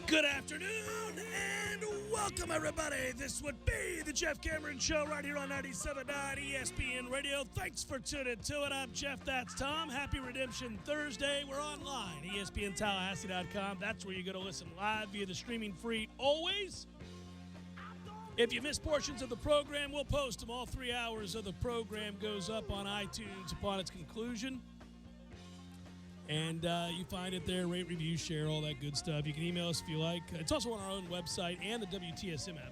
Good afternoon and welcome, everybody. This would be the Jeff Cameron Show right here on 97.9 ESPN Radio. Thanks for tuning to it. I'm Jeff, that's Tom. Happy Redemption Thursday. We're online, ESPNTallahassee.com. That's where you're going to listen live via the streaming free always. If you miss portions of the program, we'll post them. All 3 hours of the program goes up on iTunes upon its conclusion. And you find it there, rate, review, share, all that good stuff. You can email us if you like. It's also on our own website and the WTSM app.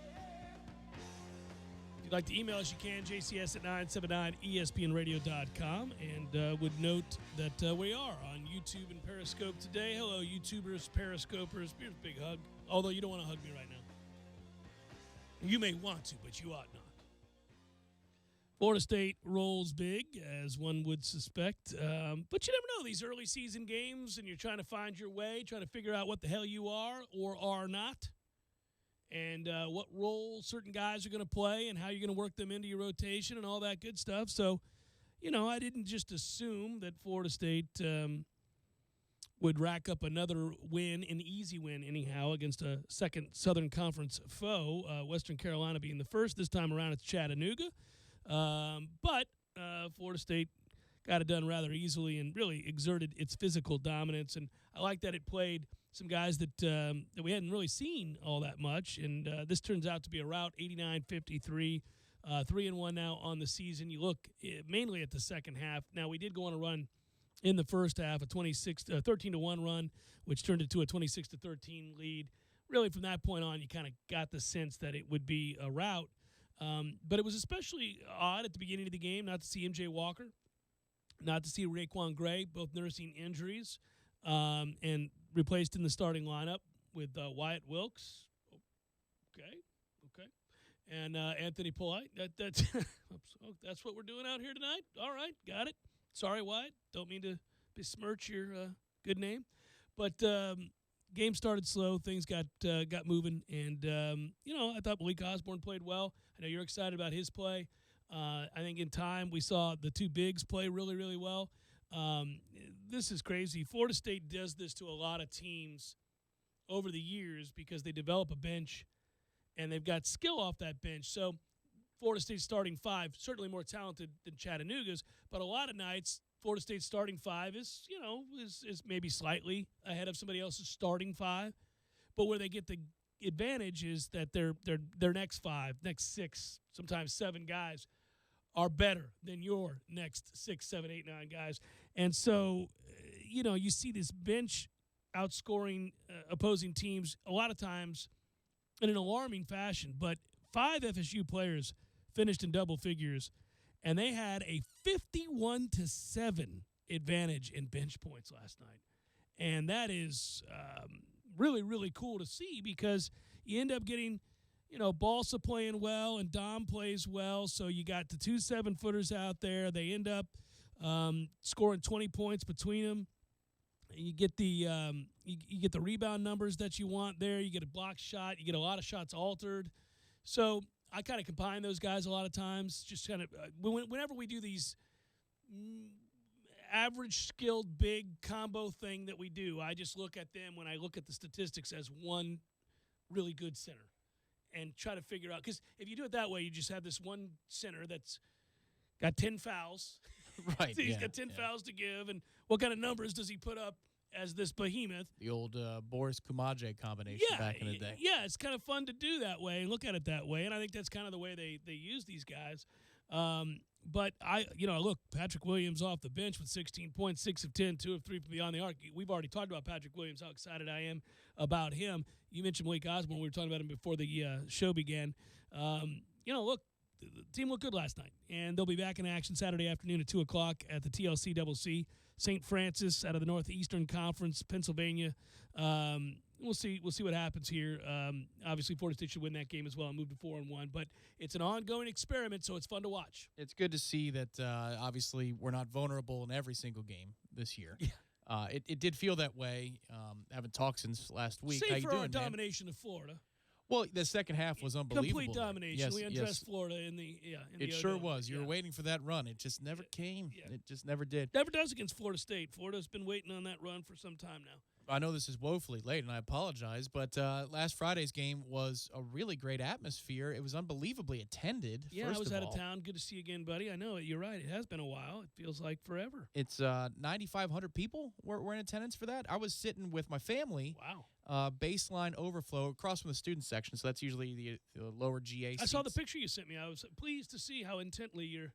If you'd like to email us, you can, jcs@979espnradio.com. And would note that we are on YouTube and Periscope today. Hello, YouTubers, Periscopers. Here's a big hug. Although you don't want to hug me right now. You may want to, but you ought not. Florida State rolls big, as one would suspect. But you never know, these early season games, and you're trying to find your way, trying to figure out what the hell you are or are not, and what role certain guys are going to play and how you're going to work them into your rotation and all that good stuff. So, you know, I didn't just assume that Florida State would rack up another win, an easy win anyhow, against a second Southern Conference foe, Western Carolina being the first. This time around it's Chattanooga. But Florida State got it done rather easily and really exerted its physical dominance. And I like that it played some guys that we hadn't really seen all that much. And this turns out to be a rout, 89-53, 3-1 now on the season. You look mainly at the second half. Now, we did go on a run in the first half, a 13-1 run, which turned into a 26-13 lead. Really, from that point on, you kind of got the sense that it would be a rout. But it was especially odd at the beginning of the game not to see M.J. Walker, not to see Raekwon Gray, both nursing injuries, and replaced in the starting lineup with Wyatt Wilkes. Okay. And Anthony Polite. That's what we're doing out here tonight? All right, got it. Sorry, Wyatt. Don't mean to besmirch your good name. But game started slow. Things got moving. And, I thought Malik Osborne played well. I know you're excited about his play. I think in time we saw the two bigs play really, really well. This is crazy. Florida State does this to a lot of teams over the years because they develop a bench and they've got skill off that bench. So Florida State's starting five, certainly more talented than Chattanooga's, but a lot of nights Florida State's starting five is maybe slightly ahead of somebody else's starting five. But where they get the advantage is that their next five, next six, sometimes seven guys are better than your next 6, 7, 8, 9 guys. And so, you see this bench outscoring opposing teams a lot of times in an alarming fashion. But 5 FSU players finished in double figures, and they had a 51-7 advantage in bench points last night. And that is really, really cool to see because you end up getting, Balsa playing well and Dom plays well. So you got the 2 7-footers out there. They end up scoring 20 points between them. And you get the you get the rebound numbers that you want there. You get a block shot. You get a lot of shots altered. So I kind of combine those guys a lot of times. Just kind of whenever we do these average skilled big combo thing that we do, I just look at them when I look at the statistics as one really good center and try to figure out. Because if you do it that way, you just have this one center that's got 10 fouls. Right. So he's got 10 fouls to give. And what kind of numbers does he put up as this behemoth? The old Boris Kumaje combination back in the day. Yeah, it's kind of fun to do that way and look at it that way. And I think that's kind of the way they use these guys. But look, Patrick Williams off the bench with 16 points, 6 of 10, 2 of 3 from beyond the arc. We've already talked about Patrick Williams, how excited I am about him. You mentioned Malik Osborne. We were talking about him before the show began. Look, the team looked good last night, and they'll be back in action Saturday afternoon at 2 o'clock at the TLC CCC. St. Francis out of the Northeastern Conference, Pennsylvania. We'll see what happens here. Obviously, Florida State should win that game as well and move to 4-1. But it's an ongoing experiment, so it's fun to watch. It's good to see that, obviously, we're not vulnerable in every single game this year. Yeah. It did feel that way. Haven't talked since last week. Save How you for doing, our man? domination of Florida. Well, the second half was unbelievable. Complete domination. Yes, We undressed Florida in the It sure was. You were waiting for that run. It just never came. Yeah. It just never did. Never does against Florida State. Florida's been waiting on that run for some time now. I know this is woefully late, and I apologize, but last Friday's game was a really great atmosphere. It was unbelievably attended. Yeah, I was out of town. Good to see you again, buddy. I know you're right. It has been a while. It feels like forever. It's 9,500 people were in attendance for that. I was sitting with my family. Wow. Baseline overflow across from the student section, so that's usually the lower GA seats. I saw the picture you sent me. I was pleased to see how intently your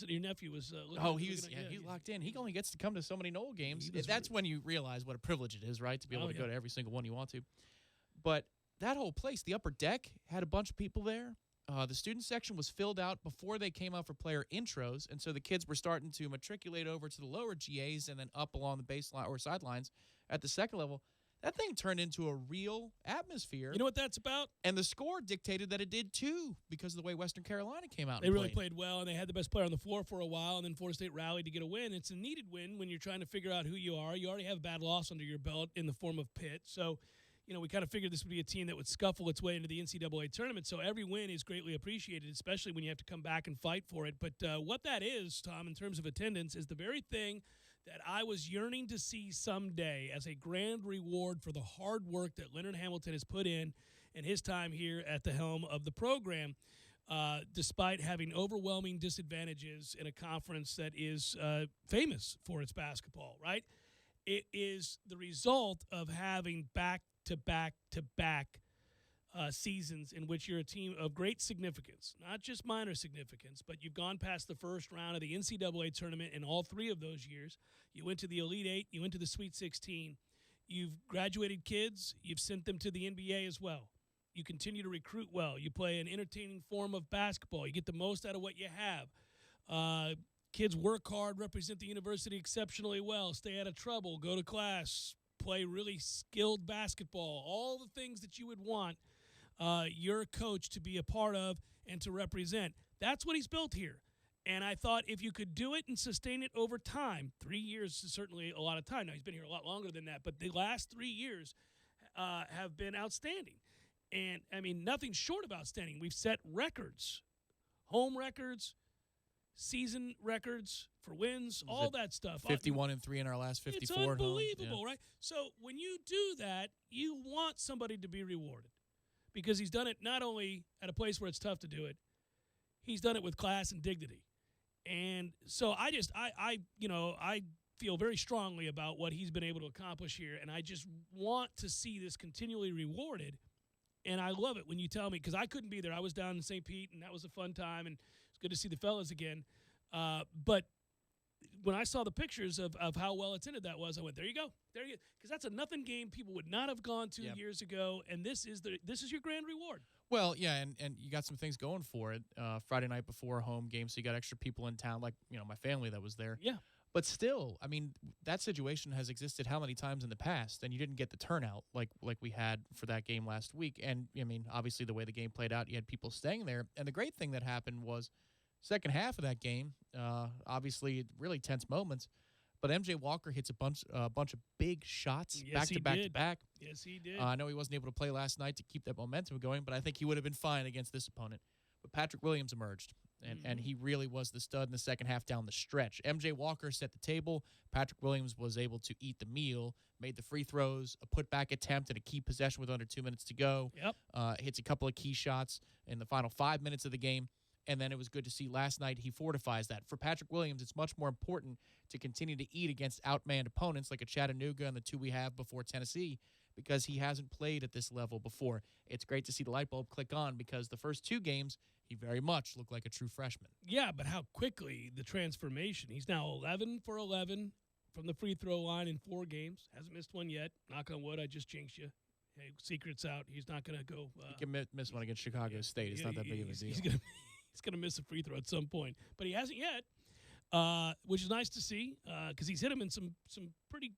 your nephew was looking. Oh, he's locked in. He only gets to come to so many Noel games. That's when you realize what a privilege it is, right, to be able to go to every single one you want to. But that whole place, the upper deck, had a bunch of people there. The student section was filled out before they came out for player intros, and so the kids were starting to matriculate over to the lower GAs and then up along the baseline or sidelines at the second level. That thing turned into a real atmosphere. You know what that's about? And the score dictated that it did, too, because of the way Western Carolina came out. They really played well, and they had the best player on the floor for a while, and then Florida State rallied to get a win. It's a needed win when you're trying to figure out who you are. You already have a bad loss under your belt in the form of Pitt. So, we kind of figured this would be a team that would scuffle its way into the NCAA tournament. So every win is greatly appreciated, especially when you have to come back and fight for it. But what that is, Tom, in terms of attendance, is the very thing that I was yearning to see someday as a grand reward for the hard work that Leonard Hamilton has put in his time here at the helm of the program, despite having overwhelming disadvantages in a conference that is famous for its basketball, right? It is the result of having back-to-back-to-back seasons in which you're a team of great significance, not just minor significance, but you've gone past the first round of the NCAA tournament in all three of those years. You went to the Elite Eight. You went to the Sweet 16. You've graduated kids. You've sent them to the NBA as well. You continue to recruit well. You play an entertaining form of basketball. You get the most out of what you have. Kids work hard, represent the university exceptionally well, stay out of trouble, go to class, play really skilled basketball, all the things that you would want your coach to be a part of and to represent. That's what he's built here. And I thought if you could do it and sustain it over time, 3 years is certainly a lot of time. Now, he's been here a lot longer than that, but the last 3 years have been outstanding. And, I mean, nothing short of outstanding. We've set records, home records, season records for wins, all that stuff. 51-3 in our last 54. It's unbelievable, right? So when you do that, you want somebody to be rewarded because he's done it not only at a place where it's tough to do it, he's done it with class and dignity. And so I feel very strongly about what he's been able to accomplish here, and I just want to see this continually rewarded. And I love it when you tell me, because I couldn't be there. I was down in St. Pete, and that was a fun time, and it's good to see the fellas again. But when I saw the pictures of how well attended that was, I went, there you go. Because that's a nothing game people would not have gone to years ago, and this is your grand reward. Well, yeah, and you got some things going for it. Friday night before a home game, so you got extra people in town, like my family that was there. Yeah. But still, I mean, that situation has existed how many times in the past, and you didn't get the turnout like we had for that game last week. And, I mean, obviously the way the game played out, you had people staying there. And the great thing that happened was second half of that game, obviously really tense moments, but MJ Walker hits a bunch of big shots back to back. Yes, he did. I know he wasn't able to play last night to keep that momentum going, but I think he would have been fine against this opponent. But Patrick Williams emerged. And he really was the stud in the second half down the stretch. MJ Walker set the table. Patrick Williams was able to eat the meal, made the free throws, a putback attempt, and a key possession with under 2 minutes to go. Yep. Hits a couple of key shots in the final 5 minutes of the game. And then it was good to see last night he fortifies that. For Patrick Williams, it's much more important to continue to eat against outmanned opponents like a Chattanooga and the two we have before Tennessee, because he hasn't played at this level before. It's great to see the light bulb click on, because the first two games, he very much looked like a true freshman. Yeah, but how quickly the transformation. He's now 11 for 11 from the free throw line in 4 games. Hasn't missed one yet. Knock on wood, I just jinxed you. Hey, secret's out. He's not going to go. He can miss one against Chicago State. It's not that big of a deal. He's going to miss a free throw at some point. But he hasn't yet, which is nice to see, because he's hit him in some pretty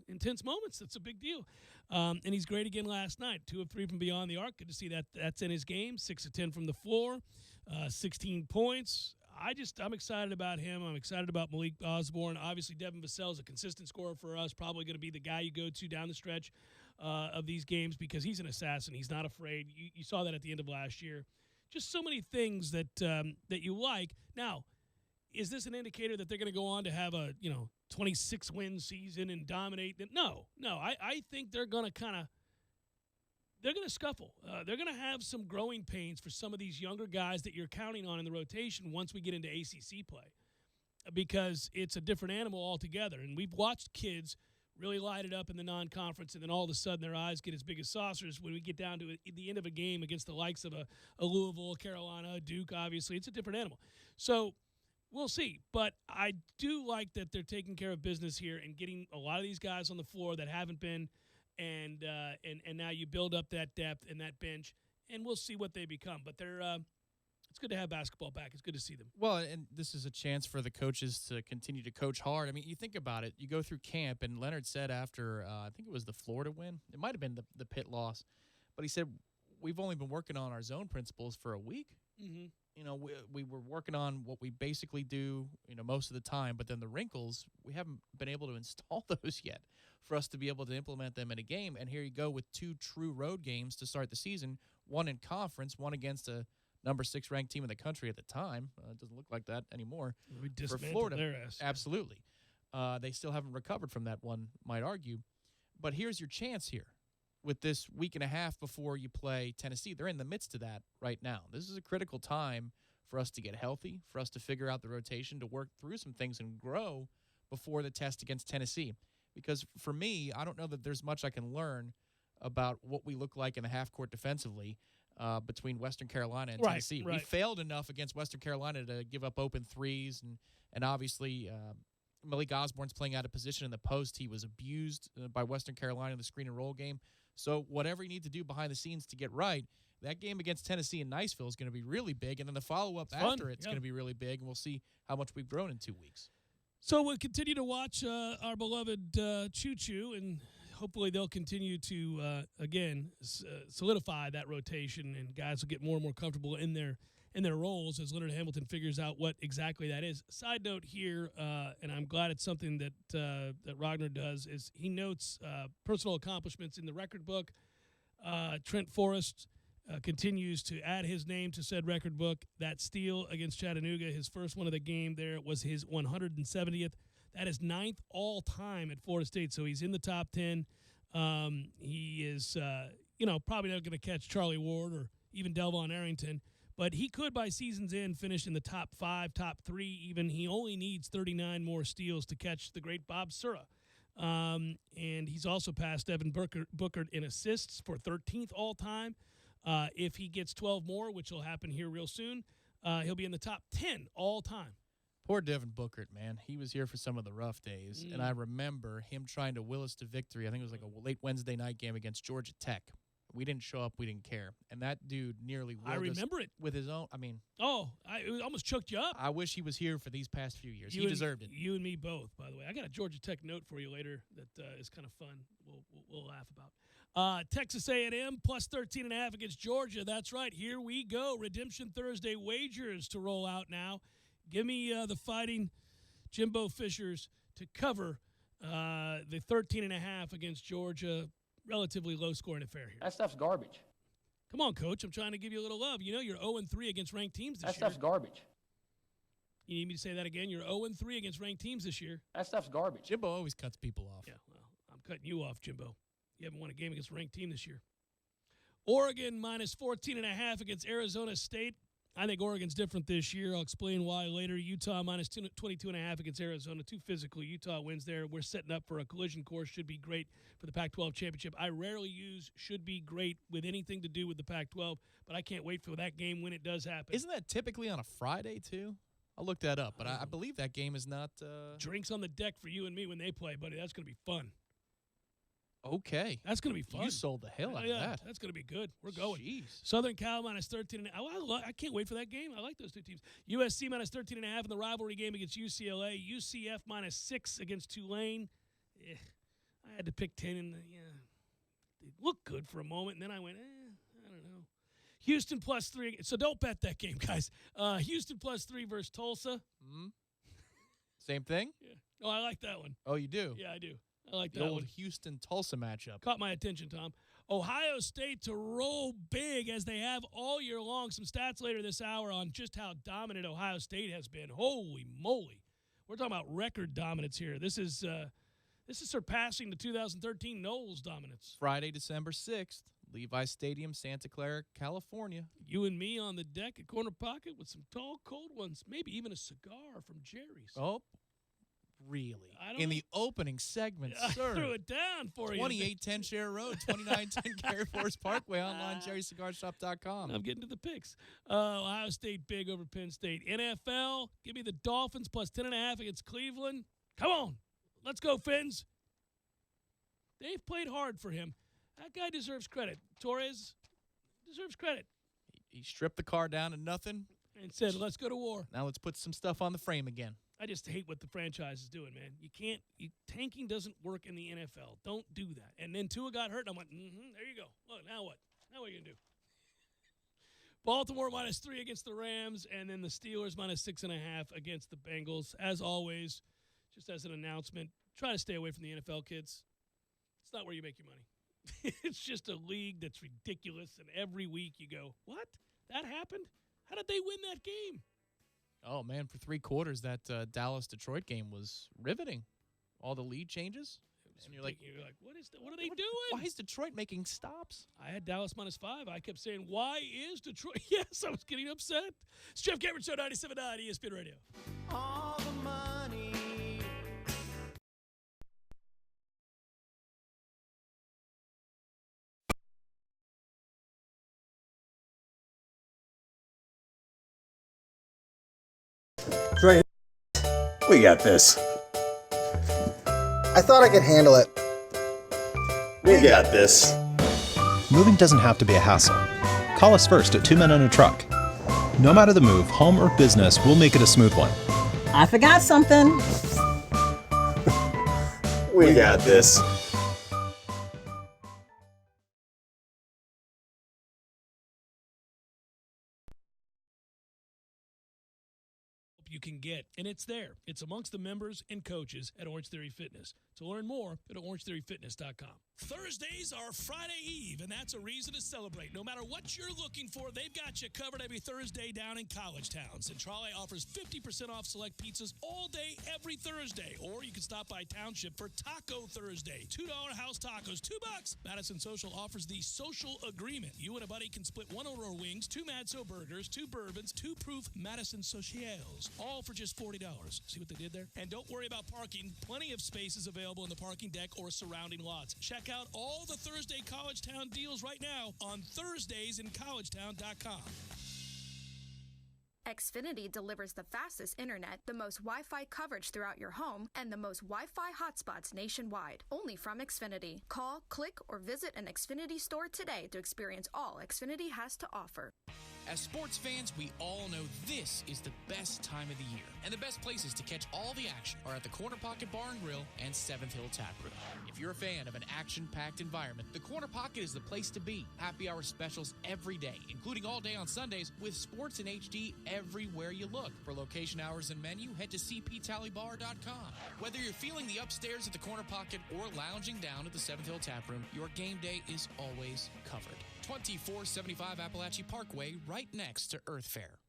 intense moments. That's a big deal. And he's great again last night. 2 of 3 from beyond the arc. Good to see that that's in his game. 6 of 10 from the floor, 16 points. I'm excited about him. I'm excited about Malik Osborne. Obviously, Devin Vassell is a consistent scorer for us, probably going to be the guy you go to down the stretch of these games because he's an assassin. He's not afraid. You saw that at the end of last year. Just so many things that that you like. Now, is this an indicator that they're going to go on to have a 26-win season and dominate? No. I think they're going to they're going to scuffle. They're going to have some growing pains for some of these younger guys that you're counting on in the rotation once we get into ACC play, because it's a different animal altogether. And we've watched kids really light it up in the non-conference, and then all of a sudden their eyes get as big as saucers when we get down to the end of a game against the likes of a Louisville, Carolina, Duke, obviously. It's a different animal. So we'll see. But I do like that they're taking care of business here and getting a lot of these guys on the floor that haven't been, and now you build up that depth and that bench, and we'll see what they become. But they're it's good to have basketball back. It's good to see them. Well, and this is a chance for the coaches to continue to coach hard. I mean, you think about it. You go through camp, and Leonard said after, I think it was the Florida win. It might have been the Pitt loss. But he said, we've only been working on our zone principles for a week. Mm-hmm. We were working on what we basically do, most of the time. But then the wrinkles, we haven't been able to install those yet for us to be able to implement them in a game. And here you go with 2 true road games to start the season, one in conference, one against a number 6 ranked team in the country at the time. It doesn't look like that anymore. We for Florida, their ass. Absolutely. They still haven't recovered from that one, might argue. But here's your chance here with this week and a half before you play Tennessee. They're in the midst of that right now. This is a critical time for us to get healthy, for us to figure out the rotation, to work through some things and grow before the test against Tennessee. Because for me, I don't know that there's much I can learn about what we look like in the half court defensively between Western Carolina and Tennessee. Right. We failed enough against Western Carolina to give up open threes, and obviously Malik Osborne's playing out of position in the post. He was abused by Western Carolina in the screen and roll game. So whatever you need to do behind the scenes to get right, that game against Tennessee in Niceville is going to be really big, and then the follow-up after it's going to be really big, and we'll see how much we've grown in 2 weeks. So we'll continue to watch our beloved Choo-Choo, and hopefully they'll continue to, solidify that rotation, and guys will get more and more comfortable in their roles as Leonard Hamilton figures out what exactly that is. Side note here, and I'm glad it's something that Ragnar does, is he notes personal accomplishments in the record book. Trent Forrest continues to add his name to said record book. That steal against Chattanooga, his first one of the game there, was his 170th. That is 9th all-time at Florida State, so he's in the top 10. He is, probably not going to catch Charlie Ward or even Delvon Arrington, but he could, by season's end, finish in the top 5, top 3 even. He only needs 39 more steals to catch the great Bob Sura. And he's also passed Devin Booker in assists for 13th all-time. If he gets 12 more, which will happen here real soon, he'll be in the top 10 all-time. Poor Devin Booker, man. He was here for some of the rough days, and I remember him trying to will us to victory. I think it was like a late Wednesday night game against Georgia Tech. We didn't show up. We didn't care. And that dude nearly willed us with his own. I mean. It almost choked you up. I wish he was here for these past few years. He deserved it. You and me both, by the way. I got a Georgia Tech note for you later that is kind of fun. We'll laugh about. Texas A&M plus 13.5 against Georgia. That's right. Here we go. Redemption Thursday wagers to roll out now. Give me the Fighting Jimbo Fishers to cover the 13.5 against Georgia. Relatively low-scoring affair here. That stuff's garbage. Come on, Coach. I'm trying to give you a little love. You're 0-3 against ranked teams this year. That stuff's garbage. You need me to say that again? You're 0-3 against ranked teams this year. That stuff's garbage. Jimbo always cuts people off. Yeah, well, I'm cutting you off, Jimbo. You haven't won a game against a ranked team this year. Oregon minus 14.5 against Arizona State. I think Oregon's different this year. I'll explain why later. Utah minus 22.5 against Arizona. Too physical. Utah wins there. We're setting up for a collision course. Should be great for the Pac-12 championship. I rarely use should be great with anything to do with the Pac-12, but I can't wait for that game when it does happen. Isn't that typically on a Friday, too? I'll look that up, but I believe that game is not drinks on the deck for you and me when they play, buddy. That's going to be fun. Okay. That's going to be fun. You sold the hell out of that. That's going to be good. We're going. Jeez. Southern Cal minus 13. I can't wait for that game. I like those two teams. USC minus 13.5 in the rivalry game against UCLA. UCF minus 6 against Tulane. I had to pick 10, and they looked good for a moment, and then I went, I don't know. Houston plus 3. So don't bet that game, guys. Houston plus 3 versus Tulsa. Mm-hmm. Same thing? Yeah. Oh, I like that one. Oh, you do? Yeah, I do. I like The that old one. Houston-Tulsa matchup. Caught my attention, Tom. Ohio State to roll big as they have all year long. Some stats later this hour on just how dominant Ohio State has been. Holy moly. We're talking about record dominance here. This is surpassing the 2013 Knowles dominance. Friday, December 6th, Levi Stadium, Santa Clara, California. You and me on the deck at Corner Pocket with some tall, cold ones. Maybe even a cigar from Jerry's. Oh, really? In the opening segment, sir. I threw it down for 2810 Share Road, 2910 Cary Forest Parkway, online, jerrycigarshop.com. I'm getting to the picks. Ohio State big over Penn State. NFL, give me the Dolphins plus 10.5 against Cleveland. Come on. Let's go, Fins. They've played hard for him. That guy deserves credit. Torres deserves credit. He stripped the car down to nothing. And said, let's go to war. Now let's put some stuff on the frame again. I just hate what the franchise is doing, man. Tanking doesn't work in the NFL. Don't do that. And then Tua got hurt, and I went, there you go. Look, now what? Now what are you going to do? Baltimore -3 against the Rams, and then the Steelers -6.5 against the Bengals. As always, just as an announcement, try to stay away from the NFL, kids. It's not where you make your money. It's just a league that's ridiculous, and every week you go, what? That happened? How did they win that game? Oh, man, for 3 quarters, that Dallas-Detroit game was riveting. All the lead changes. And you're like, what are they doing? Why is Detroit making stops? I had Dallas -5. I kept saying, why is Detroit? Yes, I was getting upset. It's Jeff Cameron Show, 97.9 ESPN Radio. All the money. Right. We got this. I thought I could handle it. We got this. Moving doesn't have to be a hassle. Call us first at 2 Men on a Truck. No matter the move, home or business, we'll make it a smooth one. I forgot something. We got this. You can get, and it's there. It's amongst the members and coaches at Orange Theory Fitness. To learn more, go to orangetheoryfitness.com. Thursdays are Friday Eve, and that's a reason to celebrate. No matter what you're looking for, they've got you covered every Thursday down in College Town. Centrale offers 50% off select pizzas all day, every Thursday. Or you can stop by Township for Taco Thursday. $2 house tacos, $2. Madison Social offers the Social Agreement. You and a buddy can split 1 Aurora wings, 2 Madso burgers, 2 bourbons, 2 proof Madison Socials, all for just $40. See what they did there? And don't worry about parking. Plenty of spaces available in the parking deck or surrounding lots. Check out all the Thursday College Town deals right now on thursdaysincollegetown.com. Xfinity delivers the fastest internet, the most Wi-Fi coverage throughout your home, and the most Wi-Fi hotspots nationwide. Only from Xfinity. Call, click, or visit an Xfinity store today to experience all Xfinity has to offer. As sports fans, we all know this is the best time of the year. And the best places to catch all the action are at the Corner Pocket Bar and Grill and 7th Hill Tap Room. If you're a fan of an action-packed environment, the Corner Pocket is the place to be. Happy hour specials every day, including all day on Sundays, with sports in HD everywhere you look. For location hours and menu, head to cptallybar.com. Whether you're feeling the upstairs at the Corner Pocket or lounging down at the 7th Hill Tap Room, your game day is always covered. 2475 Appalachia Parkway, right next to Earth Fair.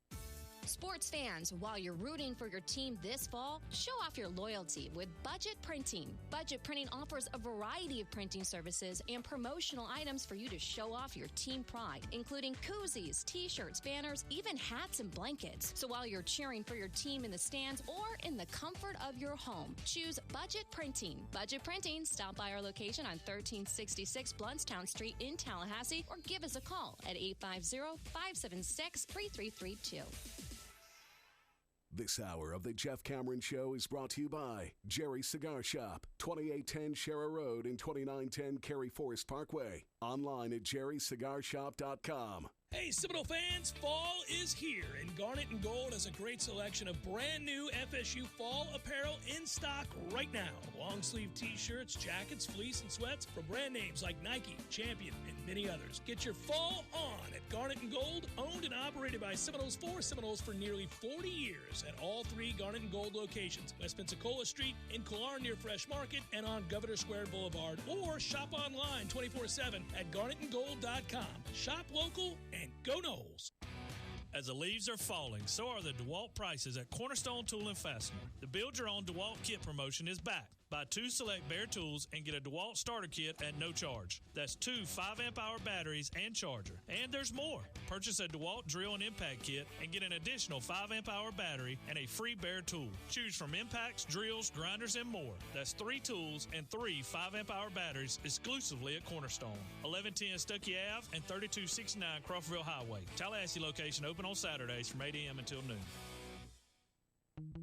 Sports fans, while you're rooting for your team this fall, show off your loyalty with Budget Printing. Budget Printing offers a variety of printing services and promotional items for you to show off your team pride, including koozies, t-shirts, banners, even hats and blankets. So while you're cheering for your team in the stands or in the comfort of your home, choose Budget Printing. Budget Printing, stop by our location on 1366 Bluntstown Street in Tallahassee or give us a call at 850-576-3332. This hour of the Jeff Cameron Show is brought to you by Jerry's Cigar Shop, 2810 Shara Road and 2910 Cary Forest Parkway. Online at jerrycigarshop.com. Hey, Seminole fans, fall is here, and Garnet and Gold has a great selection of brand new FSU fall apparel in stock right now. Long sleeve t-shirts, jackets, fleece, and sweats from brand names like Nike, Champion, and many others. Get your fall on at Garnet & Gold, owned and operated by Seminoles for nearly 40 years at all 3 Garnet & Gold locations, West Pensacola Street, in Killarn near Fresh Market, and on Governor Square Boulevard. Or shop online 24/7 at garnetandgold.com. Shop local and go Noles. As the leaves are falling, so are the DeWalt prices at Cornerstone Tool and Fastener. The Build Your Own DeWalt Kit promotion is back. Buy 2 select bare tools and get a DeWalt starter kit at no charge. That's 2 5-amp-hour batteries and charger. And there's more. Purchase a DeWalt drill and impact kit and get an additional 5-amp-hour battery and a free bare tool. Choose from impacts, drills, grinders, and more. That's 3 tools and 3 5-amp-hour batteries exclusively at Cornerstone. 1110 Stuckey Ave and 3269 Crawfordville Highway. Tallahassee location open on Saturdays from 8 a.m. until noon.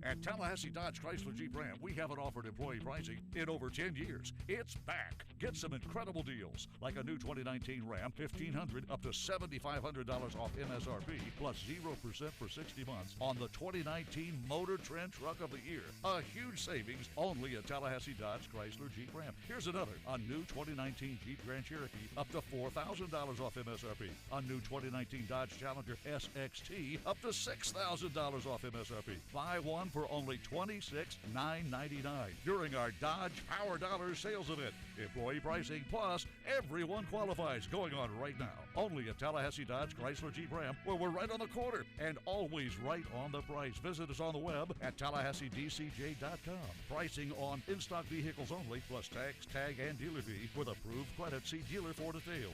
At Tallahassee Dodge Chrysler Jeep Ram, we haven't offered employee pricing in over 10 years. It's back. Get some incredible deals, like a new 2019 Ram, $1,500 up to $7,500 off MSRP, plus 0% for 60 months on the 2019 Motor Trend Truck of the Year. A huge savings only at Tallahassee Dodge Chrysler Jeep Ram. Here's another, a new 2019 Jeep Grand Cherokee up to $4,000 off MSRP. A new 2019 Dodge Challenger SXT up to $6,000 off MSRP. Buy one for only $26,999 during our Dodge Power Dollars sales event. Employee pricing plus everyone qualifies going on right now. Only at Tallahassee Dodge Chrysler Jeep Ram, where we're right on the corner and always right on the price. Visit us on the web at TallahasseeDCJ.com. Pricing on in-stock vehicles only, plus tax, tag, and dealer fee with approved credit. See dealer for details.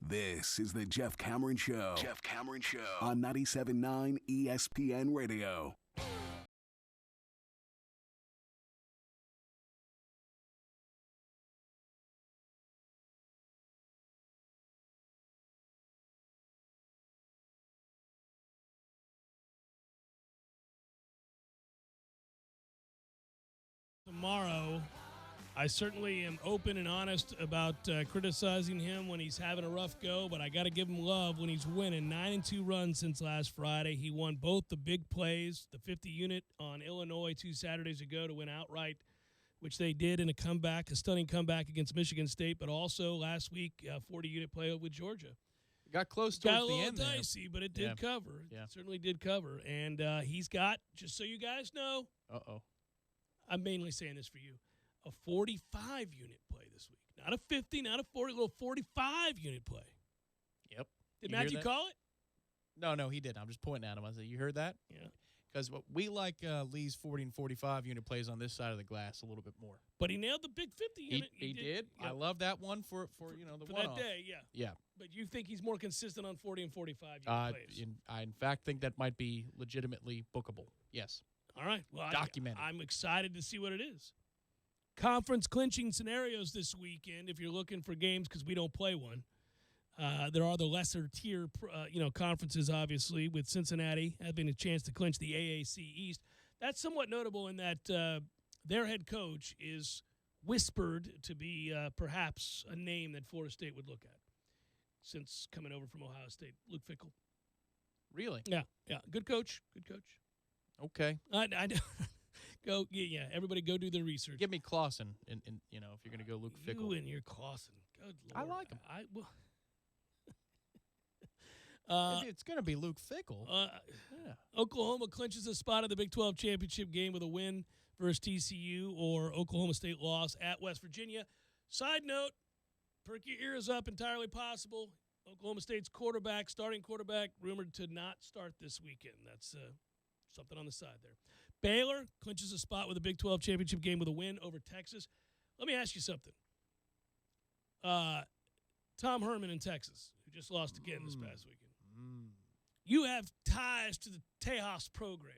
This is the Jeff Cameron Show. Jeff Cameron Show on 97.9 ESPN Radio. Tomorrow, I certainly am open and honest about criticizing him when he's having a rough go, but I got to give him love when he's winning. 9-2 runs since last Friday. He won both the big plays, the 50 unit on Illinois 2 Saturdays ago to win outright, which they did in a comeback, a stunning comeback against Michigan State, but also last week, 40 unit play with Georgia. Got close towards the end. Got a little dicey, there, but it did cover. Yeah. It certainly did cover. And he's got, just so you guys know, I'm mainly saying this for you, a 45-unit play this week. Not a 50, not a 40, little 45-unit play. Yep. Did Matthew call it? No, he didn't. I'm just pointing at him. I said, you heard that? Yeah. Because we like Lee's 40 and 45-unit plays on this side of the glass a little bit more. But he nailed the big 50-unit. He did. Yep. I love that one for the one-off. That day, yeah. Yeah. But you think he's more consistent on 40 and 45-unit plays? I, in fact, think that might be legitimately bookable. Yes. All right. Well, documented. I'm excited to see what it is. Conference clinching scenarios this weekend, if you're looking for games, because we don't play one. There are the lesser tier, conferences, obviously, with Cincinnati having a chance to clinch the AAC East. That's somewhat notable in that their head coach is whispered to be perhaps a name that Florida State would look at since coming over from Ohio State. Luke Fickell. Really? Yeah. Good coach. Okay. Go, yeah. Everybody, go do their research. Give me Clausen, and if you're going to go Luke Fickell. You and your Clausen. Good Lord. I like him. It's going to be Luke Fickell. Oklahoma clinches a spot in the Big 12 championship game with a win versus TCU, or Oklahoma State loss at West Virginia. Side note, perk your ears up, entirely possible. Oklahoma State's starting quarterback, rumored to not start this weekend. That's something on the side there. Baylor clinches a spot with a Big 12 championship game with a win over Texas. Let me ask you something. Tom Herman in Texas, who just lost again this past weekend. You have ties to the Tejas program.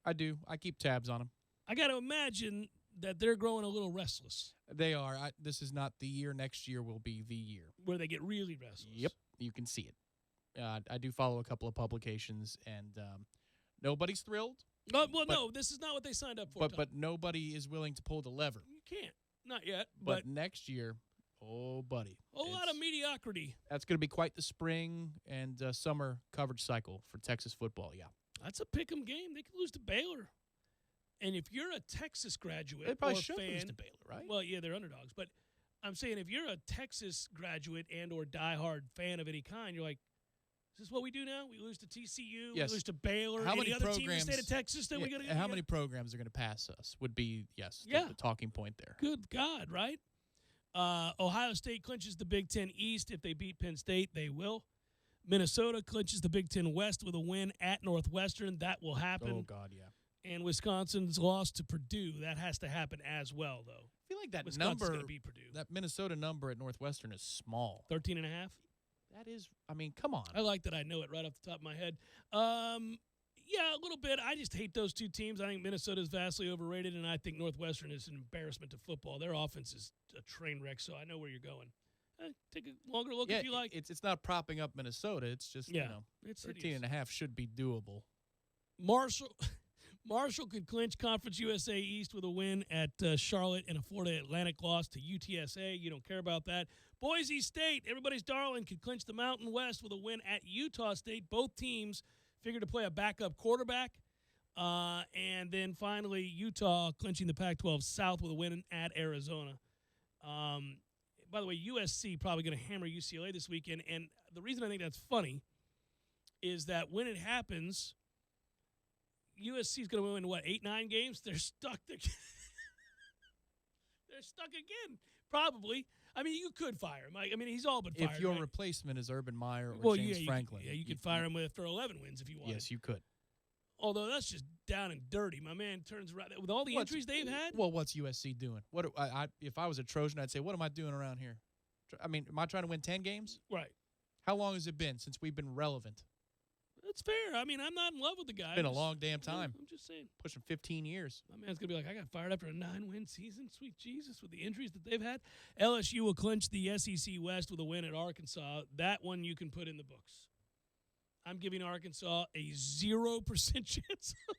I do. I keep tabs on them. I got to imagine that they're growing a little restless. They are. This is not the year. Next year will be the year. Where they get really restless. Yep. You can see it. I do follow a couple of publications, and nobody's thrilled. No, this is not what they signed up for. But nobody is willing to pull the lever. You can't. Not yet. But next year, oh, buddy. A lot of mediocrity. That's going to be quite the spring and summer coverage cycle for Texas football, yeah. That's a pick'em game. They could lose to Baylor. And if you're a Texas graduate, they probably or should fan, lose to Baylor, right? Well, yeah, they're underdogs. But I'm saying if you're a Texas graduate and or diehard fan of any kind, you're like, is this what we do now? We lose to TCU, Yes. we lose to Baylor, How any many other team in the programs- state of Texas that we got to How many programs are going to pass us would be, yes, Yeah. the talking point there. Good God, right? Ohio State clinches the Big Ten East. If they beat Penn State, they will. Minnesota clinches the Big Ten West with a win at Northwestern. That will happen. Oh, God, yeah. And Wisconsin's lost to Purdue. That has to happen as well, though. I feel like that Wisconsin's number, gonna beat Purdue. that Minnesota number at Northwestern is small. 13.5. That is, I mean, come on. I like that I know it right off the top of my head. Yeah, a little bit. I just hate those two teams. I think Minnesota is vastly overrated, and I think Northwestern is an embarrassment to football. Their offense is a train wreck, so I know where you're going. Take a longer look if you like. It's not propping up Minnesota. It's just, it's 13.5 should be doable. Marshall could clinch Conference USA East with a win at Charlotte and a Florida Atlantic loss to UTSA. You don't care about that. Boise State, everybody's darling, could clinch the Mountain West with a win at Utah State. Both teams figure to play a backup quarterback. And then finally, Utah clinching the Pac-12 South with a win at Arizona. By the way, USC probably going to hammer UCLA this weekend. And the reason I think that's funny is that when it happens, USC is going to win, 8-9 games? They're stuck. They're stuck again, probably. I mean, you could fire him. I mean, he's all but fired. If your right? replacement is Urban Meyer or James Franklin. You could fire him after 11 wins if you want. Yes, you could. Although that's just down and dirty. My man turns around. With all the injuries they've had? Well, what's USC doing? If I was a Trojan, I'd say, what am I doing around here? I mean, am I trying to win 10 games? Right. How long has it been since we've been relevant? That's fair. I mean, I'm not in love with the guy. It's been a long damn time. I'm just saying. Pushing 15 years. My man's going to be like, I got fired after a 9-win season. Sweet Jesus, with the injuries that they've had. LSU will clinch the SEC West with a win at Arkansas. That one you can put in the books. I'm giving Arkansas a 0% chance of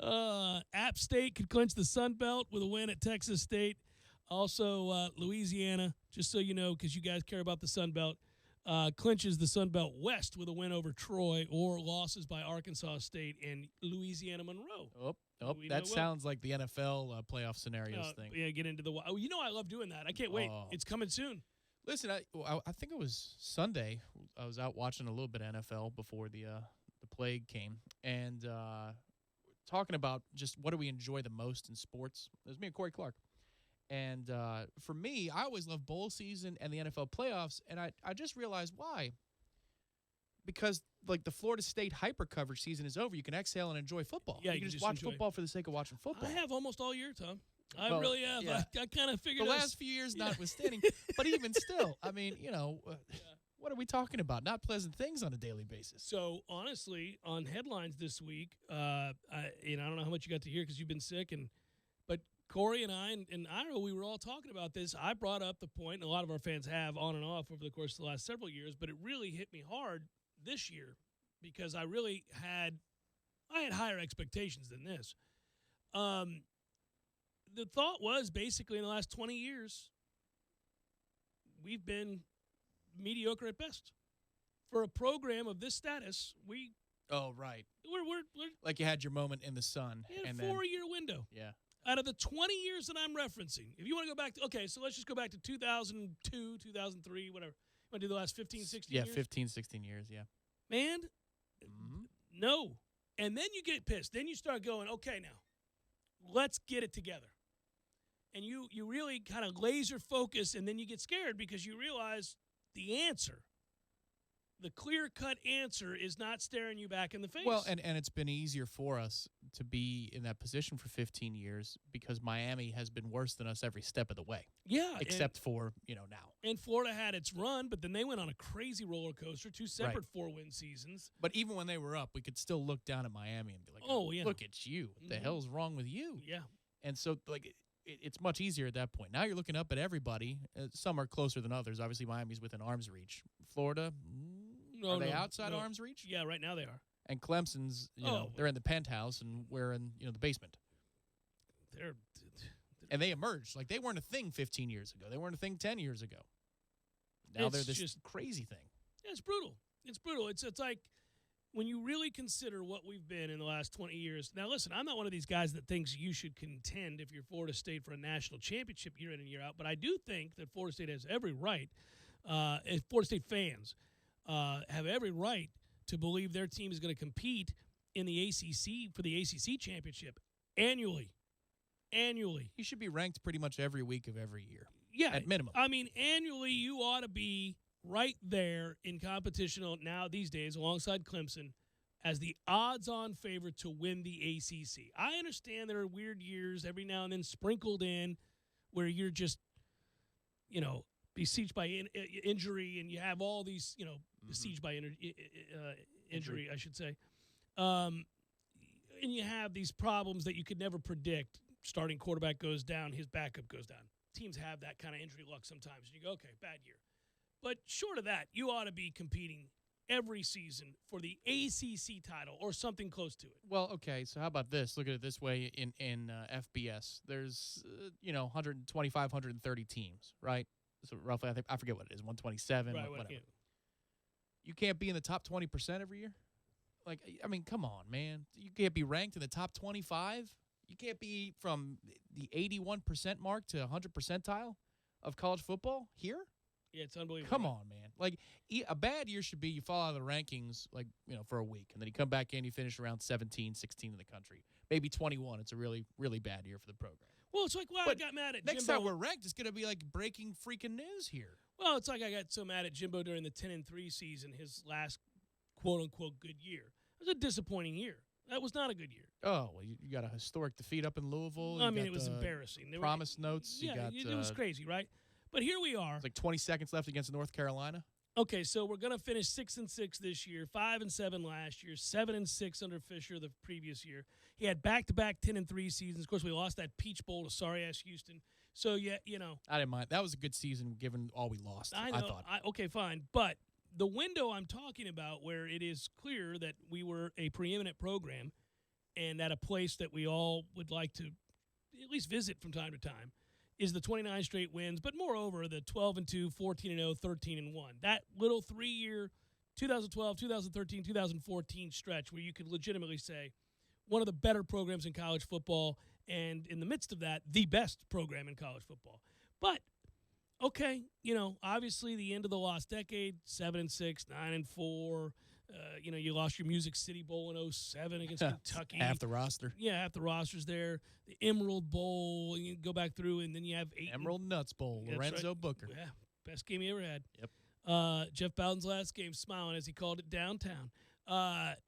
winning. App State could clinch the Sun Belt with a win at Texas State. Also, Louisiana, just so you know, because you guys care about the Sun Belt, clinches the Sun Belt West with a win over Troy or losses by Arkansas State and Louisiana Monroe. That sounds like the NFL playoff scenarios thing. Yeah, get into the – you know I love doing that. I can't wait. It's coming soon. Listen, I think it was Sunday. I was out watching a little bit of NFL before the plague came, and talking about just what do we enjoy the most in sports. It was me and Corey Clark. And for me, I always love bowl season and the NFL playoffs, and I just realized why. Because, like, the Florida State hyper coverage season is over. You can exhale and enjoy football. Yeah, you can just watch football for the sake of watching football. I have almost all year, Tom. I really have. Yeah. I kind of figured the last few years notwithstanding. But even still, I mean, what are we talking about? Not pleasant things on a daily basis. So, honestly, on headlines this week, I don't know how much you got to hear because you've been sick, but Corey and I and Ira, we were all talking about this. I brought up the point, and a lot of our fans have on and off over the course of the last several years, but it really hit me hard this year because I really had higher expectations than this. The thought was basically in the last 20 years, we've been mediocre at best. For a program of this status, we're like you had your moment in the sun. In a 4-year window. Yeah. Out of the 20 years that I'm referencing, if you want to go back to, so let's just go back to 2002, 2003, whatever. You want to do the last 15, 16 years? Yeah, 15, 16 years, yeah. Man, no. And then you get pissed. Then you start going, okay, now, let's get it together. And you really kind of laser focus, and then you get scared because you realize the answer, the clear-cut answer is not staring you back in the face. Well, and it's been easier for us to be in that position for 15 years because Miami has been worse than us every step of the way. Yeah. Except for, now. And Florida had its run, but then they went on a crazy roller coaster, 2 separate 4-win seasons. But even when they were up, we could still look down at Miami and be like, oh yeah, look at you. What the hell's wrong with you? Yeah. And so, it's much easier at that point. Now you're looking up at everybody. Some are closer than others. Obviously, Miami's within arm's reach. Florida, are they outside arm's reach? Yeah, right now they are. And Clemson's, they're in the penthouse, and we're in, the basement. And they emerged. Like, they weren't a thing 15 years ago. They weren't a thing 10 years ago. Now they're this crazy thing. Yeah, it's brutal. It's brutal. It's like when you really consider what we've been in the last 20 years. Now, listen, I'm not one of these guys that thinks you should contend if you're Florida State for a national championship year in and year out, but I do think that Florida State has every right, Florida State fans have every right to believe their team is going to compete in the ACC for the ACC championship annually. You should be ranked pretty much every week of every year. Yeah. At minimum. I mean, annually, you ought to be right there in competition now these days alongside Clemson as the odds-on favorite to win the ACC. I understand there are weird years every now and then sprinkled in where you're just, besieged by injury and you have all these, besieged by injury, I should say. And you have these problems that you could never predict. Starting quarterback goes down, his backup goes down. Teams have that kind of injury luck sometimes. And you go, okay, bad year. But short of that, you ought to be competing every season for the ACC title or something close to it. Well, okay, so how about this? Look at it this way in FBS. There's, 125, 130 teams, right? So roughly, I forget what it is, 127, right, whatever. Yeah. You can't be in the top 20% every year? Like, I mean, come on, man. You can't be ranked in the top 25? You can't be from the 81% mark to 100 percentile of college football here? Yeah, it's unbelievable. Come on, man. Like, a bad year should be you fall out of the rankings, for a week, and then you come back in, you finish around 17, 16 in the country. Maybe 21. It's a really, really bad year for the program. Well, it's like, I got mad at next Jimbo. time we're ranked, it's going to be like breaking freaking news here. Well, it's like I got so mad at Jimbo during the 10-3 season, his last quote-unquote good year. It was a disappointing year. That was not a good year. Oh, well, you got a historic defeat up in Louisville. I mean, it was embarrassing. Promise notes. Yeah, it was crazy, right? But here we are. It's like 20 seconds left against North Carolina. Okay, so we're going to finish 6-6 this year, 5-7 last year, 7-6 under Fisher the previous year. He had back-to-back 10-3 seasons. Of course, we lost that Peach Bowl to sorry-ass Houston. So, yeah, I didn't mind. That was a good season given all we lost, I know. I thought. Okay, fine. But the window I'm talking about where it is clear that we were a preeminent program and at a place that we all would like to at least visit from time to time is the 29 straight wins, but moreover, the 12-2, 14-0, 13-1. That little 3-year 2012, 2013, 2014 stretch where you could legitimately say one of the better programs in college football, and in the midst of that, the best program in college football. But, okay, obviously the end of the lost decade, 7-6, 9-4. You lost your Music City Bowl in 2007 against Kentucky. Half the roster. Yeah, half the roster's there. The Emerald Bowl, and you go back through, and then you have Emerald Nuts Bowl, Lorenzo Booker. Yeah, best game he ever had. Yep. Jeff Bowden's last game, smiling as he called it downtown.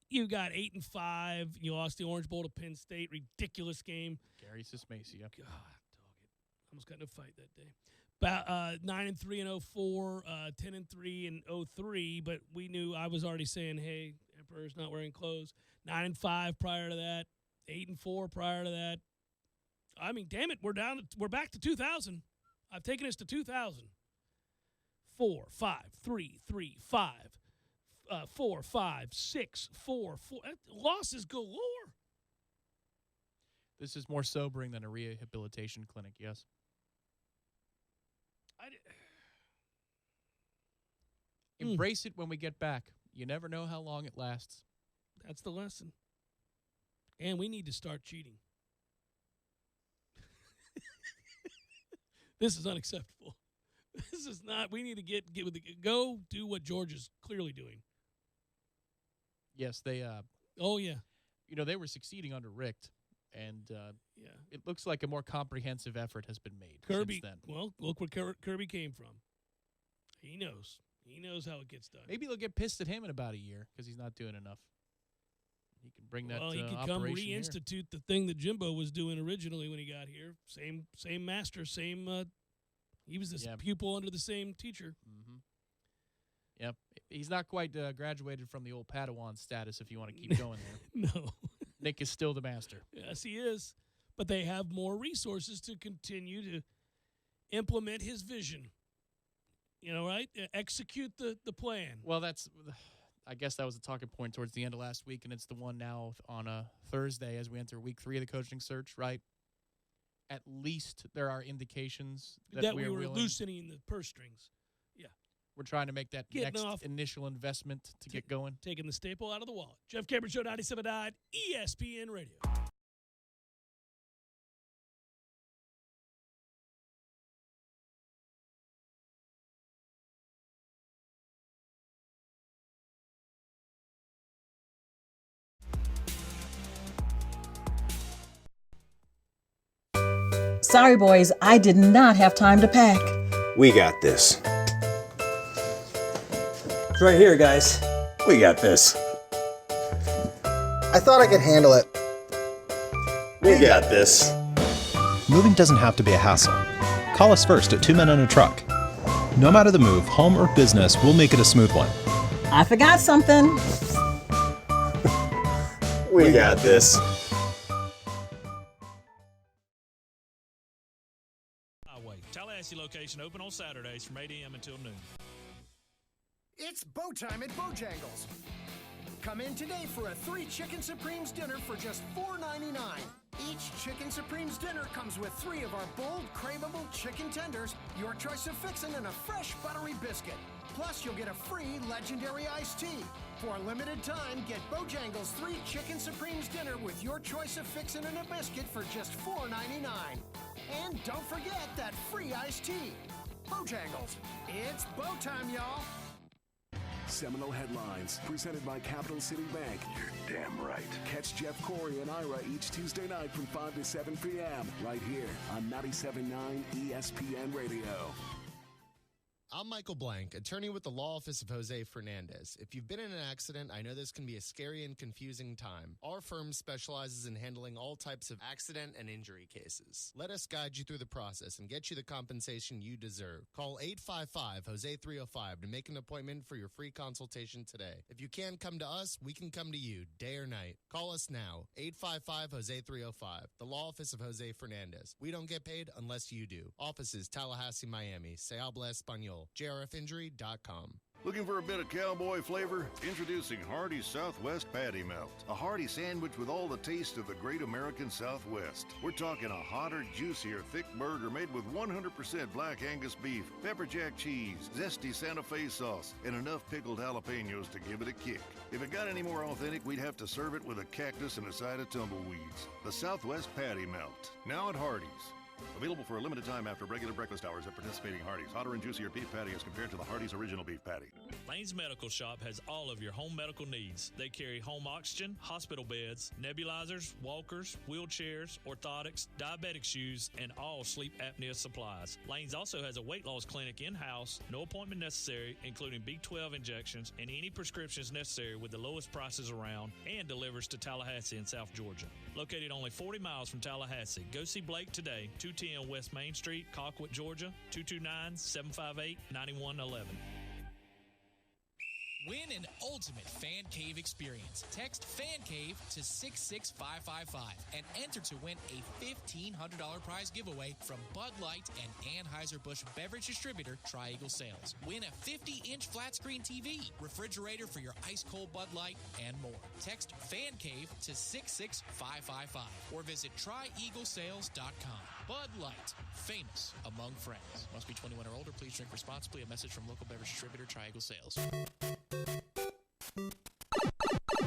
You got 8-5. You lost the Orange Bowl to Penn State. Ridiculous game. Gary Sismacia. God, dog it. Almost got in a fight that day. 9-3 in 04, 10-3 in 03, but we knew I was already saying, hey, Emperor's not wearing clothes. 9-5 prior to that, 8-4 prior to that. I mean, damn it, we're back to 2000. I've taken us to 2000. 4, 5, 3, 3, 5, 4, 5, 6, 4, 4. Losses galore. This is more sobering than a rehabilitation clinic, yes. Embrace it when we get back. You never know how long it lasts. That's the lesson. And we need to start cheating. This is unacceptable. This is not. We need to get with the go do what Georgia's clearly doing. Yes, they. Oh yeah. They were succeeding under Richt, and it looks like a more comprehensive effort has been made. Kirby. Since then. Well, look where Kirby came from. He knows. He knows how it gets done. Maybe they'll get pissed at him in about a year because he's not doing enough. He can bring that. Well, he could come reinstitute the thing that Jimbo was doing originally when he got here. Same master, same. He was this pupil under the same teacher. Mm-hmm. Yep, he's not quite graduated from the old Padawan status. If you want to keep going there, No. Nick is still the master. Yes, he is. But they have more resources to continue to implement his vision. Right? Execute the plan. Well, I guess that was a talking point towards the end of last week, and it's the one now on a Thursday as we enter week 3 of the coaching search, right? At least there are indications that we were willing, loosening the purse strings. Yeah. We're trying to make that initial investment to get going. Taking the staple out of the wallet. Jeff Cameron Show, 97.9 ESPN Radio. Sorry, boys, I did not have time to pack. We got this. It's right here, guys. We got this. I thought I could handle it. We got this. Moving doesn't have to be a hassle. Call us first at 2 Men and a Truck. No matter the move, home or business, we'll make it a smooth one. I forgot something. We got this. Tallahassee location open on Saturdays from 8 a.m. until noon. It's bow time at Bojangles. Come in today for a 3 Chicken Supremes dinner for just $4.99. Each Chicken Supremes dinner comes with 3 of our bold, craveable chicken tenders, your choice of fixin', and a fresh buttery biscuit. Plus, you'll get a free legendary iced tea. For a limited time, get Bojangles 3 Chicken Supremes dinner with your choice of fixin' and a biscuit for just $4.99. And don't forget that free iced tea. Bojangles, it's bow time, y'all. Seminole Headlines, presented by Capital City Bank. You're damn right. Catch Jeff Corey and Ira each Tuesday night from 5 to 7 p.m. right here on 97.9 ESPN Radio. I'm Michael Blank, attorney with the law office of Jose Fernandez. If you've been in an accident, I know this can be a scary and confusing time. Our firm specializes in handling all types of accident and injury cases. Let us guide you through the process and get you the compensation you deserve. Call 855-HOSE-305 to make an appointment for your free consultation today. If you can't come to us, we can come to you, day or night. Call us now, 855-HOSE-305, the law office of Jose Fernandez. We don't get paid unless you do. Offices, Tallahassee, Miami. Se habla español. JRFinjury.com. Looking for a bit of cowboy flavor? Introducing Hardee's Southwest Patty Melt. A hearty sandwich with all the taste of the great American Southwest. We're talking a hotter, juicier, thick burger made with 100% black Angus beef, pepper jack cheese, zesty Santa Fe sauce, and enough pickled jalapenos to give it a kick. If it got any more authentic, we'd have to serve it with a cactus and a side of tumbleweeds. The Southwest Patty Melt. Now at Hardee's. Available for a limited time after regular breakfast hours at participating Hardee's. Hotter and juicier beef patty as compared to the Hardee's original beef patty. Lane's Medical Shop has all of your home medical needs. They carry home oxygen, hospital beds, nebulizers, walkers, wheelchairs, orthotics, diabetic shoes, and all sleep apnea supplies. Lane's also has a weight loss clinic in-house, no appointment necessary, including B12 injections and any prescriptions necessary with the lowest prices around, and delivers to Tallahassee and South Georgia. Located only 40 miles from Tallahassee, go see Blake today, 210 West Main Street, Colquitt, Georgia, 229-758-9111. Win an ultimate fan cave experience. Text Fan Cave to 66555 and enter to win a $1,500 prize giveaway from Bud Light and Anheuser-Busch beverage distributor Tri-Eagle Sales. Win a 50-inch flat screen TV, refrigerator for your ice-cold Bud Light, and more. Text Fan Cave to 66555 or visit trieaglesales.com. Bud Light, famous among friends. Must be 21 or older. Please drink responsibly. A message from local beverage distributor Tri-Eagle Sales.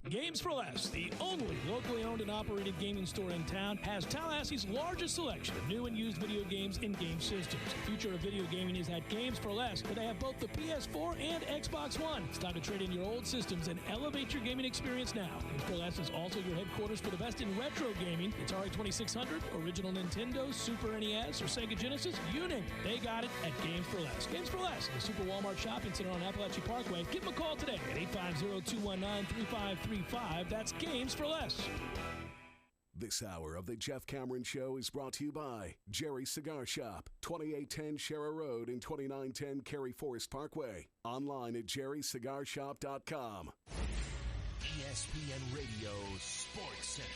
Games for Less, the only locally owned and operated gaming store in town, has Tallahassee's largest selection of new and used video games and game systems. The future of video gaming is at Games for Less, where they have both the PS4 and Xbox One. It's time to trade in your old systems and elevate your gaming experience now. Games for Less is also your headquarters for the best in retro gaming. Atari 2600, original Nintendo, Super NES, or Sega Genesis, you name it. They got it at Games for Less. Games for Less, the Super Walmart Shopping Center on Appalachia Parkway. Give them a call today at 850-219-3535. That's Games for Less. This hour of the Jeff Cameron Show is brought to you by Jerry's Cigar Shop, 2810 Shera Road and 2910 Cary Forest Parkway. Online at jerrycigarshop.com. ESPN Radio Sports Center.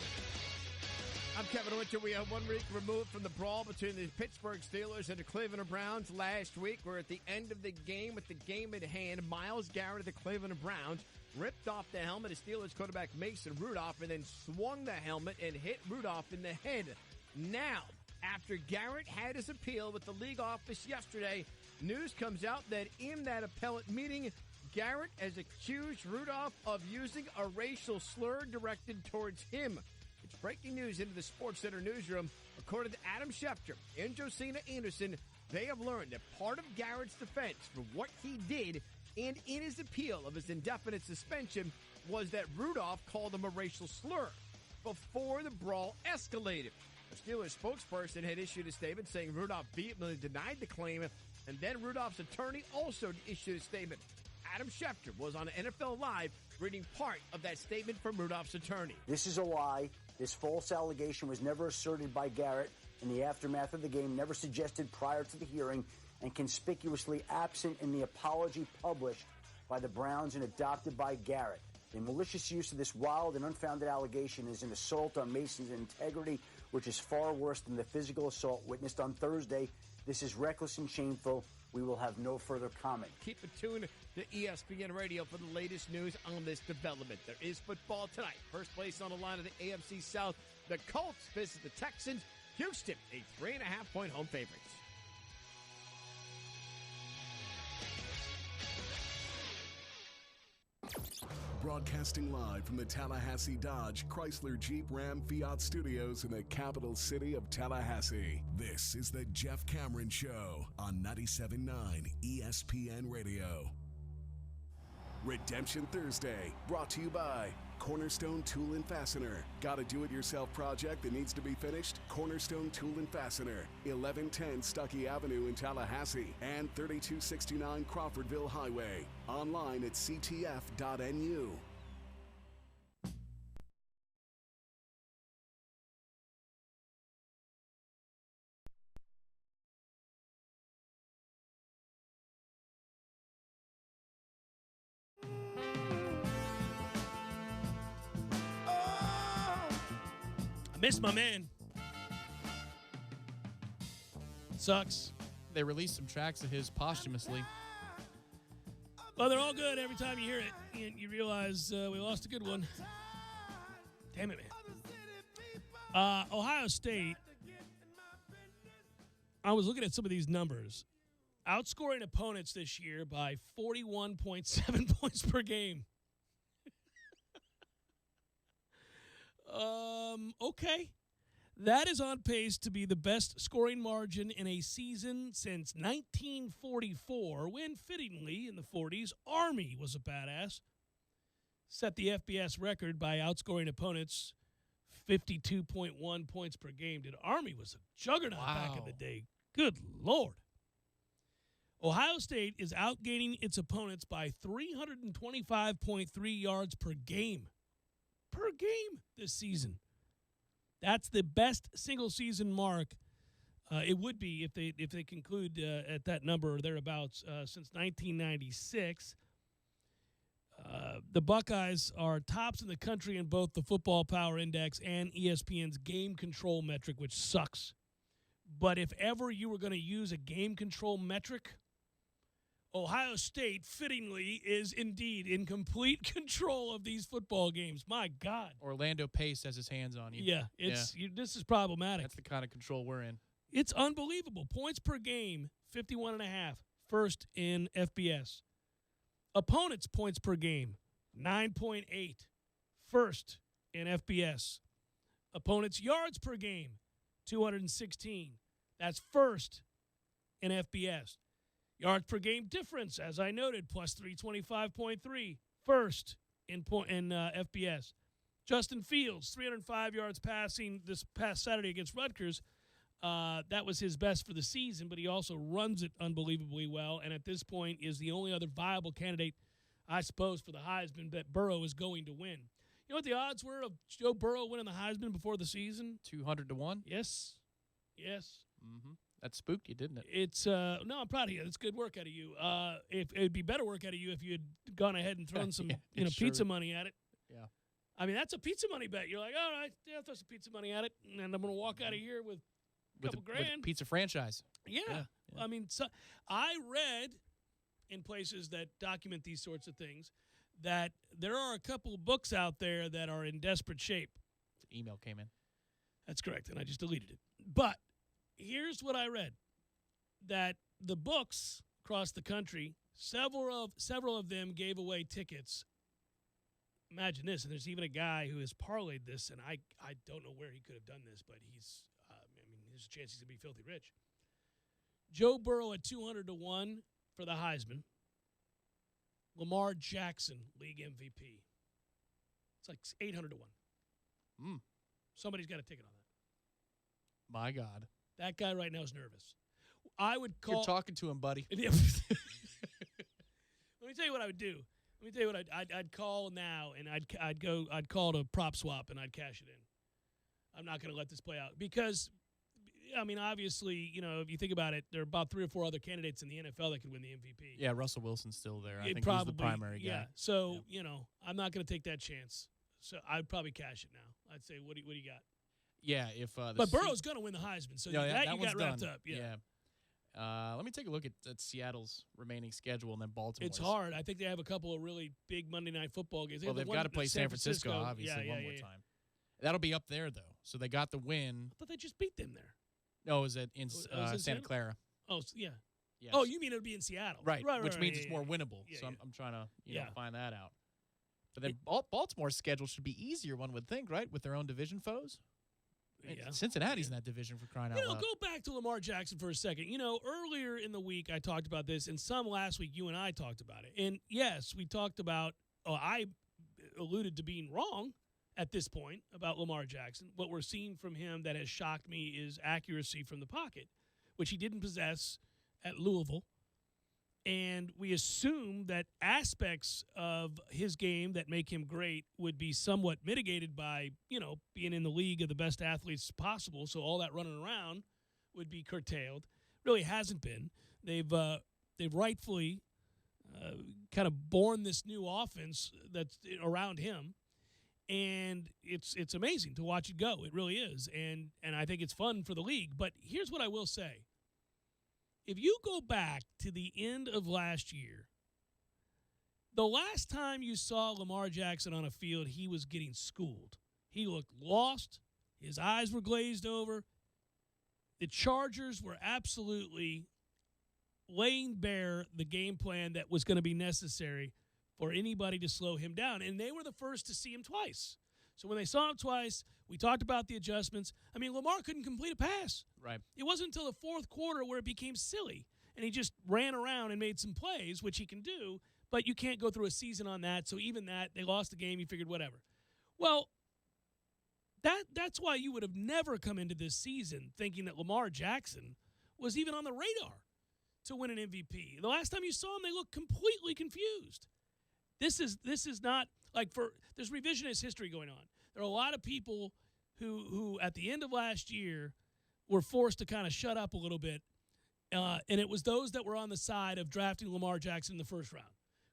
I'm Kevin Winter. We are 1 week removed from the brawl between the Pittsburgh Steelers and the Cleveland Browns last week. We're at the end of the game with the game at hand. Myles Garrett of the Cleveland Browns ripped off the helmet of Steelers quarterback Mason Rudolph and then swung the helmet and hit Rudolph in the head. Now, after Garrett had his appeal with the league office yesterday, News comes out that in that appellate meeting, Garrett has accused Rudolph of using a racial slur directed towards him. It's breaking news into the SportsCenter newsroom. According to Adam Schefter and Josina Anderson, they have learned that part of Garrett's defense for what he did and in his appeal of his indefinite suspension was that Rudolph called him a racial slur before the brawl escalated. The Steelers spokesperson had issued a statement saying Rudolph vehemently denied the claim, and then Rudolph's attorney also issued a statement. Adam Schefter was on NFL Live reading part of that statement from Rudolph's attorney. This is a lie. This false allegation was never asserted by Garrett in the aftermath of the game, never suggested prior to the hearing, and conspicuously absent in the apology published by the Browns and adopted by Garrett. The malicious use of this wild and unfounded allegation is an assault on Mason's integrity, which is far worse than the physical assault witnessed on Thursday. This is reckless and shameful. We will have no further comment. Keep it tuned to ESPN Radio for the latest news on this development. There is football tonight. First place on the line of the AFC South. The Colts visit the Texans. Houston, a 3.5-point home favorites. Broadcasting live from the Tallahassee Dodge Chrysler Jeep Ram Fiat Studios in the capital city of Tallahassee. This is the Jeff Cameron Show on 97.9 ESPN Radio. Redemption Thursday, brought to you by Cornerstone Tool and Fastener. Got a do-it-yourself project that needs to be finished? Cornerstone Tool and Fastener, 1110 Stuckey Avenue in Tallahassee and 3269 Crawfordville Highway. Online at ctf.nu. I miss my man. Sucks. They released some tracks of his posthumously. Well, they're all good every time you hear it. And you realize we lost a good one. Damn it, man. Ohio State. I was looking at some of these numbers. Outscoring opponents this year by 41.7 points per game. Okay. That is on pace to be the best scoring margin in a season since 1944, when, fittingly, in the 40s, Army was a badass. Set the FBS record by outscoring opponents 52.1 points per game. Army was a juggernaut back in the day. Good Lord. Ohio State is outgaining its opponents by 325.3 yards per game. Per game this season. That's the best single season mark. It would be if they conclude at that number or thereabouts since 1996. The Buckeyes are tops in the country in both the Football Power Index and ESPN's game control metric, which sucks. But if ever you were going to use a game control metric, Ohio State, fittingly, is indeed in complete control of these football games. My God. Orlando Pace has his hands on you. Yeah, this is problematic. That's the kind of control we're in. It's unbelievable. Points per game, 51.5, first in FBS. Opponents' points per game, 9.8, first in FBS. Opponents' yards per game, 216. That's first in FBS. Yards per game difference, as I noted, plus 325.3, first in FBS. Justin Fields, 305 yards passing this past Saturday against Rutgers. That was his best for the season, but he also runs it unbelievably well, and at this point is the only other viable candidate, I suppose, for the Heisman that Burrow is going to win. You know what the odds were of Joe Burrow winning the Heisman before the season? 200-1? Yes. Mm-hmm. That spooked you, didn't it? It's no, I'm proud of you. It's good work out of you. If it'd be better work out of you if you had gone ahead and thrown some pizza money at it. Yeah. I mean, that's a pizza money bet. You're like, all right, yeah, throw some pizza money at it, and I'm going to walk out of here with a couple grand. With a pizza franchise. Yeah. I mean, so I read in places that document these sorts of things that there are a couple of books out there that are in desperate shape. The email came in. That's correct, and I just deleted it. But here's what I read, that the books across the country. Several of them gave away tickets. Imagine this, and there's even a guy who has parlayed this, and I don't know where he could have done this, but he's there's a chance he's going to be filthy rich. Joe Burrow at 200 to 1 for the Heisman. Lamar Jackson, league MVP. It's like 800 to 1. Somebody's got a ticket on that. My God. That guy right now is nervous. I would call. You're talking to him, buddy. Let me tell you what I would do. Let me tell you what I'd call now, and I'd call it a prop swap, and I'd cash it in. I'm not going to let this play out because, I mean, obviously, if you think about it, there are about 3 or 4 other candidates in the NFL that could win the MVP. Yeah, Russell Wilson's still there. I think probably, he's the primary guy. Yeah. So I'm not going to take that chance. So I'd probably cash it now. I'd say, what do you got? Yeah, but Burrow's going to win the Heisman, so that you got wrapped up. Yeah. Let me take a look at Seattle's remaining schedule and then Baltimore. It's hard. I think they have a couple of really big Monday Night Football games. They've got to play San Francisco obviously, one more time. That'll be up there, though. So they got the win. I thought they just beat them there. No, it was in Santa Clara. Oh, yeah. Yes. Oh, you mean it would be in Seattle. Right, which means it's more winnable. So I'm trying to find that out. But then Baltimore's schedule should be easier, one would think, right, with their own division foes? Yeah. Cincinnati's in that division for crying out loud. Go back to Lamar Jackson for a second. Earlier in the week I talked about this, and some last week you and I talked about it. And, yes, we talked about I alluded to being wrong at this point about Lamar Jackson. What we're seeing from him that has shocked me is accuracy from the pocket, which he didn't possess at Louisville. And we assume that aspects of his game that make him great would be somewhat mitigated by, being in the league of the best athletes possible. So all that running around would be curtailed. Really hasn't been. They've rightfully kind of born this new offense that's around him. And it's amazing to watch it go. It really is. And I think it's fun for the league. But here's what I will say. If you go back to the end of last year, the last time you saw Lamar Jackson on a field, he was getting schooled. He looked lost. His eyes were glazed over. The Chargers were absolutely laying bare the game plan that was going to be necessary for anybody to slow him down. And they were the first to see him twice. So when they saw him twice, we talked about the adjustments. I mean, Lamar couldn't complete a pass. Right. It wasn't until the fourth quarter where it became silly, and he just ran around and made some plays, which he can do, but you can't go through a season on that. So even that, they lost the game, you figured whatever. Well, that's why you would have never come into this season thinking that Lamar Jackson was even on the radar to win an MVP. The last time you saw him, they looked completely confused. This is not like there's revisionist history going on. There are a lot of people who at the end of last year were forced to kind of shut up a little bit, and it was those that were on the side of drafting Lamar Jackson in the first round.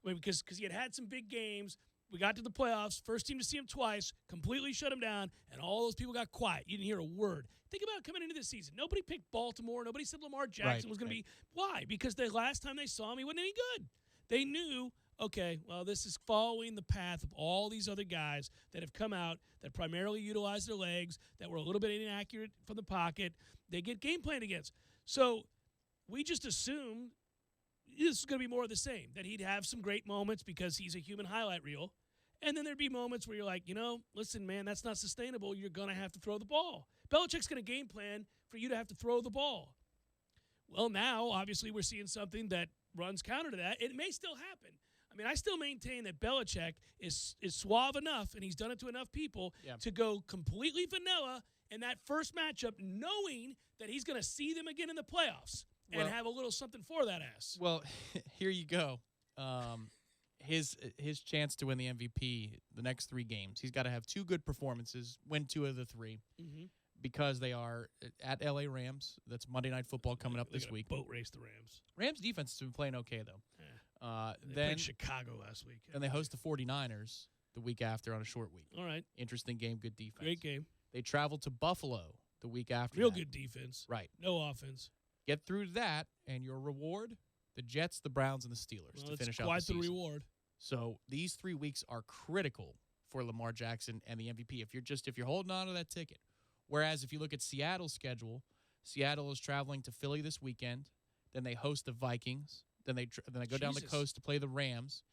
Because he had some big games. We got to the playoffs, first team to see him twice, completely shut him down, and all those people got quiet. You didn't hear a word. Think about coming into this season. Nobody picked Baltimore. Nobody said Lamar Jackson was going to be. Why? Because the last time they saw him, he wasn't any good. They knew, okay, well, this is following the path of all these other guys that have come out that primarily utilize their legs, that were a little bit inaccurate from the pocket. They get game planned against. So we just assumed this is going to be more of the same, that he'd have some great moments because he's a human highlight reel. And then there'd be moments where you're like, listen, man, that's not sustainable. You're going to have to throw the ball. Belichick's going to game plan for you to have to throw the ball. Well, now, obviously, we're seeing something that runs counter to that. It may still happen. I mean, I still maintain that Belichick is suave enough, and he's done it to enough people, to go completely vanilla in that first matchup, knowing that he's going to see them again in the playoffs and have a little something for that ass. Well, here you go. His chance to win the MVP the next 3 games, he's got to have 2 good performances, win 2 of the 3, because they are at L.A. Rams. That's Monday Night Football coming up this week. Boat race the Rams. Rams defense has been playing okay, though. They then played Chicago last week. And they host the 49ers the week after on a short week. All right. Interesting game, good defense. Great game. They travel to Buffalo the week after. Real good defense. Right. No offense. Get through that, and your reward, the Jets, the Browns, and the Steelers to finish out the season. Quite the reward. So these 3 weeks are critical for Lamar Jackson and the MVP if you're holding on to that ticket. Whereas if you look at Seattle's schedule, Seattle is traveling to Philly this weekend. Then they host the Vikings. Then they go down the coast to play the Rams,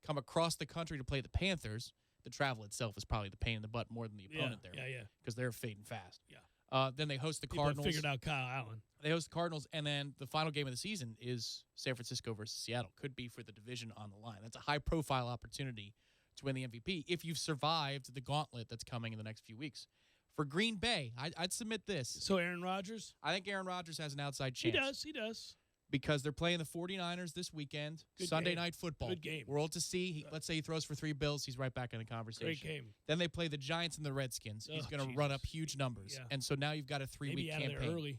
come across the country to play the Panthers. The travel itself is probably the pain in the butt more than the opponent there. Yeah. Because they're fading fast. Yeah. Then they host the People Cardinals. figured out Kyle Allen. They host the Cardinals, and then the final game of the season is San Francisco versus Seattle. Could be for the division on the line. That's a high-profile opportunity to win the MVP if you've survived the gauntlet that's coming in the next few weeks. For Green Bay, I'd submit this. So Aaron Rodgers? I think Aaron Rodgers has an outside chance. He does. Because they're playing the 49ers this weekend, Good Sunday game. Night Football. Good game. We're all to see. Let's say he throws for 3 bills. He's right back in the conversation. Great game. Then they play the Giants and the Redskins. He's going to run up huge numbers. Yeah. And so now you've got a 3-week Maybe out campaign. of there early.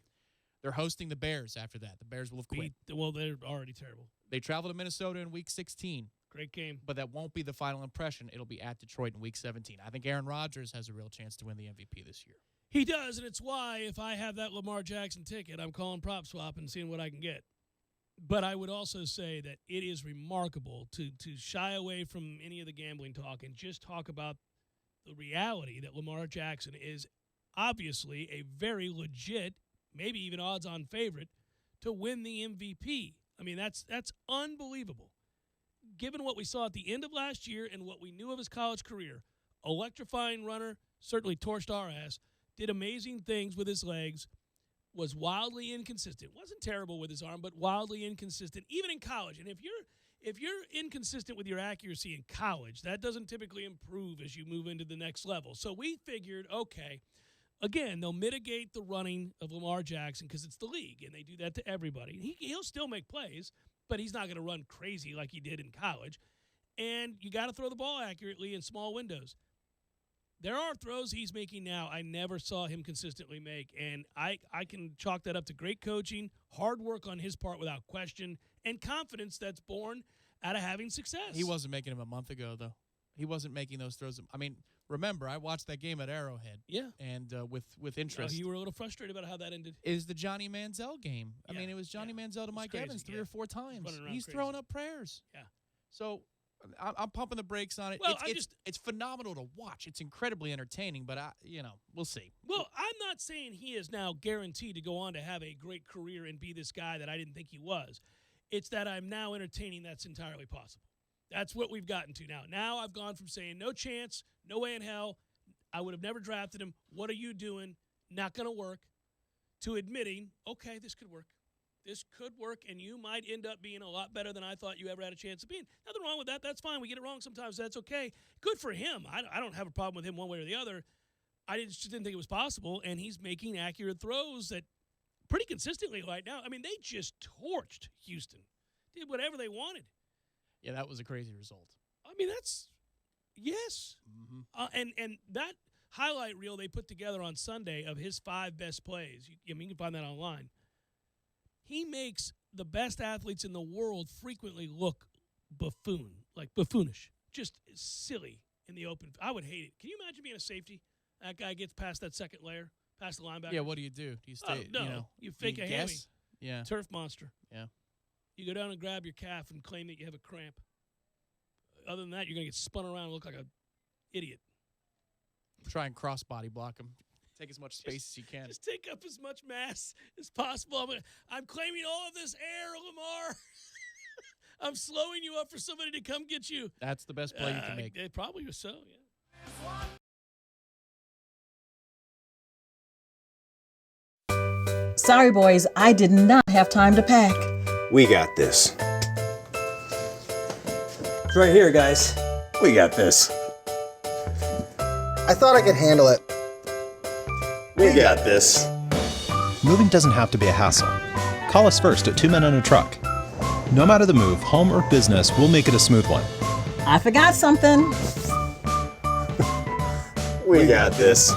They're hosting the Bears after that. The Bears will have quit. Well, they're already terrible. They travel to Minnesota in Week 16. Great game. But that won't be the final impression. It'll be at Detroit in Week 17. I think Aaron Rodgers has a real chance to win the MVP this year. He does, and it's why if I have that Lamar Jackson ticket, I'm calling prop swap and seeing what I can get. But I would also say that it is remarkable to shy away from any of the gambling talk and just talk about the reality that Lamar Jackson is obviously a very legit, maybe even odds-on favorite to win the MVP. I mean, that's unbelievable. Given what we saw at the end of last year and what we knew of his college career, electrifying runner, certainly torched our ass, did amazing things with his legs, was wildly inconsistent. Wasn't terrible with his arm, but wildly inconsistent, even in college. And if you're inconsistent with your accuracy in college, that doesn't typically improve as you move into the next level. So we figured, okay, again, they'll mitigate the running of Lamar Jackson because it's the league, and they do that to everybody. He'll still make plays, but he's not going to run crazy like he did in college. And you got to throw the ball accurately in small windows. There are throws he's making now I never saw him consistently make, and I can chalk that up to great coaching, hard work on his part without question, and confidence that's born out of having success. He wasn't making them a month ago, though. He wasn't making those throws. I mean, remember, I watched that game at Arrowhead. Yeah. And with interest. You were a little frustrated about how that ended. Is the Johnny Manziel game. I Yeah, mean, it was Johnny Manziel to Mike crazy, Evans 3 or 4 times. He's crazy. throwing up prayers. Yeah. So I'm pumping the brakes on it. Well, it's phenomenal to watch. It's incredibly entertaining, but we'll see. Well, I'm not saying he is now guaranteed to go on to have a great career and be this guy that I didn't think he was. It's that I'm now entertaining that's entirely possible. That's what we've gotten to now. Now I've gone from saying no chance, no way in hell, I would have never drafted him, what are you doing, not going to work, to admitting, okay, this could work. This could work, and you might end up being a lot better than I thought you ever had a chance of being. Nothing wrong with that. That's fine. We get it wrong sometimes. That's okay. Good for him. I don't have a problem with him one way or the other. I just didn't think it was possible, and he's making accurate throws that pretty consistently right now. I mean, they just torched Houston. Did whatever they wanted. Yeah, that was a crazy result. I mean, that's – yes. Mm-hmm. And that highlight reel they put together on Sunday of his 5 best plays, you can find that online. He makes the best athletes in the world frequently look buffoonish, just silly in the open. I would hate it. Can you imagine being a safety? That guy gets past that second layer, past the linebacker. Yeah, what do? Do you stay? You fake a hammy. Yeah. Turf monster. Yeah. You go down and grab your calf and claim that you have a cramp. Other than that, you're going to get spun around and look like an idiot. Try and cross-body block him. Take as much space as you can. Just take up as much mass as possible. I'm claiming all of this air, Lamar. I'm slowing you up for somebody to come get you. That's the best play you can make. It probably was so, yeah. Sorry, boys, I did not have time to pack. We got this. It's right here, guys. We got this. I thought I could handle it. We got this. Moving doesn't have to be a hassle. Call us first at 2 Men and a Truck. No matter the move, home or business, we'll make it a smooth one. I forgot something. We got this.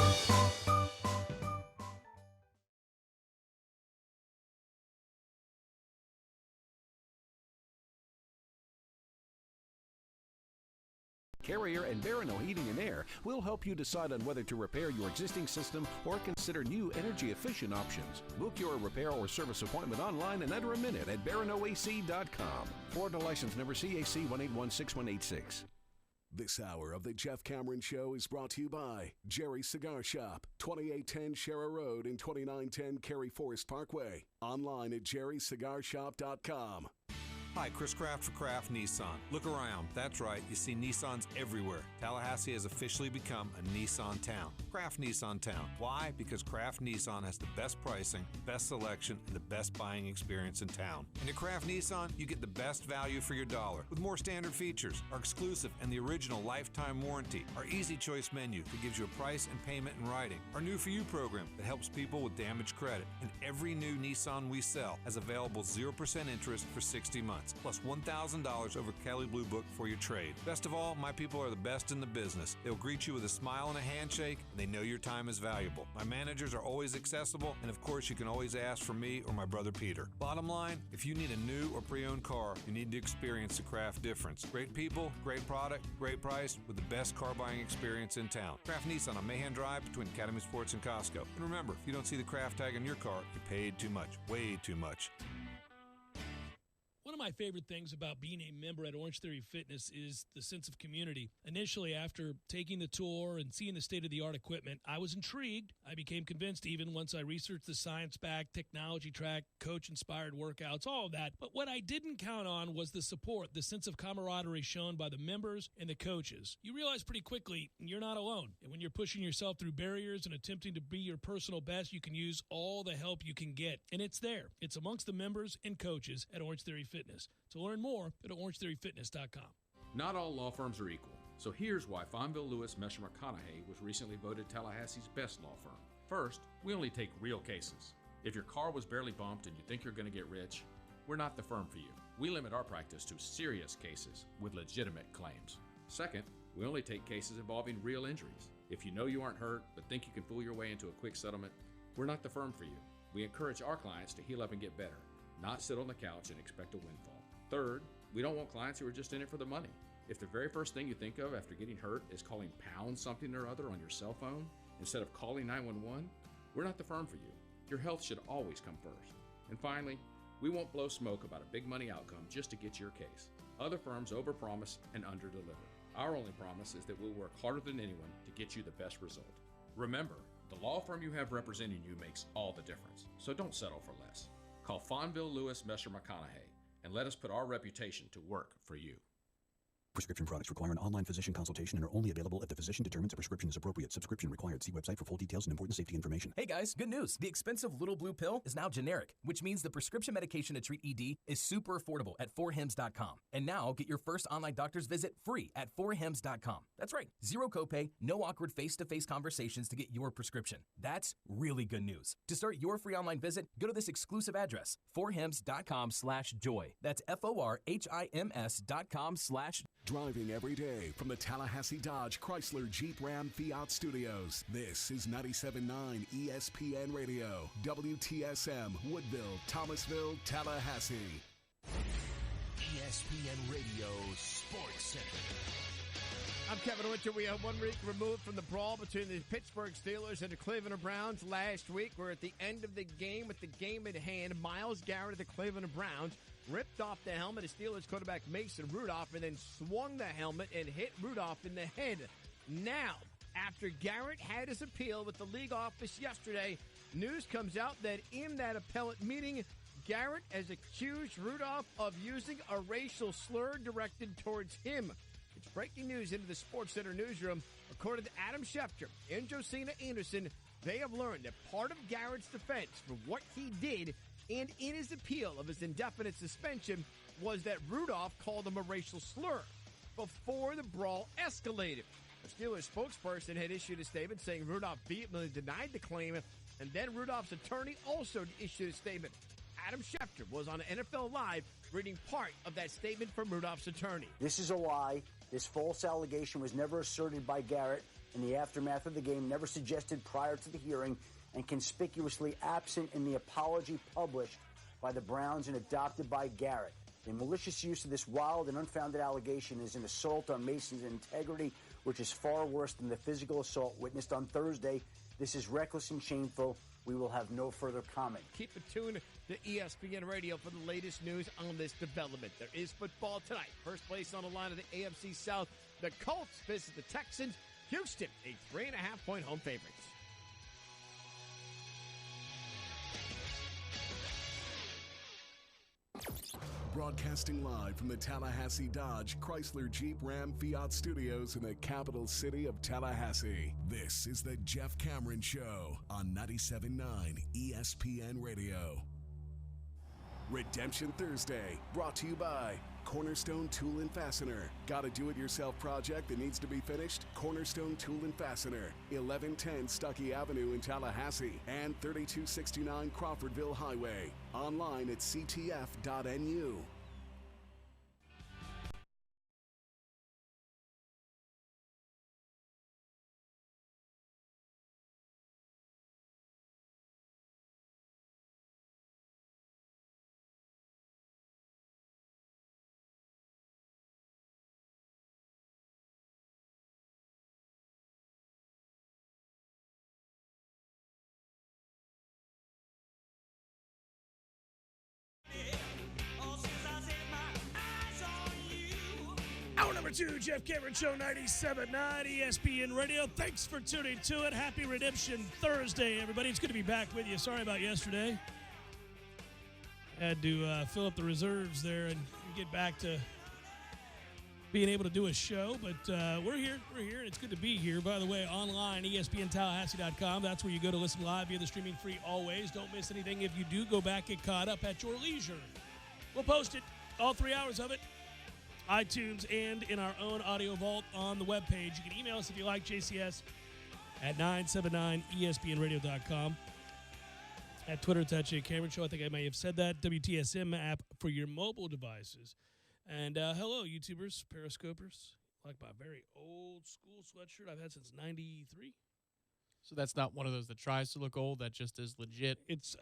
Carrier and Barano Heating and Air will help you decide on whether to repair your existing system or consider new energy-efficient options. Book your repair or service appointment online in under a minute at baranoac.com. Florida license number CAC 1816186. This hour of the Jeff Cameron Show is brought to you by Jerry's Cigar Shop, 2810 Shera Road and 2910 Cary Forest Parkway. Online at jerrycigarshop.com. Hi, Chris Kraft for Kraft Nissan. Look around. That's right, you see Nissans everywhere. Tallahassee has officially become a Nissan town. Kraft Nissan town. Why? Because Kraft Nissan has the best pricing, best selection, and the best buying experience in town. And at Kraft Nissan, you get the best value for your dollar with more standard features, our exclusive and the original lifetime warranty, our easy choice menu that gives you a price and payment in writing, our New For You program that helps people with damaged credit, and every new Nissan we sell has available 0% interest for 60 months. Plus $1,000 over Kelley Blue Book for your trade. Best of all, my people are the best in the business. They'll greet you with a smile and a handshake, and they know your time is valuable. My managers are always accessible, and of course, you can always ask for me or my brother Peter. Bottom line, if you need a new or pre-owned car, you need to experience the Kraft difference. Great people, great product, great price, with the best car buying experience in town. Kraft Nissan on Mahan Drive between Academy Sports and Costco. And remember, if you don't see the Kraft tag on your car, you paid too much. Way too much. One of my favorite things about being a member at Orange Theory Fitness is the sense of community. Initially, after taking the tour and seeing the state-of-the-art equipment, I was intrigued. I became convinced even once I researched the science-backed, technology-tracked, coach-inspired workouts, all of that. But what I didn't count on was the support, the sense of camaraderie shown by the members and the coaches. You realize pretty quickly you're not alone. And when you're pushing yourself through barriers and attempting to be your personal best, you can use all the help you can get. And it's there. It's amongst the members and coaches at Orange Theory Fitness. To learn more, go to orangetheoryfitness.com. Not all law firms are equal, so here's why Fonville Lewis Mesher McConaughey was recently voted Tallahassee's best law firm. First, we only take real cases. If your car was barely bumped and you think you're going to get rich, we're not the firm for you. We limit our practice to serious cases with legitimate claims. Second, we only take cases involving real injuries. If you know you aren't hurt but think you can fool your way into a quick settlement, we're not the firm for you. We encourage our clients to heal up and get better, not sit on the couch and expect a windfall. Third, we don't want clients who are just in it for the money. If the very first thing you think of after getting hurt is calling pound something or other on your cell phone instead of calling 911, we're not the firm for you. Your health should always come first. And finally, we won't blow smoke about a big money outcome just to get your case. Other firms overpromise and underdeliver. Our only promise is that we'll work harder than anyone to get you the best result. Remember, the law firm you have representing you makes all the difference, so don't settle for less. Call Fonville Lewis Mesher McConaughey and let us put our reputation to work for you. Prescription products require an online physician consultation and are only available if the physician determines a prescription is appropriate. Subscription required. See website for full details and important safety information. Hey guys, good news. The expensive little blue pill is now generic, which means the prescription medication to treat ED is super affordable at 4hims.com. And now get your first online doctor's visit free at 4hims.com. That's right. Zero copay, no awkward face-to-face conversations to get your prescription. That's really good news. To start your free online visit, go to this exclusive address, 4hims.com/joy. That's FORHIMS.com/. Driving every day from the Tallahassee Dodge Chrysler Jeep Ram Fiat Studios. This is 97.9 ESPN Radio, WTSM, Woodville, Thomasville, Tallahassee. ESPN Radio Sports Center. I'm Kevin Winter. We are 1 week removed from the brawl between the Pittsburgh Steelers and the Cleveland Browns last week. We're at the end of the game with the game at hand. Myles Garrett of the Cleveland Browns ripped off the helmet of Steelers quarterback Mason Rudolph and then swung the helmet and hit Rudolph in the head. Now, after Garrett had his appeal with the league office yesterday, news comes out that in that appellate meeting, Garrett has accused Rudolph of using a racial slur directed towards him. It's breaking news into the Sports Center newsroom. According to Adam Schefter and Josina Anderson, they have learned that part of Garrett's defense for what he did and in his appeal of his indefinite suspension was that Rudolph called him a racial slur before the brawl escalated. The Steelers spokesperson had issued a statement saying Rudolph vehemently denied the claim, and then Rudolph's attorney also issued a statement. Adam Schefter was on NFL Live reading part of that statement from Rudolph's attorney. This is a lie. This false allegation was never asserted by Garrett in the aftermath of the game, never suggested prior to the hearing, and conspicuously absent in the apology published by the Browns and adopted by Garrett. The malicious use of this wild and unfounded allegation is an assault on Mason's integrity, which is far worse than the physical assault witnessed on Thursday. This is reckless and shameful. We will have no further comment. Keep it tuned to ESPN Radio for the latest news on this development. There is football tonight. First place on the line of the AFC South. The Colts visit the Texans. Houston, a 3.5-point home favorites. Broadcasting live from the Tallahassee Dodge Chrysler Jeep Ram Fiat Studios in the capital city of Tallahassee. This is the Jeff Cameron Show on 97.9 ESPN Radio. Redemption Thursday, brought to you by Cornerstone Tool and Fastener. Got a do-it-yourself project that needs to be finished? Cornerstone Tool and Fastener, 1110 Stuckey Avenue in Tallahassee and 3269 Crawfordville Highway. Online at ctf.nu. Hour number 2, Jeff Cameron Show, 97.9 ESPN Radio. Thanks for tuning to it. Happy Redemption Thursday, everybody. It's good to be back with you. Sorry about yesterday. Had to fill up the reserves there and get back to being able to do a show. But we're here. We're here, and it's good to be here. By the way, online, ESPNTallahassee.com. That's where you go to listen live via the streaming free always. Don't miss anything. If you do, go back, get caught up at your leisure. We'll post it, all 3 hours of it, iTunes, and in our own audio vault on the webpage. You can email us if you like, JCS at 979ESPNradio.com. At Twitter, it's at Jay Cameron Show. I think I may have said that. WTSM app for your mobile devices. And hello, YouTubers, Periscopers. Like my very old school sweatshirt I've had since 93. So that's not one of those that tries to look old, that just is legit? It's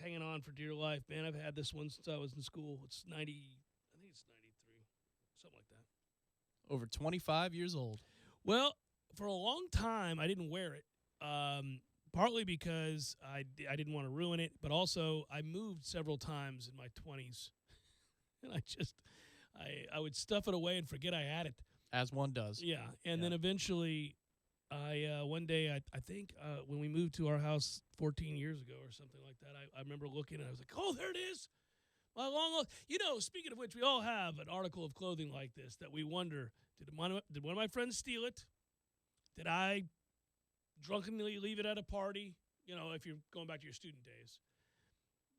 hanging on for dear life, man. I've had this one since I was in school. It's 90, I think it's 93, something like that. Over 25 years old. Well, for a long time, I didn't wear it. Partly because I didn't want to ruin it, but also I moved several times in my 20s. And I would stuff it away and forget I had it. As one does. Yeah. And then eventually, one day, I think when we moved to our house 14 years ago or something like that, I remember looking and I was like, oh, there it is. My long, speaking of which, we all have an article of clothing like this that we wonder, did one of my friends steal it? Did I drunkenly leave it at a party? If you're going back to your student days.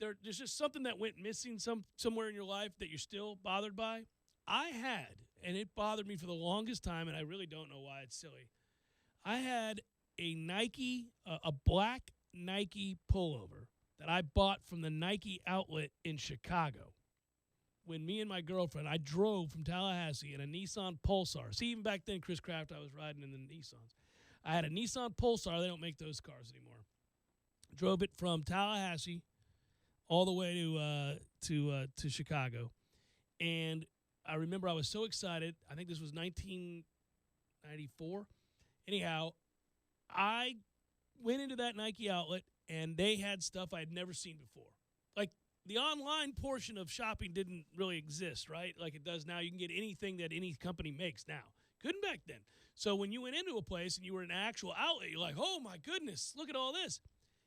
There's just something that went missing somewhere in your life that you're still bothered by. I had, and it bothered me for the longest time, and I really don't know why it's silly. I had a black Nike pullover that I bought from the Nike outlet in Chicago. When me and my girlfriend, I drove from Tallahassee in a Nissan Pulsar. See, even back then, Chris Craft, I was riding in the Nissans. I had a Nissan Pulsar. They don't make those cars anymore. Drove it from Tallahassee all the way to Chicago. And I remember I was so excited. I think this was 1994. Anyhow, I went into that Nike outlet, and they had stuff I had never seen before. Like, the online portion of shopping didn't really exist, right? Like it does now. You can get anything that any company makes now. Couldn't back then. So when you went into a place and you were in an actual outlet, you're like, oh, my goodness, look at all this.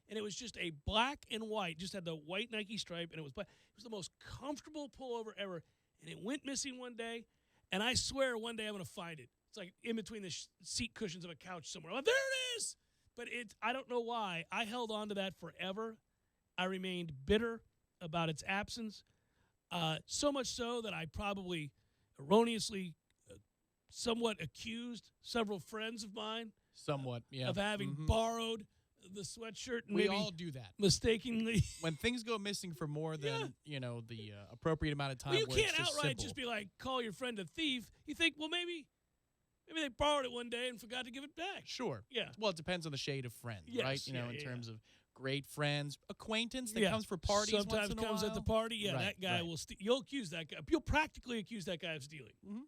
And it was just a black and white, just had the white Nike stripe, and it was black. It was the most comfortable pullover ever. And it went missing one day, and I swear one day I'm going to find it. It's like in between the seat cushions of a couch somewhere. I'm like, there it is! But I don't know why. I held on to that forever. I remained bitter about its absence, so much so that I probably erroneously somewhat accused several friends of mine of having borrowed the sweatshirt. And we all do that. Mistakenly. When things go missing for more than, the appropriate amount of time. Well, you where can't it's outright simple. just be like, call your friend a thief. You think, well, maybe they borrowed it one day and forgot to give it back. Sure. Yeah. Well, it depends on the shade of friend, Yes, right? In terms of great friends, acquaintance that Yeah. comes for parties Sometimes once in a comes while. at the party. Yeah, Right, that guy right. will steal. You'll accuse that guy. You'll practically accuse that guy of stealing. Mm-hmm.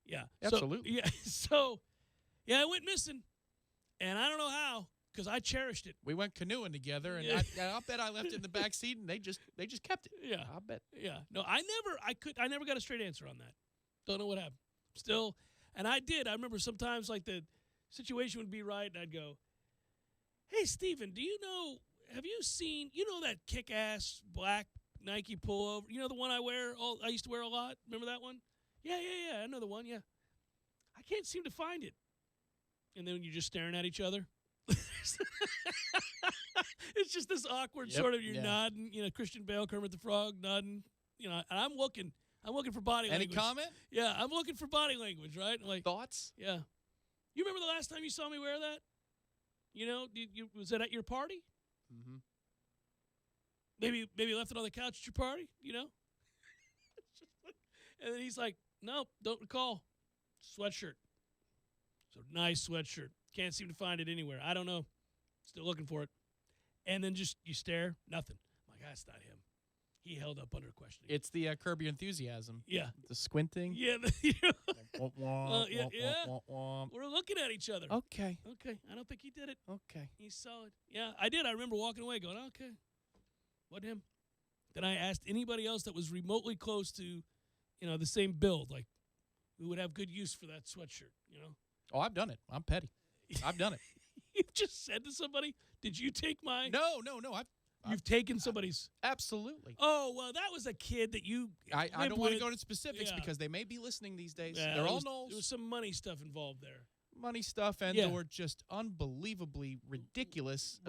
Yeah. Absolutely. I went missing, and I don't know how, because I cherished it. We went canoeing together, and I'll bet I left it in the back seat, and they just kept it. Yeah. I'll bet. Yeah. No, I never got a straight answer on that. Don't know what happened. Still, and I did. I remember sometimes like the situation would be right, and I'd go, "Hey, Steven, have you seen that kick-ass black Nike pullover. You know the one I wear? I used to wear a lot. Remember that one? Yeah. I know the one, yeah. I can't seem to find it. And then you're just staring at each other. It's just this awkward sort of, you're nodding, Christian Bale, Kermit the Frog, nodding, and I'm looking for body language. Any comment? Yeah, I'm looking for body language, right? Like thoughts? Yeah. You remember the last time you saw me wear that? Was that at your party? Mm-hmm. Maybe left it on the couch at your party, And then he's like, nope, don't recall. Sweatshirt. So nice sweatshirt. Can't seem to find it anywhere. I don't know. Still looking for it. And then just you stare, nothing. I'm like, that's not him. He held up under question. It's the Curb Your Enthusiasm. Yeah. The squinting. Yeah. Yeah. We're looking at each other. Okay. I don't think he did it. Okay. He's solid. Yeah, I did. I remember walking away going, okay. Wasn't him. Then I asked anybody else that was remotely close to, the same build, like, who would have good use for that sweatshirt, Oh, I've done it. I'm petty. I've done it. You just said to somebody, did you take my... No. You've taken somebody's... Absolutely. Oh, well, that was a kid that you... I don't want to go into specifics because they may be listening these days. Yeah, They're all Knowles. There was some money stuff involved there. Money stuff or just unbelievably ridiculous,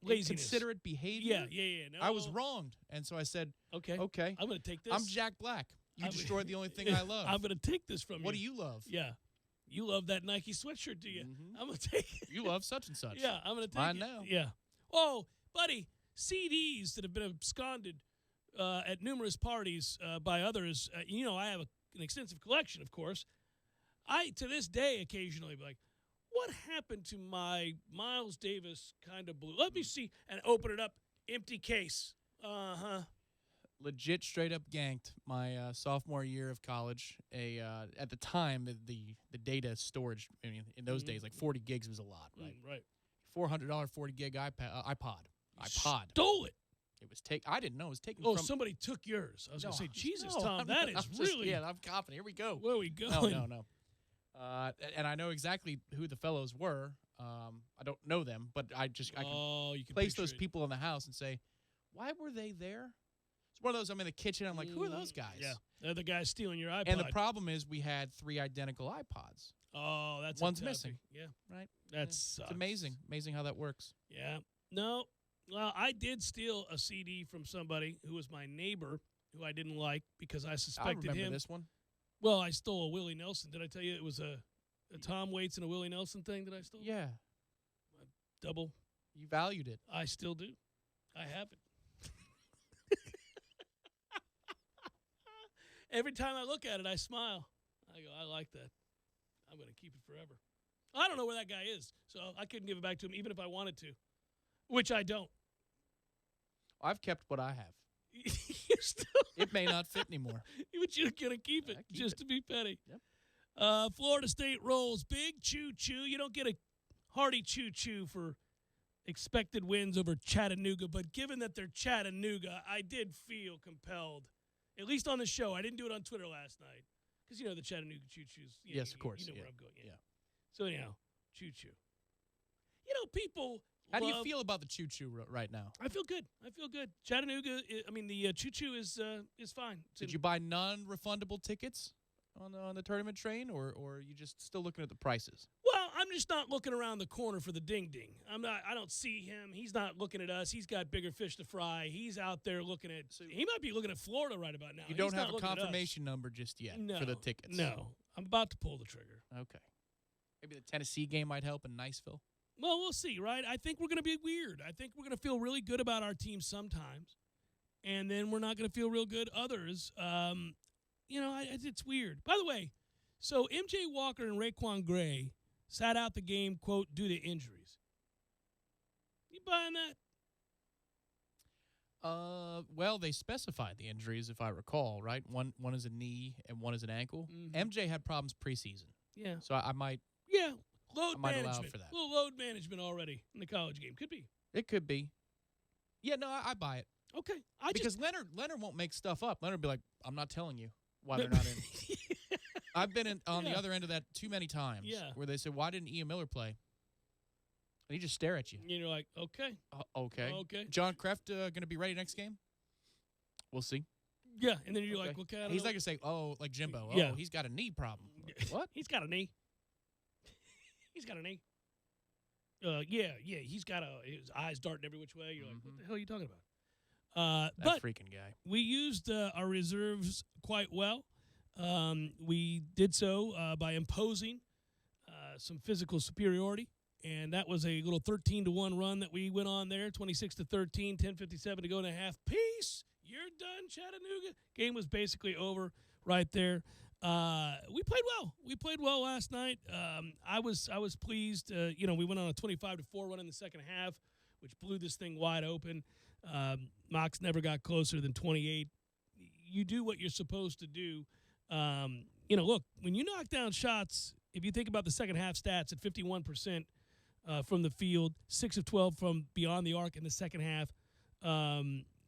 laziness, inconsiderate behavior. Yeah. No. I was wronged, and so I said, okay, I'm going to take this. I'm Jack Black. You destroyed the only thing I love. I'm going to take this from you. What do you love? Yeah. You love that Nike sweatshirt, do you? Mm-hmm. I'm going to take it. You love such and such. Yeah, I'm going to take Mine it. now. Yeah. Oh, buddy, CDs that have been absconded at numerous parties by others. I have an extensive collection, of course. I, to this day, occasionally be like, what happened to my Miles Davis kind of blue? Let me see. And open it up. Empty case. Uh-huh. Legit straight up ganked my sophomore year of college. At the time, the data storage, in those days, like 40 gigs was a lot, right? Right. $400 40 gig iPod. Stole it. It was I didn't know it was taken from... somebody took yours. I was going to say, Jesus, no, Tom, that is really... Yeah, I'm confident. Here we go. Where are we going? No. And I know exactly who the fellows were. I don't know them, but I can place those people in the house and say, why were they there? It's one of those, I'm in the kitchen, I'm like, who are those guys? Yeah, they're the guys stealing your iPod. And the problem is we had 3 identical iPods. Oh, that's one's missing. Yeah. Right? That's It's amazing. Amazing how that works. Yeah. No. Well, I did steal a CD from somebody who was my neighbor who I didn't like because I suspected I remember him. This one. Well, I stole a Willie Nelson. Did I tell you it was a Tom Waits and a Willie Nelson thing that I stole? Yeah. Double. You valued it. I still do. I have it. Every time I look at it, I smile. I go, I like that. I'm going to keep it forever. I don't know where that guy is, so I couldn't give it back to him even if I wanted to, which I don't. I've kept what I have. You still it may not fit anymore. But you're going to keep it just to be petty. Yep. Florida State rolls. Big choo-choo. You don't get a hearty choo-choo for expected wins over Chattanooga, but given that they're Chattanooga, I did feel compelled, at least on the show. I didn't do it on Twitter last night because, the Chattanooga choo-choos. Yes, of course. You know where I'm going. Yeah. So, anyhow, choo-choo. People How do you feel about the choo-choo right now? I feel good. Chattanooga, the choo-choo is fine. Did you buy non-refundable tickets on the tournament train, or are you just still looking at the prices? Well, I'm just not looking around the corner for the ding-ding. I don't see him. He's not looking at us. He's got bigger fish to fry. He's out there looking at – he might be looking at Florida right about now. You don't have a confirmation number just yet for the tickets? No. I'm about to pull the trigger. Okay. Maybe the Tennessee game might help in Niceville? Well, we'll see, right? I think we're going to be weird. I think we're going to feel really good about our team sometimes, and then we're not going to feel real good others. It's weird. By the way, so MJ Walker and Raekwon Gray sat out the game, quote, due to injuries. You buying that? Well, they specified the injuries, if I recall, right? One is a knee and one is an ankle. Mm-hmm. MJ had problems preseason. Yeah. So I might... Yeah, load might management. allow for that. A little load management already in the college game. Could be. It could be. Yeah, no, I buy it. Okay. Because Leonard won't make stuff up. Leonard will be like, I'm not telling you why they're not in. I've been on the other end of that too many times where they say, why didn't Ian Miller play? And he just stare at you. And you're like, okay. Okay. Okay. John Kreft going to be ready next game? We'll see. Yeah, and then you're like, okay. He's not gonna say, oh, like Jimbo. Yeah. Oh, he's got a knee problem. What? He's got a knee. He's got a knee. Yeah. He's got his eyes darting every which way. You're like, what the hell are you talking about? That freaking guy. We used our reserves quite well. We did so by imposing some physical superiority, and that was a little 13-1 run that we went on there, 26-13, 10:57 to go and a half. Peace. You're done, Chattanooga. Game was basically over right there. We played well. We played well last night. I was pleased. We went on a 25-4 run in the second half, which blew this thing wide open. Mox never got closer than 28. You do what you're supposed to do. Look, when you knock down shots, if you think about the second half stats at 51% from the field, 6 of 12 from beyond the arc in the second half,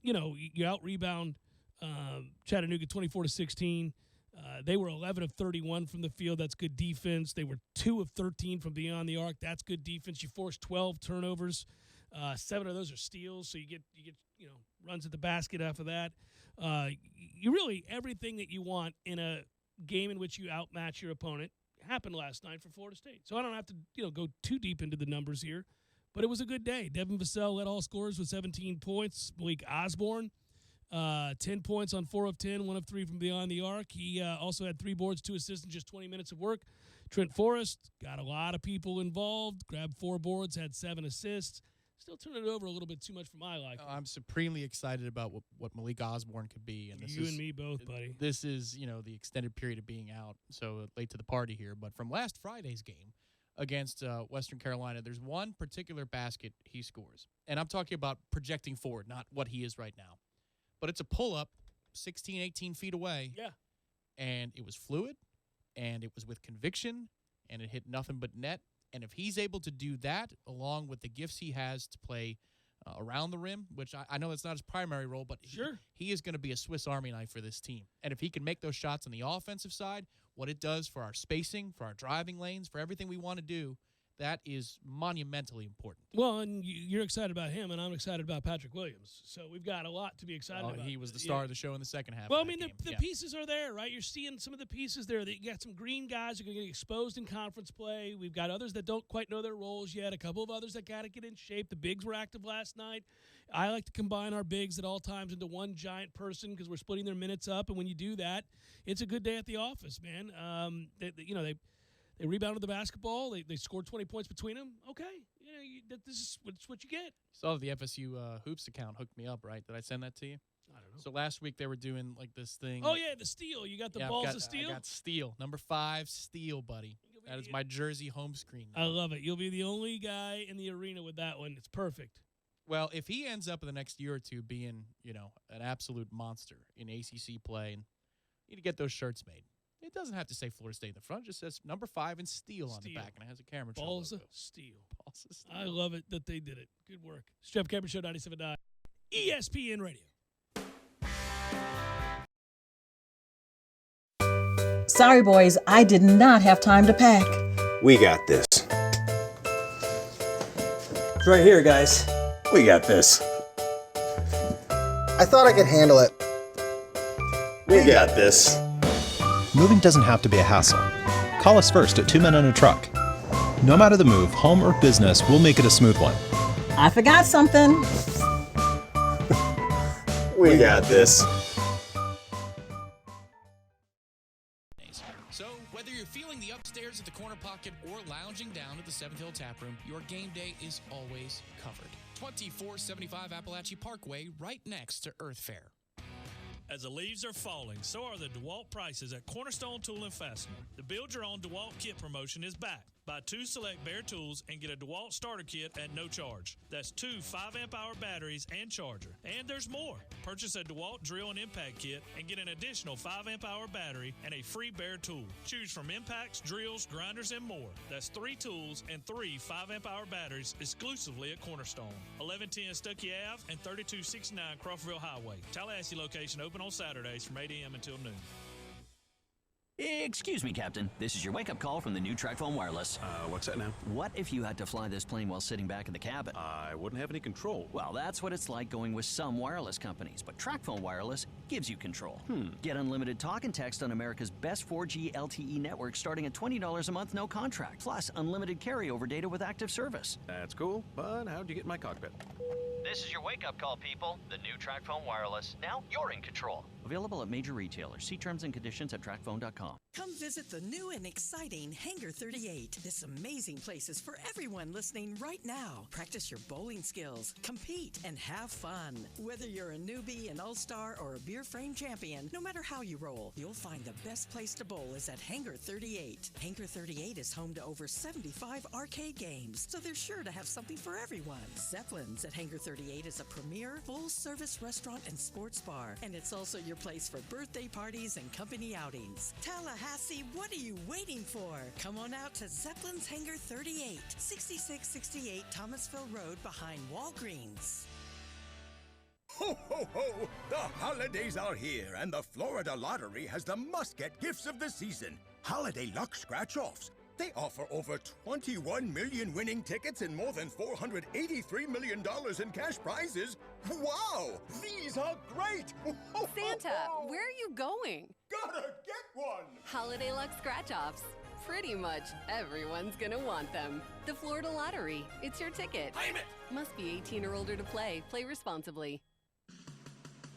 you out-rebound Chattanooga 24-16. They were 11 of 31 from the field. That's good defense. They were 2 of 13 from beyond the arc. That's good defense. You forced 12 turnovers. 7 of those are steals, so you get runs at the basket after that. You really everything that you want in a game in which you outmatch your opponent happened last night for Florida State. So I don't have to go too deep into the numbers here, but it was a good day. Devin Vassell led all scorers with 17 points. Malik Osborne, 10 points on 4 of 10, 1 of 3 from beyond the arc. He also had 3 boards, 2 assists, in just 20 minutes of work. Trent Forrest got a lot of people involved, grabbed 4 boards, had 7 assists. Still turning it over a little bit too much for my liking. I'm supremely excited about what Malik Osborne could be. And you and me both, buddy. This is, the extended period of being out, so late to the party here. But from last Friday's game against Western Carolina, there's one particular basket he scores. And I'm talking about projecting forward, not what he is right now. But it's a pull-up 16, 18 feet away. Yeah. And it was fluid, and it was with conviction, and it hit nothing but net. And if he's able to do that, along with the gifts he has to play around the rim, which I know that's not his primary role, but he is going to be a Swiss Army knife for this team. And if he can make those shots on the offensive side, what it does for our spacing, for our driving lanes, for everything we want to do, that is monumentally important. Well, and you're excited about him, and I'm excited about Patrick Williams. So we've got a lot to be excited about. He was the star of the show in the second half. Well, I mean, the pieces are there, right? You're seeing some of the pieces there. You got some green guys who are going to get exposed in conference play. We've got others that don't quite know their roles yet. A couple of others that got to get in shape. The bigs were active last night. I like to combine our bigs at all times into one giant person because we're splitting their minutes up. And when you do that, it's a good day at the office, man. They rebounded the basketball. They scored 20 points between them. Okay, this is what you get. Saw the FSU Hoops account hooked me up, right? Did I send that to you? I don't know. So last week they were doing like this thing. Oh, yeah, the steal. You got the balls of steel? I got steel. Number 5, steel, buddy. That is my jersey home screen now. I love it. You'll be the only guy in the arena with that one. It's perfect. Well, if he ends up in the next year or two being, an absolute monster in ACC play, and you need to get those shirts made. It doesn't have to say Florida State in the front. It just says number 5 and steel on the back, and it has a camera. Balls of steel. Balls of steel. I love it that they did it. Good work. It's Jeff Cameron Show, 97.9 ESPN Radio. Sorry, boys, I did not have time to pack. We got this. It's right here, guys. We got this. I thought I could handle it. We got this. Moving doesn't have to be a hassle. Call us first at 2 Men and a Truck. No matter the move, home or business, we'll make it a smooth one. I forgot something. We got this. So, whether you're feeling the upstairs at the corner pocket or lounging down at the 7th Hill Tap Room, your game day is always covered. 2475 Appalachia Parkway, right next to Earth Fair. As the leaves are falling, so are the DeWalt prices at Cornerstone Tool and Fastener. The Build Your Own DeWalt Kit promotion is back. Buy 2 select bare tools and get a DeWalt starter kit at no charge. That's 2 5-amp-hour batteries and charger. And there's more. Purchase a DeWalt drill and impact kit and get an additional 5-amp-hour battery and a free bare tool. Choose from impacts, drills, grinders, and more. That's 3 tools and 3 5-amp-hour batteries exclusively at Cornerstone. 1110 Stuckey Ave and 3269 Crawfordville Highway. Tallahassee location open on Saturdays from 8 a.m. until noon. Excuse me, Captain. This is your wake-up call from the new TracFone Wireless. What's that now? What if you had to fly this plane while sitting back in the cabin? I wouldn't have any control. Well, that's what it's like going with some wireless companies, but TracFone Wireless gives you control. Get unlimited talk and text on America's best 4G LTE network starting at $20 a month, no contract. Plus, unlimited carryover data with active service. That's cool, but how'd you get in my cockpit? This is your wake-up call, people. The new TracFone Wireless. Now you're in control. Available at major retailers. See terms and conditions at TracFone.com. Come visit the new and exciting Hangar 38. This amazing place is for everyone listening right now. Practice your bowling skills, compete, and have fun. Whether you're a newbie, an all-star, or a beer frame champion, no matter how you roll, you'll find the best place to bowl is at Hangar 38. Hangar 38 is home to over 75 arcade games, so they're sure to have something for everyone. Zeppelin's at Hangar 38 is a premier, full-service restaurant and sports bar, and it's also your place for birthday parties and company outings. Tallahassee, what are you waiting for? Come on out to Zeppelin's Hangar 38, 6668 Thomasville Road behind Walgreens. Ho, ho, ho! The holidays are here, and the Florida Lottery has the must-get gifts of the season. Holiday Luck Scratch-Offs. They offer over 21 million winning tickets and more than $483 million in cash prizes. Wow! These are great! Santa, where are you going? Gotta get one! Holiday Luck Scratch-Offs. Pretty much everyone's gonna want them. The Florida Lottery. It's your ticket. Claim it! Must be 18 or older to play. Play responsibly.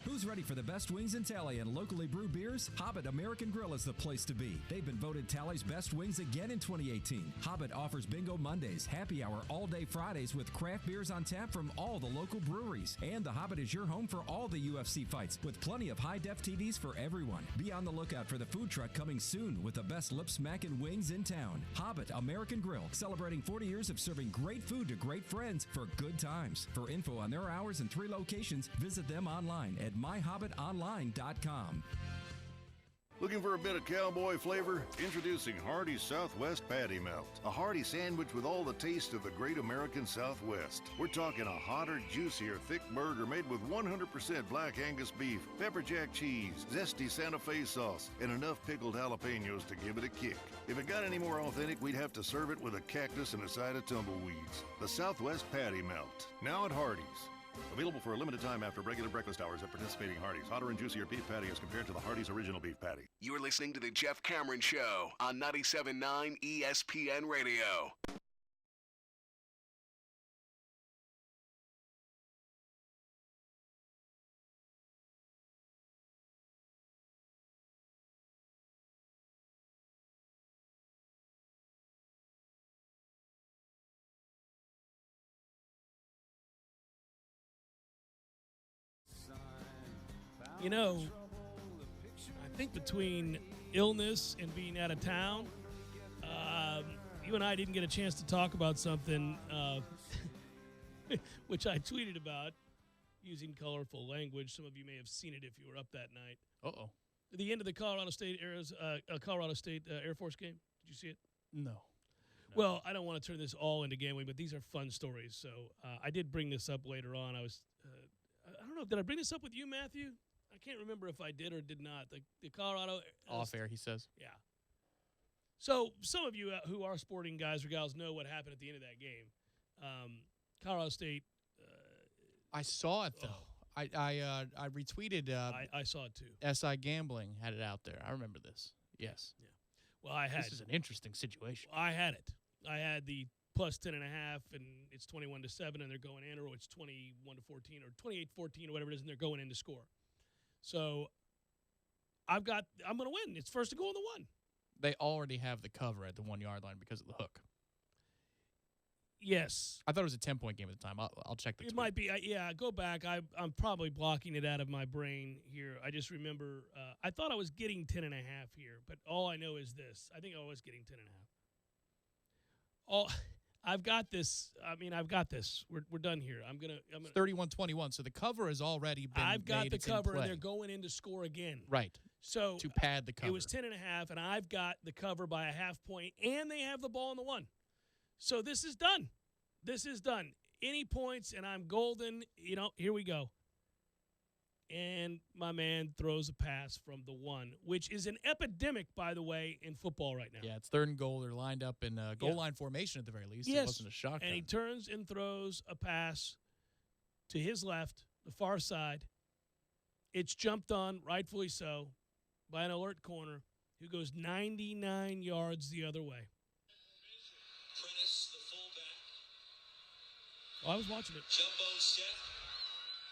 Who's ready for the best wings in Tally and locally brewed beers? Hobbit American Grill is the place to be. They've been voted Tally's best wings again in 2018. Hobbit offers Bingo Mondays, happy hour all day Fridays with craft beers on tap from all the local breweries. And the Hobbit is your home for all the UFC fights with plenty of high-def TVs for everyone. Be on the lookout for the food truck coming soon with the best lip-smacking wings in town. Hobbit American Grill, celebrating 40 years of serving great food to great friends for good times. For info on their hours and 3 locations, visit them online at myhobbitonline.com. Looking for a bit of cowboy flavor? Introducing Hardee's Southwest Patty Melt. A hearty sandwich with all the taste of the great American Southwest. We're talking a hotter, juicier, thick burger made with 100% black Angus beef, pepper jack cheese, zesty Santa Fe sauce, and enough pickled jalapenos to give it a kick. If it got any more authentic, we'd have to serve it with a cactus and a side of tumbleweeds. The Southwest Patty Melt. Now at Hardee's. Available for a limited time after regular breakfast hours at participating Hardee's. Hotter and juicier beef patty as compared to the Hardee's original beef patty. You're listening to the Jeff Cameron Show on 97.9 ESPN Radio. You know, I think between illness and being out of town, you and I didn't get a chance to talk about something which I tweeted about using colorful language. Some of you may have seen it if you were up that night. Uh-oh. The end of the Colorado State Air Force game. Did you see it? No. Well, I don't want to turn this all into gambling, but these are fun stories. So I did bring this up later on. I don't know. Did I bring this up with you, Matthew? I can't remember if I did or did not. The Colorado off air, he says. Yeah. So some of you who are sporting guys or gals know what happened at the end of that game. Colorado State. I saw it though. I retweeted. I saw it too. SI Gambling had it out there. I remember this. Yes. Yeah. Well, I had. This is an interesting situation. I had it. I had the plus 10.5, and it's 21-7, and they're going in, or it's 21-14, or 28-14, or whatever it is, and they're going in to score. So I'm going to win. It's first to go on the one. They already have the cover at the 1 yard line because of the hook. Yes. I thought it was a 10-point game at the time. I'll check the tweet. It might be. Yeah, go back. I'm probably blocking it out of my brain here. I just remember I thought I was getting 10.5 here, but all I know is this. I think I was getting 10.5. I've got this. I mean, I've got this. We're done here. I'm gonna 31-21. So the cover has already been I've got made. the It's cover, in play. and they're going in to score again. Right. So to pad the cover. It was 10.5, and I've got the cover by a half point, and they have the ball on the one. So this is done. This is done. Any points, and I'm golden. You know, here we go. and my man throws a pass from the 1, which is an epidemic, by the way, in football right now. Yeah, it's 3rd and goal. They're lined up in goal line formation at the very least. Yes. It wasn't a shotgun. And he turns and throws a pass to his left, the far side. It's jumped on, rightfully so, by an alert corner who goes 99 yards the other way. Oh, I was watching it. Jumbo set.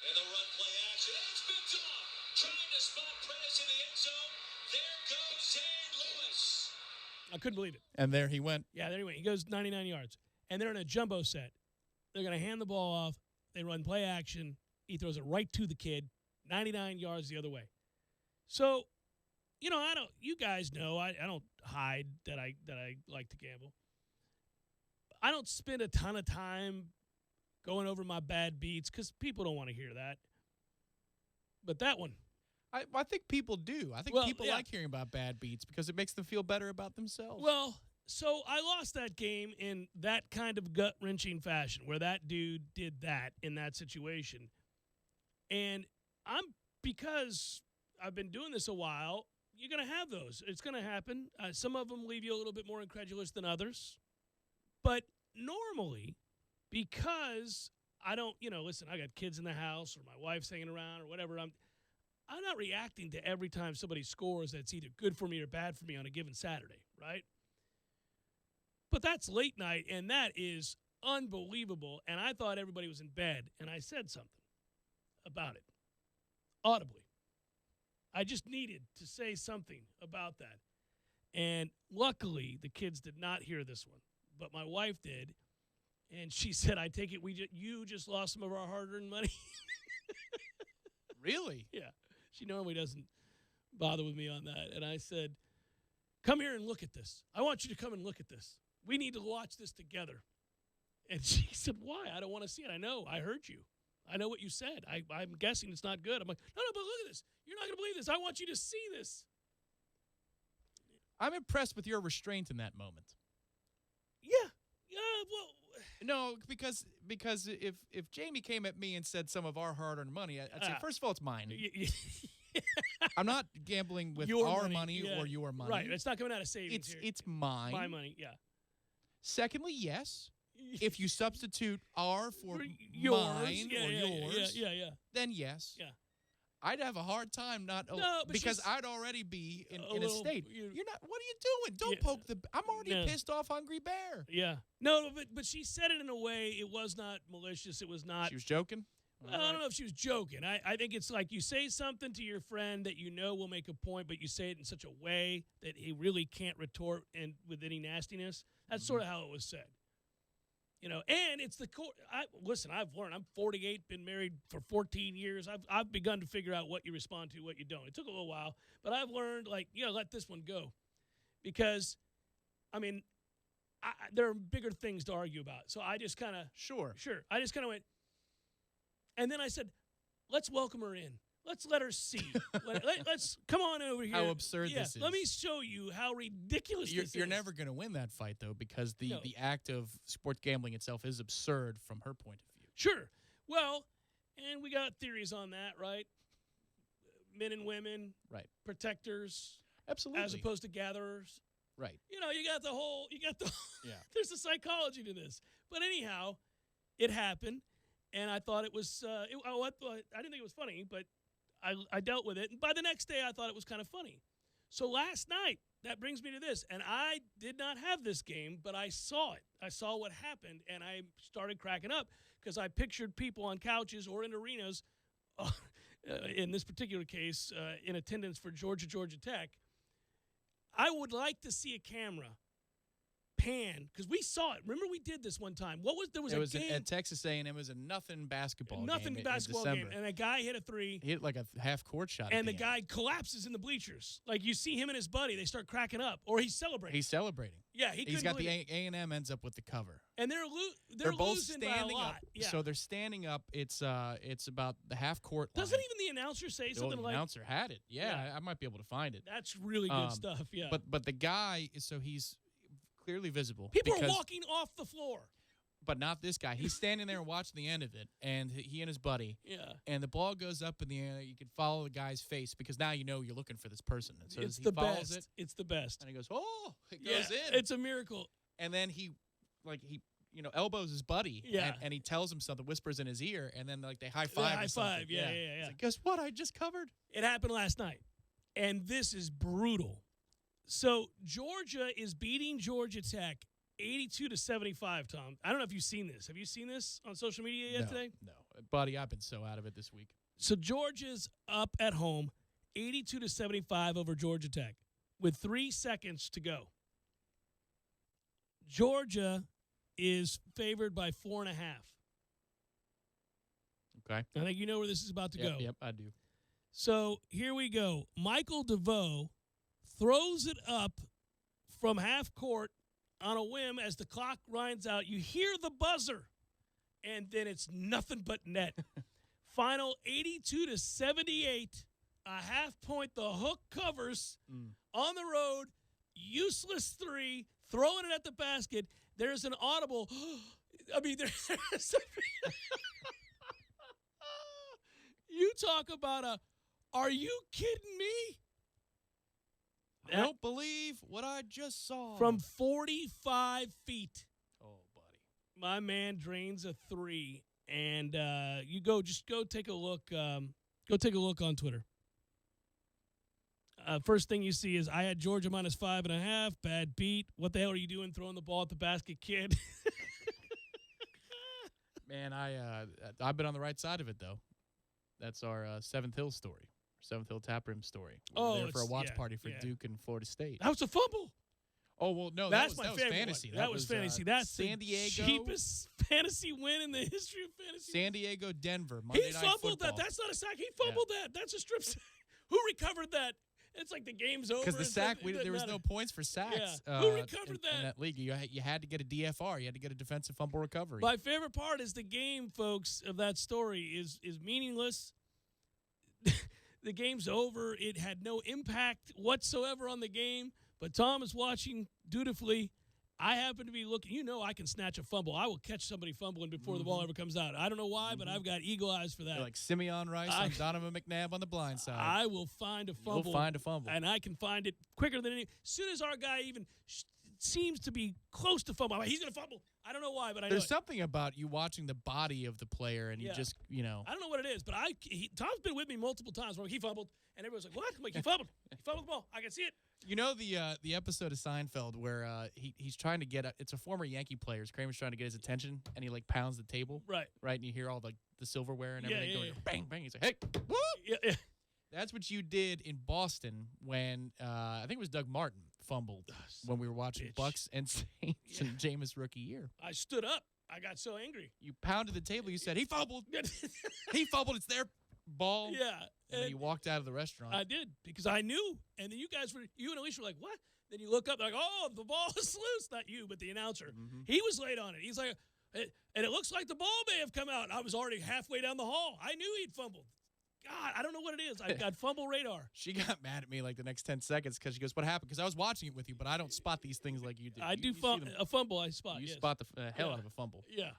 And the run play action. It's picked off. Trying to spot Prentice in the end zone. There goes Zane Lewis. I couldn't believe it. And there he went. Yeah, there he went. He goes 99 yards. And they're in a jumbo set. They're going to hand the ball off. They run play action. He throws it right to the kid, 99 yards the other way. So, you know, you guys know I don't hide that I like to gamble. I don't spend a ton of time going over my bad beats because people don't want to hear that. But that one. I think people do. I think people like hearing about bad beats because it makes them feel better about themselves. Well, so I lost that game in that kind of gut-wrenching fashion where that dude did that in that situation. And because I've been doing this a while, you're going to have those. It's going to happen. Some of them leave you a little bit more incredulous than others. But normally, because I don't, listen, I got kids in the house or my wife's hanging around or whatever, I'm not reacting to every time somebody scores that's either good for me or bad for me on a given Saturday, right? But that's late night, and that is unbelievable. And I thought everybody was in bed, and I said something about it audibly. I just needed to say something about that. And luckily, the kids did not hear this one, but my wife did. And she said, I take it you just lost some of our hard-earned money. Really? Yeah. She normally doesn't bother with me on that. And I said, come here and look at this. I want you to come and look at this. We need to watch this together. And she said, why? I don't want to see it. I know. I heard you. I know what you said. I'm guessing it's not good. I'm like, no, but look at this. You're not going to believe this. I want you to see this. I'm impressed with your restraint in that moment. Yeah. Yeah, well. No, because if Jamie came at me and said some of our hard-earned money, I'd say, first of all, it's mine. I'm not gambling with our money or your money. Right, it's not coming out of savings here. It's mine. My money, yeah. Secondly, yes, if you substitute our for yours, mine or yours, then yes. Yeah. I'd have a hard time because I'd already be in a state. You're not. What are you doing? Don't poke the. I'm already a pissed off hungry bear. Yeah. No, but she said it in a way. It was not malicious. It was not. She was joking. I don't know if she was joking. I think it's like you say something to your friend that you know will make a point, but you say it in such a way that he really can't retort with any nastiness. That's sort of how it was said. And it's the core. Listen, I've learned. I'm 48, been married for 14 years. I've begun to figure out what you respond to, what you don't. It took a little while, but I've learned, let this one go. Because, there are bigger things to argue about. So I just kind of. Sure. I just kind of went. And then I said, let's welcome her in. Let's let her see. Let's come on over here. How absurd this is. Let me show you how ridiculous this is. You're never going to win that fight, though, because the act of sports gambling itself is absurd from her point of view. Sure. Well, and we got theories on that, right? Men and women. Right. Protectors. Absolutely. As opposed to gatherers. Right. You got the whole, there's a psychology to this. But anyhow, it happened. And I thought it was, I didn't think it was funny, but I dealt with it. And by the next day, I thought it was kind of funny. So last night, that brings me to this. And I did not have this game, but I saw it. I saw what happened, and I started cracking up because I pictured people on couches or in arenas, in this particular case, in attendance for Georgia Tech. I would like to see a camera pan, because we saw it. Remember we did this one time. There was a game at Texas A&M. It was a nothing basketball game, and a guy hit a three. He hit like a half-court shot. And the guy collapses in the bleachers. Like, you see him and his buddy. They start cracking up. Or he's celebrating. Yeah, he's got the A&M ends up with the cover. And they're both losing standing by a lot. up. Yeah. So they're standing up. It's about the half-court line. Doesn't even the announcer say something like... The announcer had it. Yeah, I might be able to find it. That's really good stuff, yeah. But the guy, so he's... clearly visible. People are walking off the floor. But not this guy. He's standing there and watching the end of it, and he and his buddy. Yeah. And the ball goes up in the air. You can follow the guy's face because now you know you're looking for this person. And so It's he the follows best. It's the best. and he goes, oh, it goes in. It's a miracle. And then he elbows his buddy. Yeah. And he tells him something, whispers in his ear, and then they high five. High five. Yeah. He's like, guess what? I just covered. It happened last night, and this is brutal. So Georgia is beating Georgia Tech 82-75, Tom. I don't know if you've seen this. Have you seen this on social media yet today? No. Buddy, I've been so out of it this week. So Georgia's up at home 82-75 over Georgia Tech with 3 seconds to go. Georgia is favored by 4.5. Okay. I think you know where this is about to go. Yep, I do. So here we go. Michael DeVoe throws it up from half court on a whim as the clock runs out. You hear the buzzer, and then it's nothing but net. Final 82-78, a half point. The hook covers on the road. Useless three, throwing it at the basket. There's an audible. I mean, there's. You talk about are you kidding me? I don't believe what I just saw. From 45 feet. Oh, buddy. My man drains a three. And go take a look. Go take a look on Twitter. First thing you see is I had Georgia minus 5.5. Bad beat. What the hell are you doing throwing the ball at the basket, kid? Man, I've been on the right side of it, though. That's our Seventh Hill story. Seventh Hill Taproom story. We were there for a watch party for Duke and Florida State. That was a fumble. Oh, well, no, That's that was favorite fantasy. One. That was fantasy. That's San Diego. The cheapest fantasy win in the history of fantasy. San Diego, Denver, Monday He Night fumbled Football. that. That's not a sack. He fumbled that. That's a strip sack. Who recovered that? It's like the game's over. Because the sack, there was no points for sacks. Yeah. Who recovered in that league? You had to get a DFR. You had to get a defensive fumble recovery. My favorite part is the game, folks, of that story is meaningless. The game's over. It had no impact whatsoever on the game. But Tom is watching dutifully. I happen to be looking. You know I can snatch a fumble. I will catch somebody fumbling before the ball ever comes out. I don't know why, but I've got eagle eyes for that. You're like Simeon Rice on Donovan McNabb on the blind side. I will find a fumble. You'll find a fumble. And I can find it quicker than any. As soon as our guy even seems to be close to fumble, he's going to fumble. I don't know why, but I know There's something about you watching the body of the player, and you just, I don't know what it is, but Tom's been with me multiple times where he fumbled, and everyone's like, what? I'm like, he fumbled. He fumbled the ball. I can see it. You know the episode of Seinfeld where he's trying to get it's a former Yankee player. Kramer's trying to get his attention, and he pounds the table. Right. And you hear all the silverware and everything going bang, bang. He's like, hey, woo! Yeah. That's what you did in Boston when I think it was Doug Martin fumbled when we were watching Bucks and Saints in Jameis' rookie year. I stood up. I got so angry. You pounded the table. You said, he fumbled. He fumbled. It's their ball. Yeah. And then you walked out of the restaurant. I did, because I knew. And then you and Alicia were like, what? Then you look up, like, oh, the ball is loose. Not you, but the announcer. Mm-hmm. He was late on it. He's like, and it looks like the ball may have come out. I was already halfway down the hall. I knew he'd fumbled. God, I don't know what it is. I've got fumble radar. She got mad at me the next 10 seconds because she goes, what happened? Because I was watching it with you, but I don't spot these things like you do. I do a fumble. I spot. You yes. spot the hell out of a fumble. Yeah.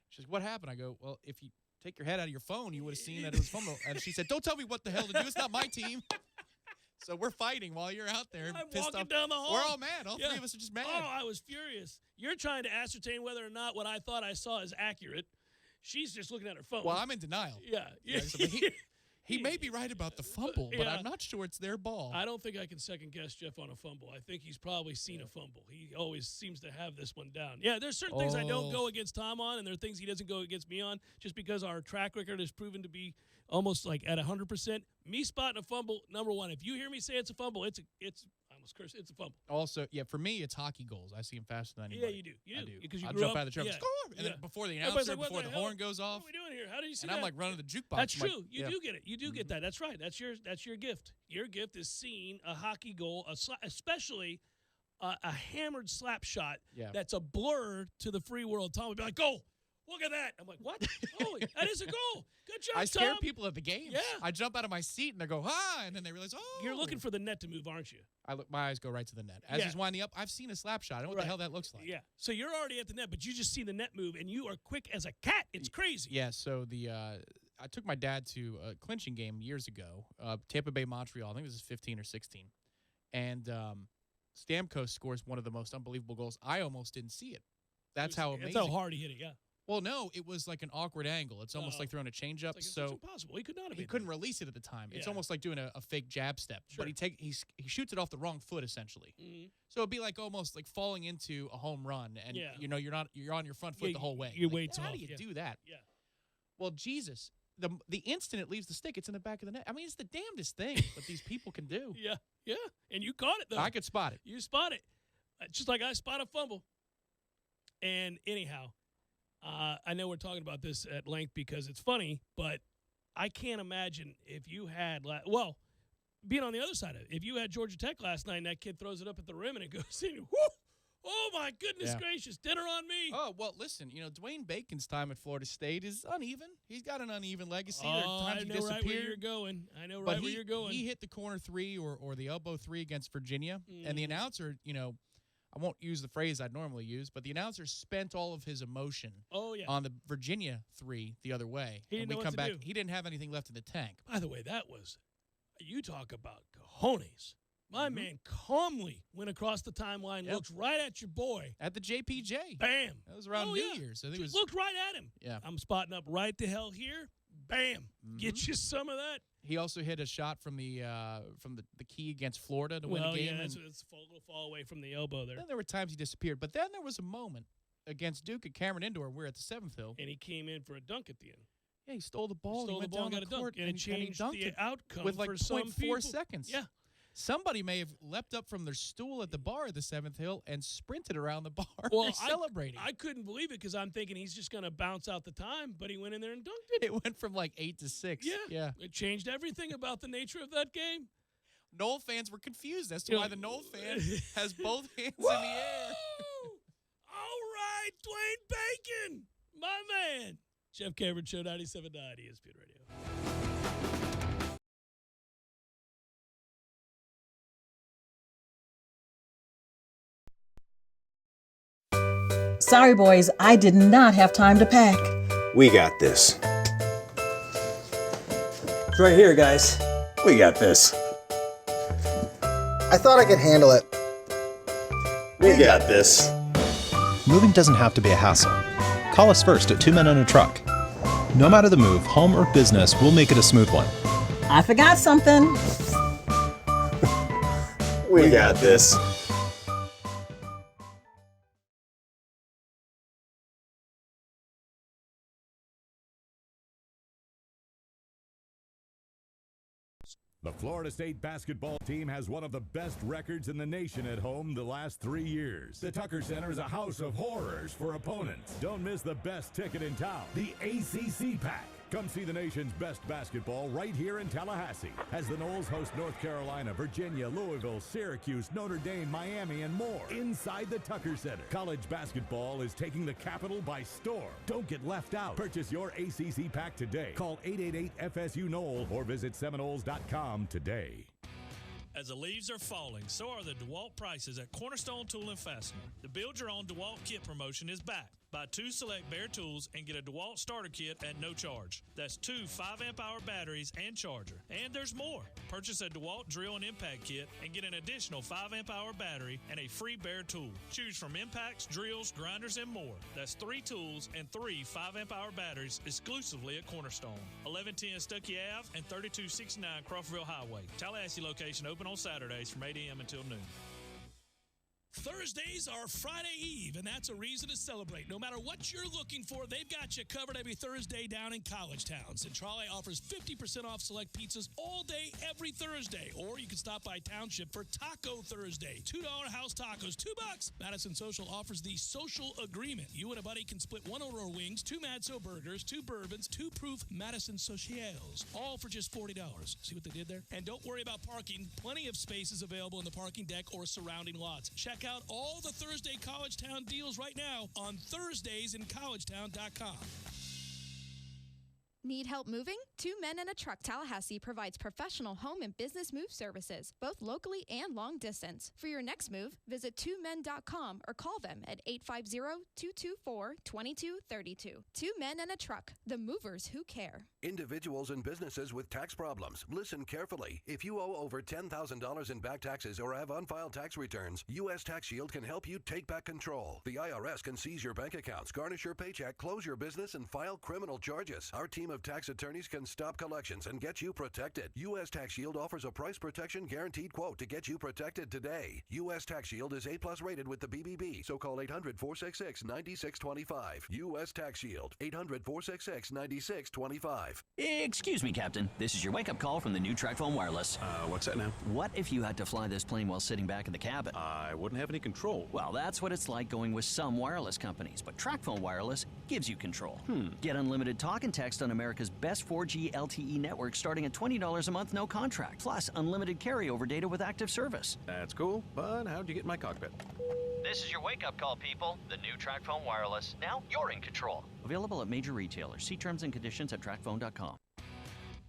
She's like, what happened? I go, well, if you take your head out of your phone, you would have seen that it was fumble. And she said, don't tell me what the hell to do. It's not my team. So we're fighting while you're out there. I'm pissed walking off. down the hall. We're all mad. All three of us are just mad. Oh, I was furious. You're trying to ascertain whether or not what I thought I saw is accurate. She's just looking at her phone. Well, I'm in denial. Yeah. He may be right about the fumble, but I'm not sure it's their ball. I don't think I can second guess Jeff on a fumble. I think he's probably seen a fumble. He always seems to have this one down. Yeah, there's certain things I don't go against Tom on, and there are things he doesn't go against me on, just because our track record has proven to be almost like at 100%. Me spotting a fumble, number one. If you hear me say it's a fumble, it's I almost cursed. It's a fumble. Also, for me, it's hockey goals. I see them faster than anybody. Yeah, you do. You do. Because you I'll grew jump up, out of the truck, score, and then before the announcer, before the horn goes off. What are we doing here? How do you see and that? I'm like running the jukebox. That's true. You do get it. You do get that. That's right. That's your gift. Your gift is seeing a hockey goal, especially a hammered slap shot that's a blur to the free world. Tom would be like, goal. Look at that. I'm like, what? Holy, that is a goal. Good job, I scare Tom. people at the games. Yeah. I jump out of my seat and they go, and then they realize, You're looking for the net to move, aren't you? my eyes go right to the net. As he's winding up, I've seen a slap shot. I know what the hell that looks like. Yeah. So you're already at the net, but you just see the net move, and you are quick as a cat. It's crazy. Yeah, so I took my dad to a clinching game years ago, Tampa Bay, Montreal. I think this is 15 or 16. And Stamkos scores one of the most unbelievable goals. I almost didn't see it. That's how amazing. That's how hard he hit it, yeah. Well, no, it was like an awkward angle. It's almost like throwing a changeup. It's impossible. He could not have. He couldn't release it at the time. It's almost like doing a fake jab step. Sure. But he shoots it off the wrong foot essentially. Mm-hmm. So it'd be like almost like falling into a home run, and you're on your front foot the whole way. Your weight's how off. do you do that? Yeah. Well, Jesus, the instant it leaves the stick, it's in the back of the net. I mean, it's the damnedest thing what these people can do. Yeah, and you caught it though. I could spot it. You spot it, just like I spot a fumble. And anyhow. I know we're talking about this at length because it's funny, but I can't imagine if you had being on the other side of it. If you had Georgia Tech last night and that kid throws it up at the rim and it goes in, whoo! Oh, my goodness gracious, dinner on me. Oh, well, listen, Dwayne Bacon's time at Florida State is uneven. He's got an uneven legacy. There are times I know he disappeared. right where you're going. I know but where you're going. He hit the corner three or the elbow three against Virginia, and the announcer, I won't use the phrase I'd normally use, but the announcer spent all of his emotion on the Virginia three the other way. He didn't know what to do. He didn't have anything left in the tank. By the way, you talk about cojones. My man calmly went across the timeline, looked right at your boy. At the JPJ. Bam. That was around New Year's. I think Just looked right at him. Yeah. I'm spotting up right the hell here. Bam. Get you some of that. He also hit a shot from the key against Florida to win the game. Yeah, it's a little fall away from the elbow there. Then there were times he disappeared. But then there was a moment against Duke at Cameron Indoor. We're at the 7th Hill. And he came in for a dunk at the end. Yeah, he stole the ball. He went down the got a court, dunk. And it changed the outcome with like for some 0.4 seconds. Yeah. Somebody may have leapt up from their stool at the bar at the 7th Hill and sprinted around the bar. Well, celebrating. I couldn't believe it because I'm thinking he's just going to bounce out the time, but he went in there and dunked it. It went from like 8 to 6. Yeah. It changed everything about the nature of that game. Noel fans were confused as to why the Noel fan has both hands in the air. All right, Dwayne Bacon, my man. Jeff Cameron Show, 97.9 ESPN Radio. Sorry, boys, I did not have time to pack. We got this. It's right here, guys. We got this. I thought I could handle it. We got this. Moving doesn't have to be a hassle. Call us first at 2 Men on a Truck. No matter the move, home or business, we'll make it a smooth one. I forgot something. We got this. The Florida State basketball team has one of the best records in the nation at home the last 3 years. The Tucker Center is a house of horrors for opponents. Don't miss the best ticket in town, the ACC Pack. Come see the nation's best basketball right here in Tallahassee as the Noles host North Carolina, Virginia, Louisville, Syracuse, Notre Dame, Miami, and more inside the Tucker Center. College basketball is taking the capital by storm. Don't get left out. Purchase your ACC Pack today. Call 888-FSU-NOLE or visit Seminoles.com today. As the leaves are falling, so are the DeWalt prices at Cornerstone Tool and Fastener. The Build Your Own DeWalt Kit promotion is back. Buy 2 select bare tools and get a DeWalt starter kit at no charge. That's 2 5-amp-hour batteries and charger. And there's more. Purchase a DeWalt drill and impact kit and get an additional 5-amp-hour battery and a free bare tool. Choose from impacts, drills, grinders, and more. That's 3 tools and 3 5-amp-hour batteries exclusively at Cornerstone. 1110 Stuckey Ave and 3269 Crawfordville Highway. Tallahassee location open on Saturdays from 8 a.m. until noon. Thursdays are Friday Eve, and that's a reason to celebrate. No matter what you're looking for, they've got you covered every Thursday down in College Town. Centrale offers 50% off select pizzas all day, every Thursday. Or you can stop by Township for Taco Thursday. $2 house tacos, $2. Madison Social offers the Social Agreement. You and a buddy can split 1 Aurora wings, 2 Madso burgers, 2 bourbons, 2 proof Madison Socials, all for just $40. See what they did there? And don't worry about parking. Plenty of spaces available in the parking deck or surrounding lots. Check out all the Thursday Collegetown deals right now on ThursdaysInCollegetown.com. Need help moving? Two Men and a Truck Tallahassee provides professional home and business move services, both locally and long distance. For your next move, visit twomen.com or call them at 850-224-2232. Two Men and a Truck, the movers who care. Individuals and businesses with tax problems, listen carefully. If you owe over $10,000 in back taxes or have unfiled tax returns, U.S. Tax Shield can help you take back control. The IRS can seize your bank accounts, garnish your paycheck, close your business, and file criminal charges. Our team of tax attorneys can stop collections and get you protected. U.S. Tax Shield offers a price protection guaranteed quote to get you protected today. U.S. Tax Shield is A+ rated with the BBB, so call 800-466-9625. U.S. Tax Shield, 800-466-9625. Excuse me, Captain. This is your wake-up call from the new TracFone Wireless. What's that now? What if you had to fly this plane while sitting back in the cabin? I wouldn't have any control. Well, that's what it's like going with some wireless companies, but TracFone Wireless gives you control. Get unlimited talk and text on America's best 4G LTE network starting at $20 a month, no contract. Plus, unlimited carryover data with active service. That's cool, but how'd you get in my cockpit? This is your wake-up call, people. The new TracFone Wireless. Now you're in control. Available at major retailers. See terms and conditions at TracFone.com.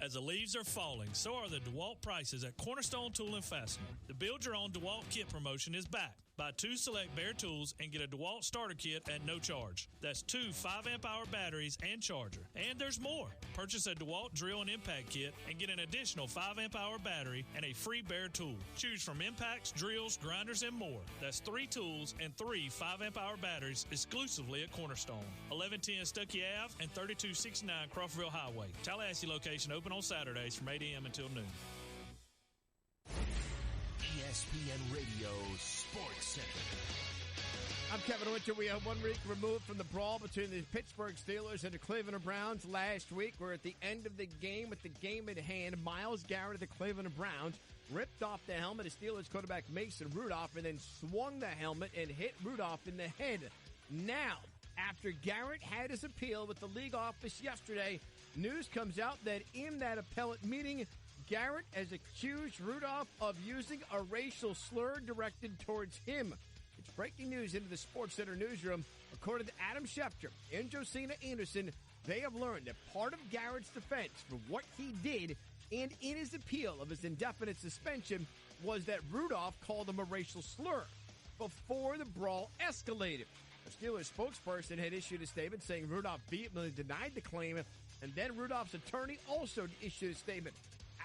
As the leaves are falling, so are the DeWalt prices at Cornerstone Tool and Fastener. The Build Your Own DeWalt Kit promotion is back. Buy 2 select bare tools and get a DeWalt starter kit at no charge. That's 2 5-amp-hour batteries and charger. And there's more. Purchase a DeWalt drill and impact kit and get an additional 5-amp-hour battery and a free bare tool. Choose from impacts, drills, grinders, and more. That's 3 tools and 3 5-amp-hour batteries exclusively at Cornerstone. 1110 Stuckey Ave and 3269 Crawfordville Highway. Tallahassee location open on Saturdays from 8 a.m. until noon. ESPN Radio Sports Center. I'm Kevin Winter. We are 1 week removed from the brawl between the Pittsburgh Steelers and the Cleveland Browns last week. We're at the end of the game with the game at hand. Myles Garrett of the Cleveland Browns ripped off the helmet of Steelers quarterback Mason Rudolph and then swung the helmet and hit Rudolph in the head. Now, after Garrett had his appeal with the league office yesterday, news comes out that in that appellate meeting, Garrett has accused Rudolph of using a racial slur directed towards him. It's breaking news into the Sports Center newsroom. According to Adam Schefter and Josina Anderson, they have learned that part of Garrett's defense for what he did and in his appeal of his indefinite suspension was that Rudolph called him a racial slur before the brawl escalated. The Steelers spokesperson had issued a statement saying Rudolph vehemently denied the claim, and then Rudolph's attorney also issued a statement.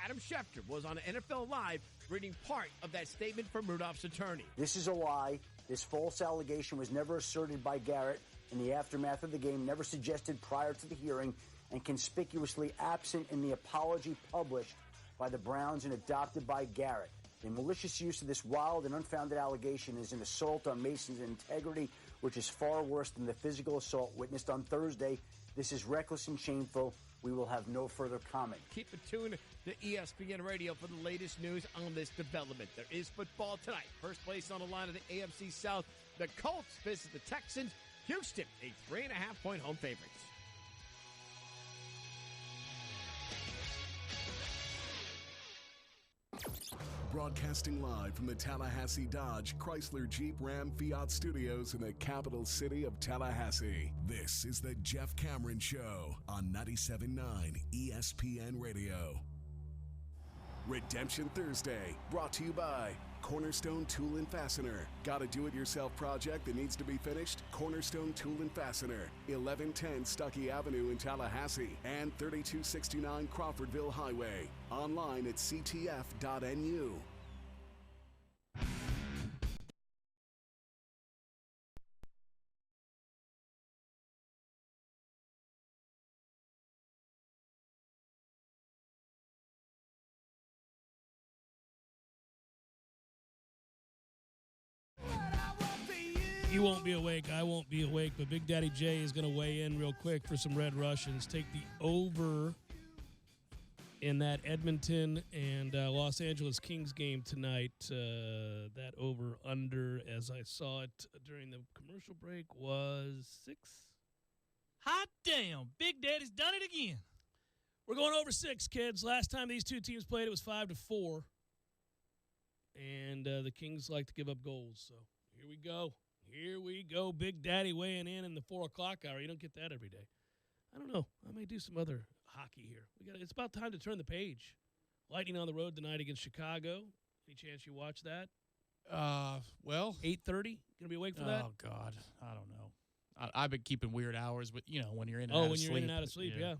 Adam Schefter was on NFL Live reading part of that statement from Rudolph's attorney. This is a lie. This false allegation was never asserted by Garrett in the aftermath of the game, never suggested prior to the hearing, and conspicuously absent in the apology published by the Browns and adopted by Garrett. The malicious use of this wild and unfounded allegation is an assault on Mason's integrity, which is far worse than the physical assault witnessed on Thursday. This is reckless and shameful. We will have no further comment. Keep it tuned to ESPN Radio for the latest news on this development. There is football tonight. First place on the line of the AFC South. The Colts visit the Texans. Houston, a 3.5-point home favorites. Broadcasting live from the Tallahassee Dodge, Chrysler, Jeep, Ram, Fiat studios in the capital city of Tallahassee. This is the Jeff Cameron Show on 97.9 ESPN Radio. Redemption Thursday, brought to you by Cornerstone Tool and Fastener. Got a do-it-yourself project that needs to be finished? Cornerstone Tool and Fastener, 1110 Stuckey Avenue in Tallahassee and 3269 Crawfordville Highway. Online at ctf.nu. You won't be awake. I won't be awake. But Big Daddy J is going to weigh in real quick for some Red Russians. Take the over in that Edmonton and Los Angeles Kings game tonight. That over-under, as I saw it during the commercial break, was 6. Hot damn. Big Daddy's done it again. We're going over 6, kids. Last time these two teams played, it was 5-4. And the Kings like to give up goals, so Here we go. Here we go. Big Daddy weighing in the 4 o'clock hour. You don't get that every day. I don't know. I may do some other hockey here. It's about time to turn the page. Lightning on the road tonight against Chicago. Any chance you watch that? Well, 8:30. Gonna be awake for that? Oh God, I don't know. I've been keeping weird hours, but when you're in and out of sleep. Oh, when you're in and out of sleep, yeah.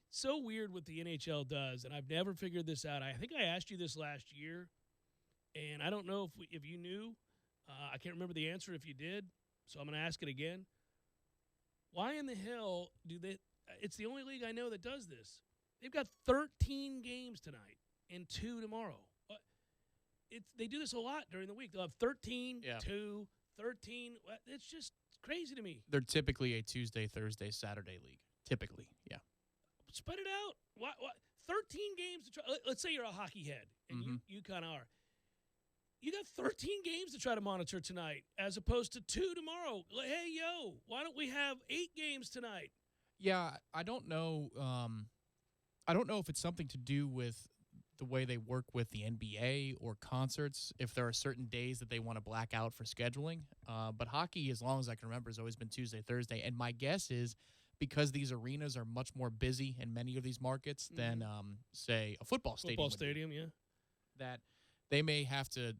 So weird what the NHL does, and I've never figured this out. I think I asked you this last year, and I don't know if you knew. I can't remember the answer if you did, so I'm going to ask it again. Why in the hell do they – it's the only league I know that does this. They've got 13 games tonight and 2 tomorrow. They do this a lot during the week. They'll have 13, 2, 13. It's just crazy to me. They're typically a Tuesday, Thursday, Saturday league. Typically, yeah. Spread it out. What? 13 games to try. Let's say you're a hockey head, and you kind of are. You got 13 games to try to monitor tonight as opposed to 2 tomorrow. Hey, yo, why don't we have 8 games tonight? Yeah, I don't know. I don't know if it's something to do with the way they work with the NBA or concerts, if there are certain days that they want to black out for scheduling. But hockey, as long as I can remember, has always been Tuesday, Thursday. And my guess is because these arenas are much more busy in many of these markets than, say, a football stadium. Football stadium, yeah. That they may have to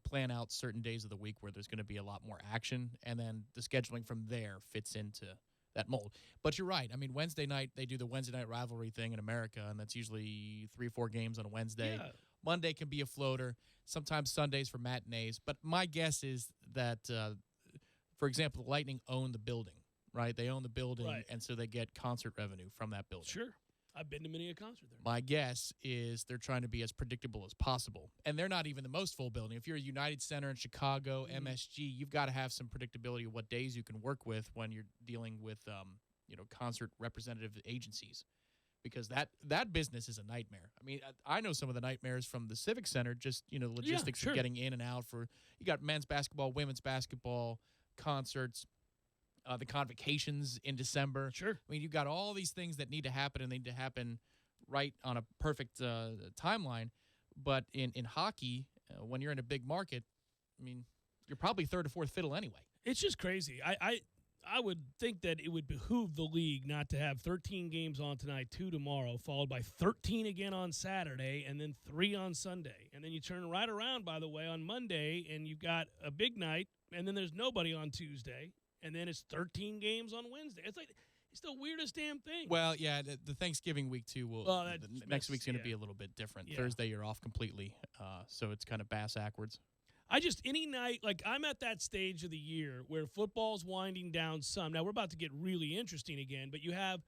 plan out certain days of the week where there's going to be a lot more action, and then the scheduling from there fits into that mold. But you're right. I mean, Wednesday night, they do the Wednesday night rivalry thing in America, and that's usually 3 or 4 games on a Wednesday. Yeah. Monday can be a floater, sometimes Sundays for matinees. But my guess is that, for example, the Lightning own the building, right? They own the building, and so they get concert revenue from that building. Sure. I've been to many a concert there. My guess is they're trying to be as predictable as possible. And they're not even the most full building. If you're a United Center in Chicago, MSG, you've got to have some predictability of what days you can work with when you're dealing with, concert representative agencies. Because that business is a nightmare. I mean, I know some of the nightmares from the Civic Center, just, logistics of getting in and out you got men's basketball, women's basketball, concerts, the convocations in December. Sure. I mean, you've got all these things that need to happen, and they need to happen right on a perfect timeline. But in hockey, when you're in a big market, I mean, you're probably third or fourth fiddle anyway. It's just crazy. I would think that it would behoove the league not to have 13 games on tonight, 2 tomorrow, followed by 13 again on Saturday, and then 3 on Sunday. And then you turn right around, by the way, on Monday, and you've got a big night, and then there's nobody on Tuesday. And then it's 13 games on Wednesday. It's the weirdest damn thing. Well, yeah, the Thanksgiving week, too, next week's going to be a little bit different. Yeah. Thursday, you're off completely, so it's kind of bass-ackwards. Any night, I'm at that stage of the year where football's winding down some. Now, we're about to get really interesting again, but you have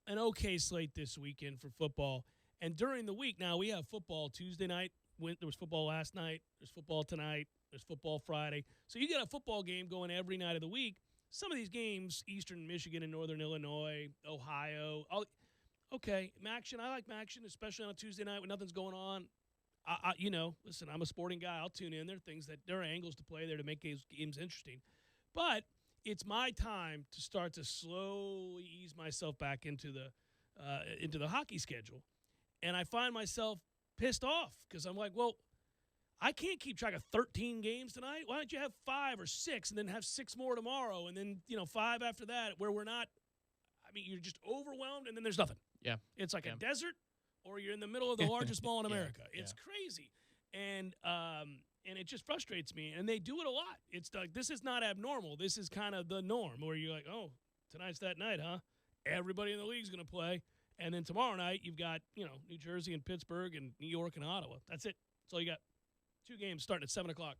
an okay slate this weekend for football. And during the week, now we have football Tuesday night. There was football last night. There's football tonight. There's football Friday. So you get a football game going every night of the week. Some of these games, Eastern Michigan and Northern Illinois, Ohio, Maction. I like Maction, especially on a Tuesday night when nothing's going on. Listen, I'm a sporting guy. I'll tune in. There are angles to play there to make games interesting. But it's my time to start to slowly ease myself back into the hockey schedule. And I find myself pissed off because I'm like, well, I can't keep track of 13 games tonight. Why don't you have 5 or 6 and then have 6 more tomorrow and then, 5 after that where we're not – I mean, you're just overwhelmed and then there's nothing. Yeah. It's like a desert or you're in the middle of the largest mall in America. It's crazy. And it just frustrates me. And they do it a lot. It's like this is not abnormal. This is kind of the norm where you're like, oh, tonight's that night, huh? Everybody in the league's going to play. And then tomorrow night you've got, New Jersey and Pittsburgh and New York and Ottawa. That's it. That's all you got. 2 games starting at 7 o'clock.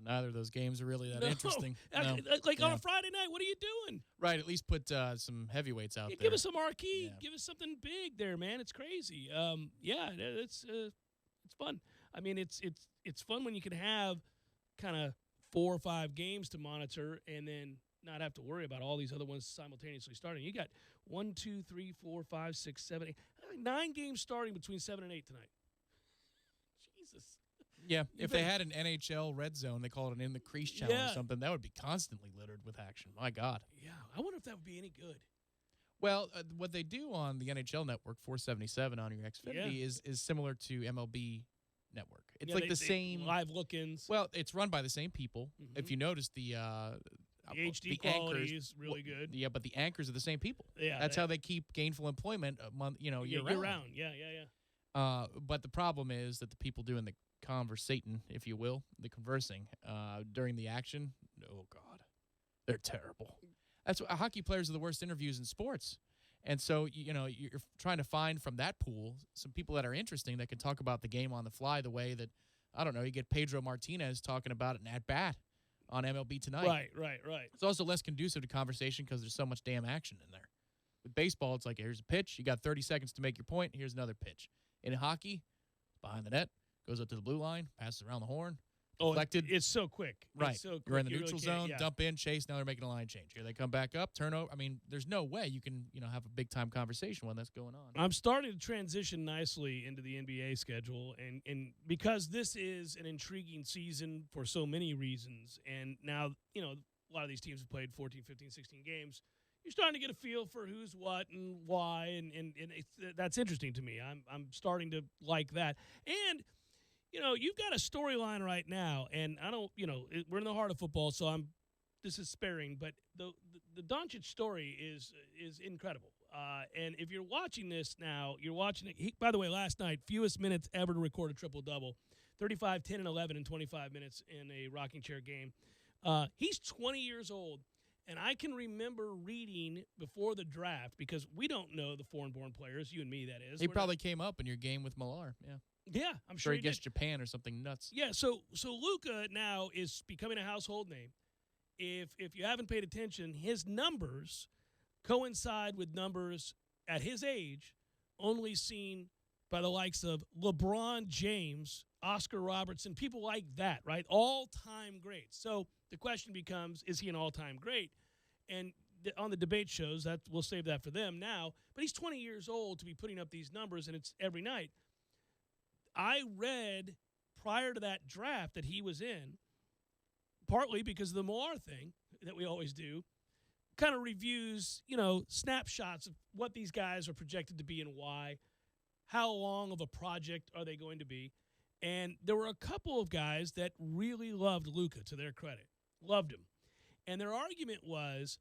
Neither of those games are really that interesting. On a Friday night, what are you doing? Right, at least put some heavyweights out there. Give us a marquee. Yeah. Give us something big there, man. It's crazy. It's fun. I mean, it's fun when you can have kind of 4 or 5 games to monitor and then not have to worry about all these other ones simultaneously starting. You got 1, 2, 3, 4, 5, 6, 7, 8, 9 games starting between 7 and 8 tonight. Jesus. Yeah, if they had an NHL red zone, they call it an in the crease challenge or something, that would be constantly littered with action. My God. Yeah, I wonder if that would be any good. Well, what they do on the NHL Network 477 on your Xfinity is similar to MLB network. It's like the same live look-ins. Well, it's run by the same people. If you notice The HD quality anchors, is really good. Yeah, but the anchors are the same people. Yeah, that's how they keep gainful employment a month, year round. Yeah. But the problem is that the people doing the conversating, if you will, the conversing during the action, oh God, they're terrible. That's what, hockey players are the worst interviews in sports. And so, you're trying to find from that pool some people that are interesting that can talk about the game on the fly the way that, I don't know, you get Pedro Martinez talking about it at bat on MLB Tonight. Right. It's also less conducive to conversation because there's so much damn action in there. With baseball, it's like, here's a pitch. You got 30 seconds to make your point. Here's another pitch. In hockey, behind the net, goes up to the blue line, passes around the horn. Deflected. It's so quick. Right. It's so quick. You're in the You neutral really can't- zone, yeah. dump in, chase. Now they're making a line change. Here they come back up, turnover. I mean, there's no way you can, have a big-time conversation when that's going on. I'm starting to transition nicely into the NBA schedule, and because this is an intriguing season for so many reasons, and now, a lot of these teams have played 14, 15, 16 games, you're starting to get a feel for who's what and why, and that's interesting to me. I'm starting to like that. And you've got a storyline right now, and I don't, we're in the heart of football, so this is sparing, but the Doncic story is incredible. And if you're watching this now, you're watching it. By the way, last night, fewest minutes ever to record a triple-double, 35, 10, and 11 in 25 minutes in a rocking chair game. He's 20 years old, and I can remember reading before the draft, because we don't know the foreign-born players, you and me, that is. He probably came up in your game with Millar, yeah. Yeah, I'm sure he against did. Japan or something nuts. Yeah, so Luka now is becoming a household name. If you haven't paid attention, his numbers coincide with numbers at his age only seen by the likes of LeBron James, Oscar Robertson, people like that, right? All-time greats. So the question becomes, is he an all-time great? And on the debate shows, we'll save that for them now. But he's 20 years old to be putting up these numbers, and it's every night. I read prior to that draft that he was in, partly because of the Millar thing that we always do, kind of reviews, snapshots of what these guys are projected to be and why, how long of a project are they going to be. And there were a couple of guys that really loved Luka, to their credit, loved him. And their argument was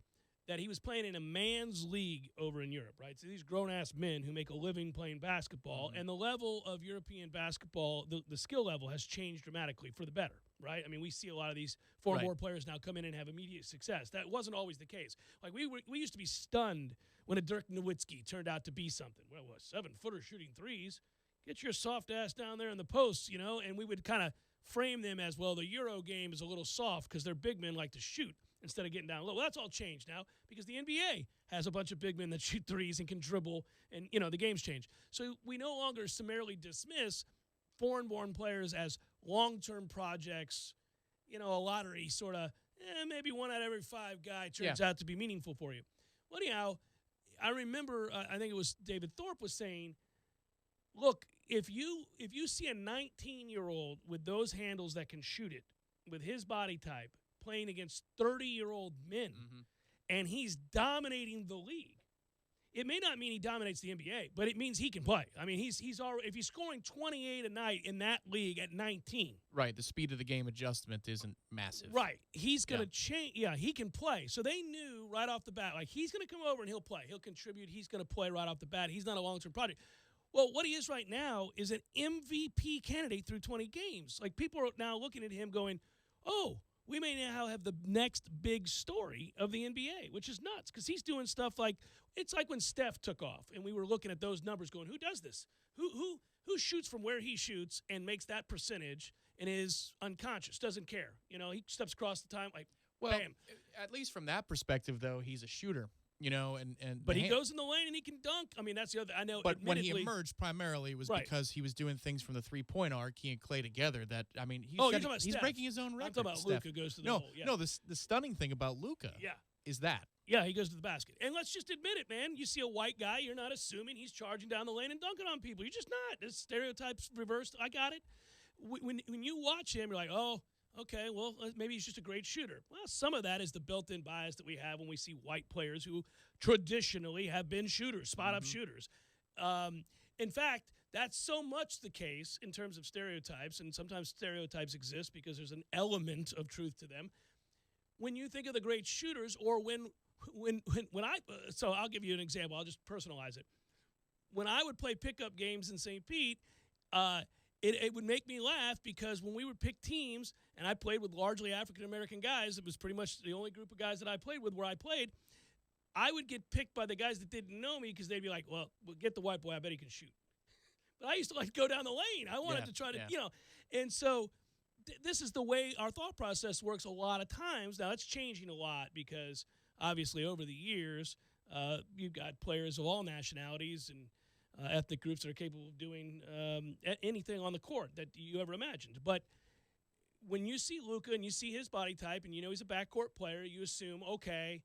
that he was playing in a man's league over in Europe, right? So these grown-ass men who make a living playing basketball, and the level of European basketball, the skill level has changed dramatically for the better, right? I mean, we see a lot of these foreign-born players now come in and have immediate success. That wasn't always the case. Like, we used to be stunned when a Dirk Nowitzki turned out to be something. Well, what, 7-footer shooting threes? Get your soft ass down there in the posts, and we would kind of frame them as, well, the Euro game is a little soft because their big men like to shoot instead of getting down low. Well, that's all changed now because the NBA has a bunch of big men that shoot threes and can dribble, and, the game's changed. So we no longer summarily dismiss foreign-born players as long-term projects, a lottery sort of, maybe one out of every 5 guy turns out to be meaningful for you. Well, anyhow, I remember, I think it was David Thorpe was saying, look, if you see a 19-year-old with those handles that can shoot it, with his body type, playing against 30-year-old men, and he's dominating the league, it may not mean he dominates the NBA, but it means he can play. I mean, he's already, if he's scoring 28 a night in that league at 19. Right, the speed of the game adjustment isn't massive. Right, he's going to change. Yeah, he can play. So they knew right off the bat, like, he's going to come over and he'll play. He'll contribute. He's going to play right off the bat. He's not a long-term project. Well, what he is right now is an MVP candidate through 20 games. Like, people are now looking at him going, oh, we may now have the next big story of the NBA, which is nuts because he's doing stuff like, it's like when Steph took off and we were looking at those numbers going, who does this? Who shoots from where he shoots and makes that percentage and is unconscious, doesn't care. He steps across the time, like, bam. At least from that perspective, though, he's a shooter. But he goes in the lane and he can dunk. I mean, that's the other. I know. But when he emerged, primarily was because he was doing things from the 3-point arc. He and Clay together. That I mean, he's breaking his own record. I'm talking about Luka goes to the hole. Yeah. No, the stunning thing about Luka, is that. Yeah, he goes to the basket. And let's just admit it, man. You see a white guy, you're not assuming he's charging down the lane and dunking on people. You're just not. This stereotype's reversed. I got it. When you watch him, you're like, oh, okay, well, maybe he's just a great shooter. Well, some of that is the built-in bias that we have when we see white players who traditionally have been shooters, spot-up shooters. In fact, that's so much the case in terms of stereotypes, and sometimes stereotypes exist because there's an element of truth to them. When you think of the great shooters, or when so I'll give you an example. I'll just personalize it. When I would play pickup games in St. Pete, it would make me laugh because when we would pick teams, and I played with largely African-American guys, it was pretty much the only group of guys that I played with where I played, I would get picked by the guys that didn't know me because they'd be like, well, we'll get the white boy. I bet he can shoot. But I used to like go down the lane. I wanted to try to, and so this is the way our thought process works a lot of times. Now, it's changing a lot because obviously over the years, you've got players of all nationalities and ethnic groups that are capable of doing anything on the court that you ever imagined. But when you see Luka and you see his body type and you know he's a backcourt player, you assume, okay,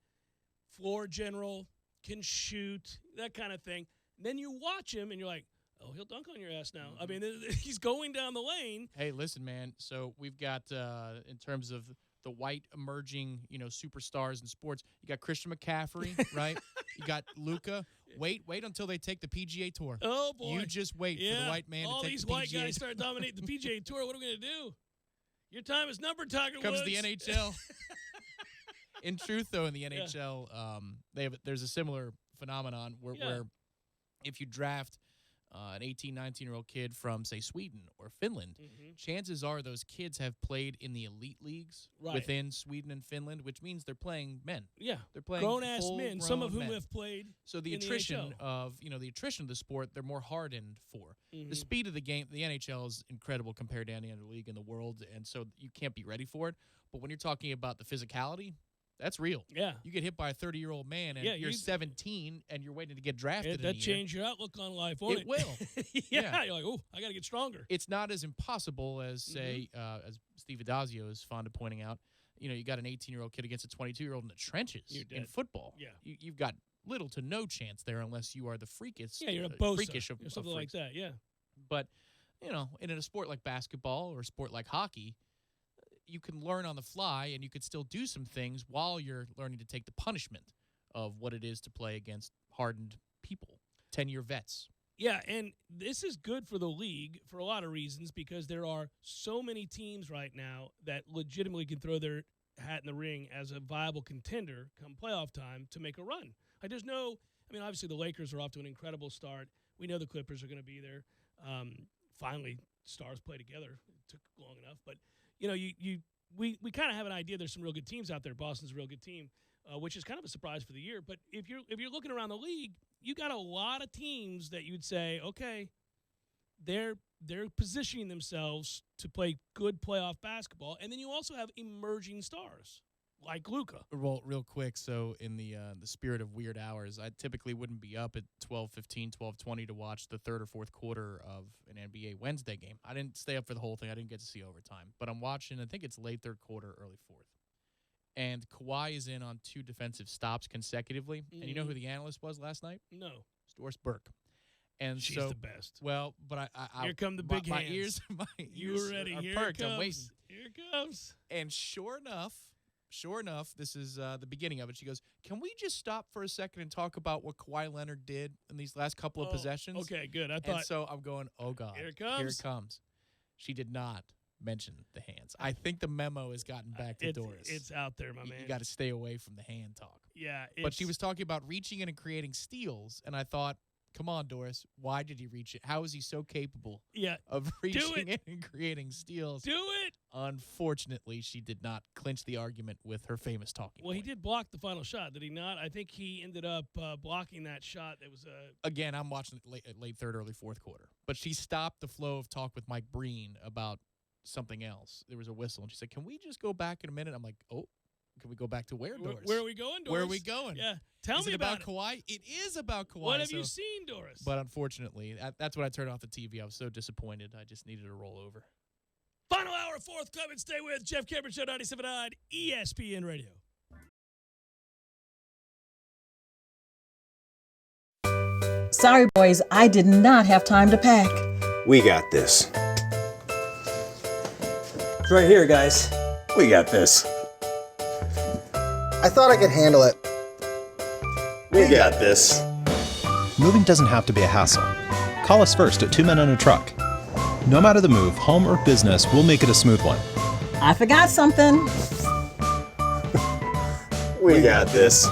floor general, can shoot, that kind of thing. And then you watch him and you're like, oh, he'll dunk on your ass now. I mean, he's going down the lane. Hey, listen, man. So we've got, in terms of the white emerging, superstars in sports, you got Christian McCaffrey, right? You got Luka. Wait until they take the PGA Tour. Oh, boy. You just wait for the white man to take the PGA Tour. All these white guys start dominating the PGA Tour. What are we going to do? Your time is numbered, Tiger Woods. Comes the NHL. In truth, though, in the NHL, there's a similar phenomenon where if you draft an 18, 19-year-old kid from, say, Sweden or Finland, chances are those kids have played in the elite leagues within Sweden and Finland, which means they're playing men. Yeah. They're playing grown-ass men, some of whom have played So the attrition of, the attrition of the sport, they're more hardened for. The speed of the game, the NHL is incredible compared to any other league in the world, and so you can't be ready for it. But when you're talking about the physicality, that's real. Yeah. You get hit by a 30-year-old man, and you're 17, and you're waiting to get drafted. That changed your outlook on life, won't it? It will. Yeah. You're like, oh, I got to get stronger. It's not as impossible as, say, as Steve Adazio is fond of pointing out. You got an 18-year-old kid against a 22-year-old in the trenches in football. Yeah. You've got little to no chance there unless you are the freakish. Yeah, you're a Bosa freakish of something like that, yeah. But, in a sport like basketball or a sport like hockey, you can learn on the fly, and you could still do some things while you're learning to take the punishment of what it is to play against hardened people, 10-year vets. Yeah, and this is good for the league for a lot of reasons because there are so many teams right now that legitimately can throw their hat in the ring as a viable contender come playoff time to make a run. Obviously the Lakers are off to an incredible start. We know the Clippers are going to be there. Finally, stars play together. It took long enough, but we kind of have an idea there's some real good teams out there. Boston's a real good team, which is kind of a surprise for the year. But if you're looking around the league, you got a lot of teams that you'd say, okay, they're positioning themselves to play good playoff basketball, and then you also have emerging stars like Luka. Well, real quick, so in the spirit of weird hours, I typically wouldn't be up at 12:15, 12:20 to watch the third or fourth quarter of an NBA Wednesday game. I didn't stay up for the whole thing. I didn't get to see overtime. But I'm watching, I think it's late third quarter, early fourth. And Kawhi is in on 2 defensive stops consecutively. And you know who the analyst was last night? No. It's Doris Burke. And she's the best. Well, but I here come the big my hands. My ears you ready? are Here perked. it comes. I'm waiting. Here it comes. And sure enough, this is the beginning of it. She goes, can we just stop for a second and talk about what Kawhi Leonard did in these last couple of possessions? Okay, good. And so I'm going, oh, God. Here it comes. Here it comes. She did not mention the hands. I think the memo has gotten back to Doris. It's out there, my man. You got to stay away from the hand talk. Yeah. But she was talking about reaching in and creating steals, and I thought, come on, Doris. Why did he reach it? How is he so capable of reaching in and creating steals? Do it. Unfortunately, she did not clinch the argument with her famous talking point. He did block the final shot, did he not? I think he ended up blocking that shot. That was Again, I'm watching it late third, early fourth quarter. But she stopped the flow of talk with Mike Breen about something else. There was a whistle, and she said, can we just go back in a minute? I'm like, oh. Can we go back to where, Doris? Where are we going, Doris? Where are we going? Yeah. Tell me about Kawhi? It is about Kawhi. What have you seen, Doris? But unfortunately, that's when I turned off the TV. I was so disappointed. I just needed to roll over. Final hour, fourth coming. Stay with Jeff Cameron Show, 97.9 ESPN Radio. Sorry, boys, I did not have time to pack. We got this. It's right here, guys. We got this. I thought I could handle it. We got this. Moving doesn't have to be a hassle. call us first at 2 Men and a Truck. No matter the move, home or business, we'll make it a smooth one. I forgot something. We got this.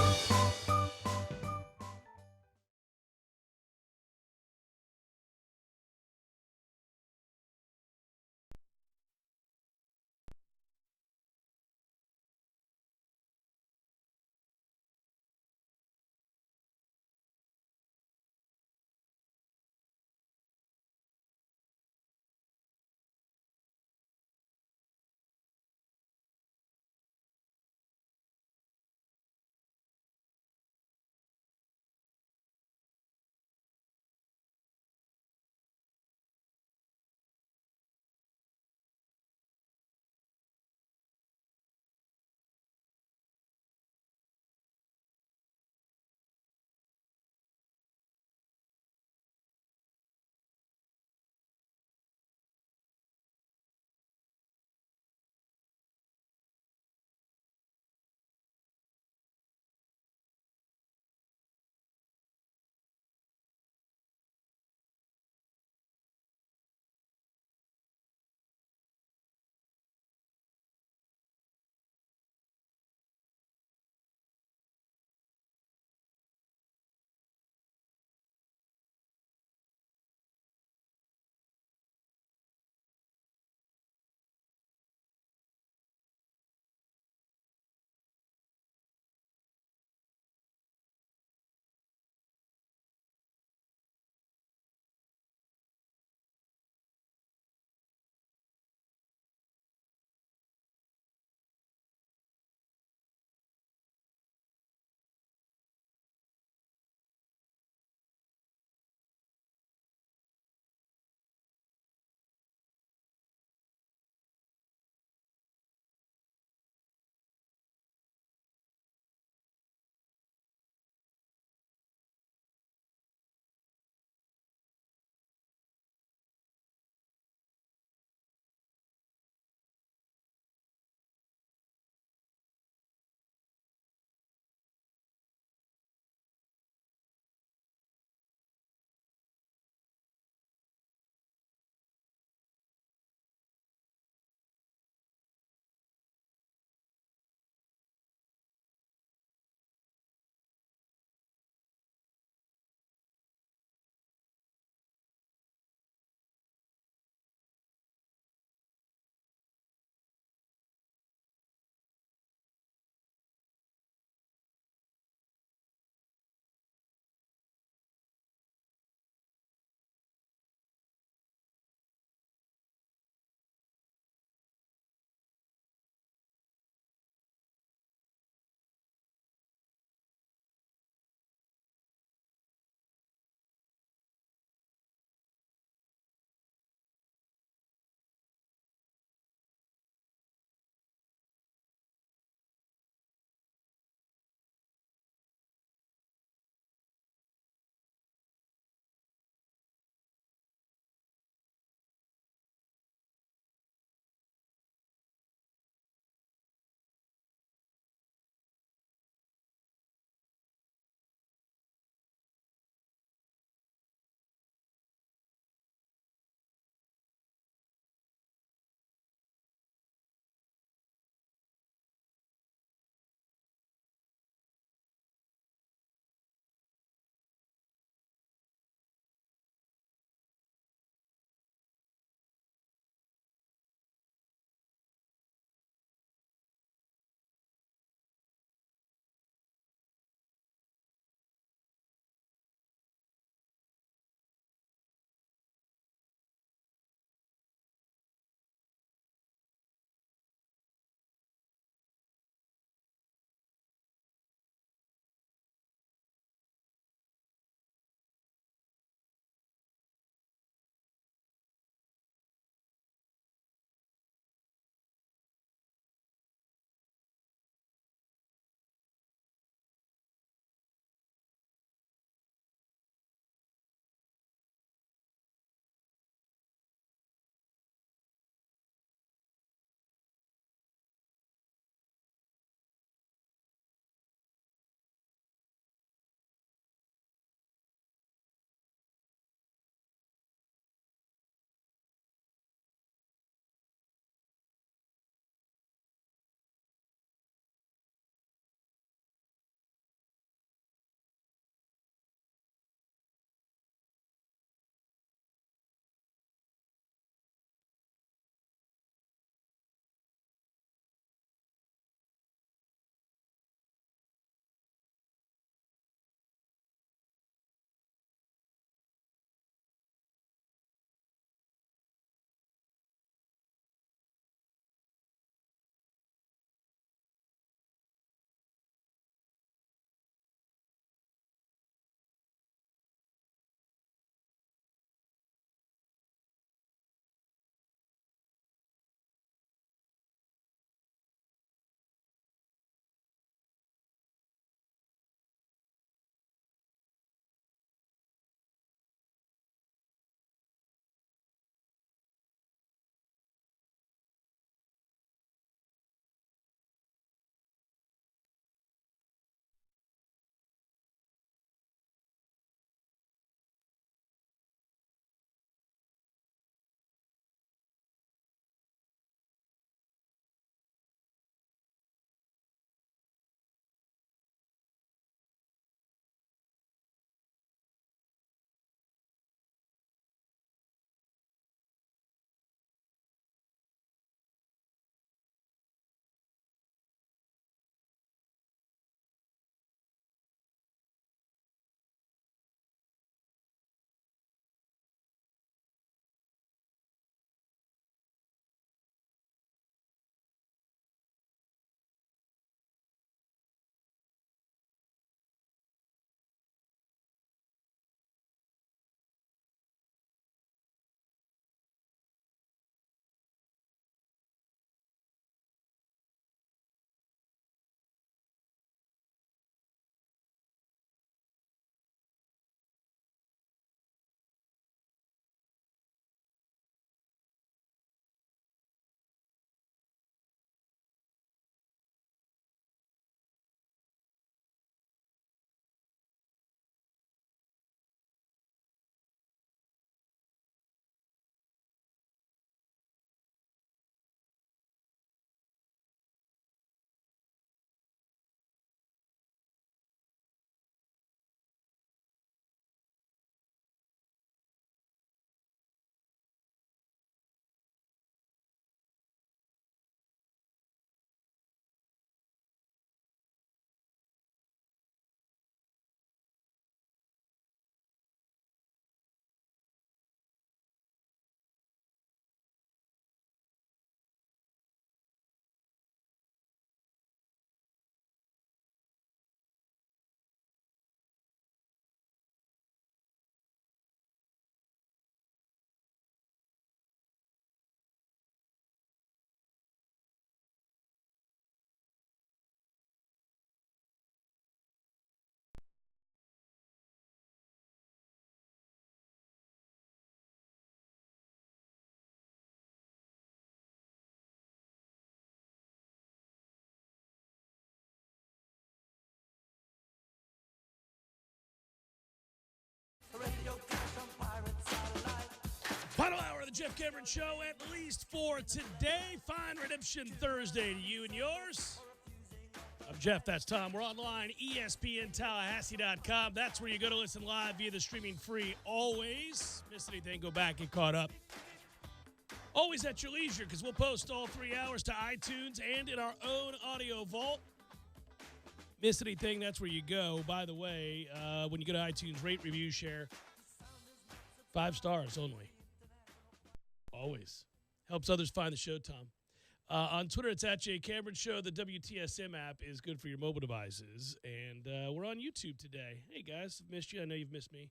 the Jeff Cameron Show, at least for today. Fine Redemption Thursday to you and yours. I'm Jeff, that's Tom. We're online, ESPNTallahassee.com. That's where you go to listen live via the streaming free always. Miss anything, go back and caught up. Always at your leisure, because we'll post all 3 hours to iTunes and in our own audio vault. Miss anything, that's where you go. By the way, when you go to iTunes, rate, review, share. 5 stars only. Always. Helps others find the show, Tom. On Twitter, it's at J Cameron Show. The WTSM app is good for your mobile devices. And we're on YouTube today. Hey, guys, I've missed you. I know you've missed me.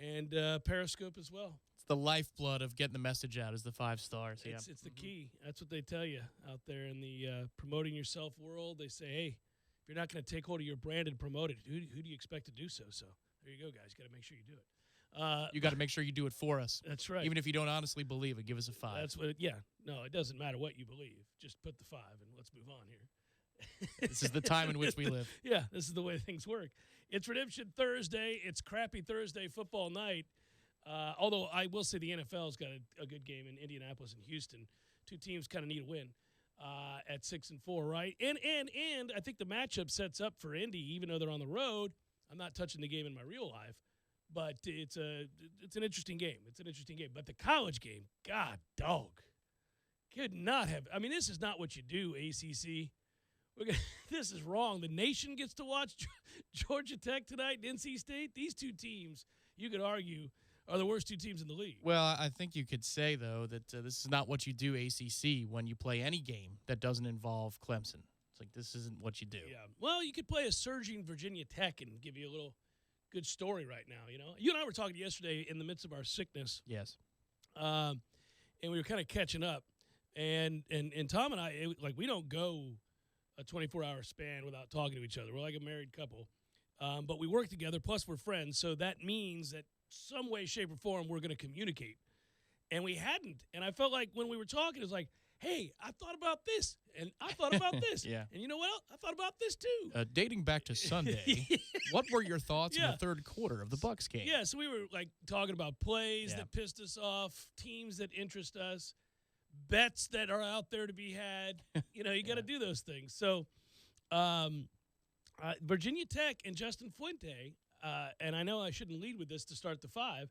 And Periscope as well. It's the lifeblood of getting the message out is the 5 stars. Yeah. It's the key. That's what they tell you out there in the promoting yourself world. They say, hey, if you're not going to take hold of your brand and promote it, who do you expect to do so? So there you go, guys. You got to make sure you do it. You got to make sure you do it for us. That's right. Even if you don't honestly believe it, give us a 5. That's what. No, it doesn't matter what you believe. Just put the 5 and let's move on here. This is the time in which we live. Yeah, this is the way things work. It's Redemption Thursday. It's crappy Thursday football night. Although I will say the NFL's got a good game in Indianapolis and Houston. 2 teams kind of need a win at 6-4, right? And I think the matchup sets up for Indy, even though they're on the road. I'm not touching the game in my real life. But it's an interesting game. It's an interesting game. But the college game, God, dog, could not have. I mean, this is not what you do, ACC. This is wrong. The nation gets to watch Georgia Tech tonight and NC State. These 2 teams, you could argue, are the worst 2 teams in the league. Well, I think you could say, though, that this is not what you do, ACC, when you play any game that doesn't involve Clemson. It's like this isn't what you do. Yeah. Well, you could play a surging Virginia Tech and give you a little good story right now, you know. You and I were talking yesterday in the midst of our sickness. Yes. And we were kind of catching up. And Tom and I, we don't go a 24-hour span without talking to each other. We're like a married couple. But we work together, plus we're friends. So that means that some way, shape, or form, we're going to communicate. And we hadn't. And I felt like when we were talking, it was like, hey, I thought about this, and I thought about this. Yeah. And you know what else? I thought about this, too. Dating back to Sunday, what were your thoughts in the third quarter of the Bucs game? Yeah, so we were, talking about plays that pissed us off, teams that interest us, bets that are out there to be had. You know, you got to do those things. So Virginia Tech and Justin Fuente, and I know I shouldn't lead with this to start the 5,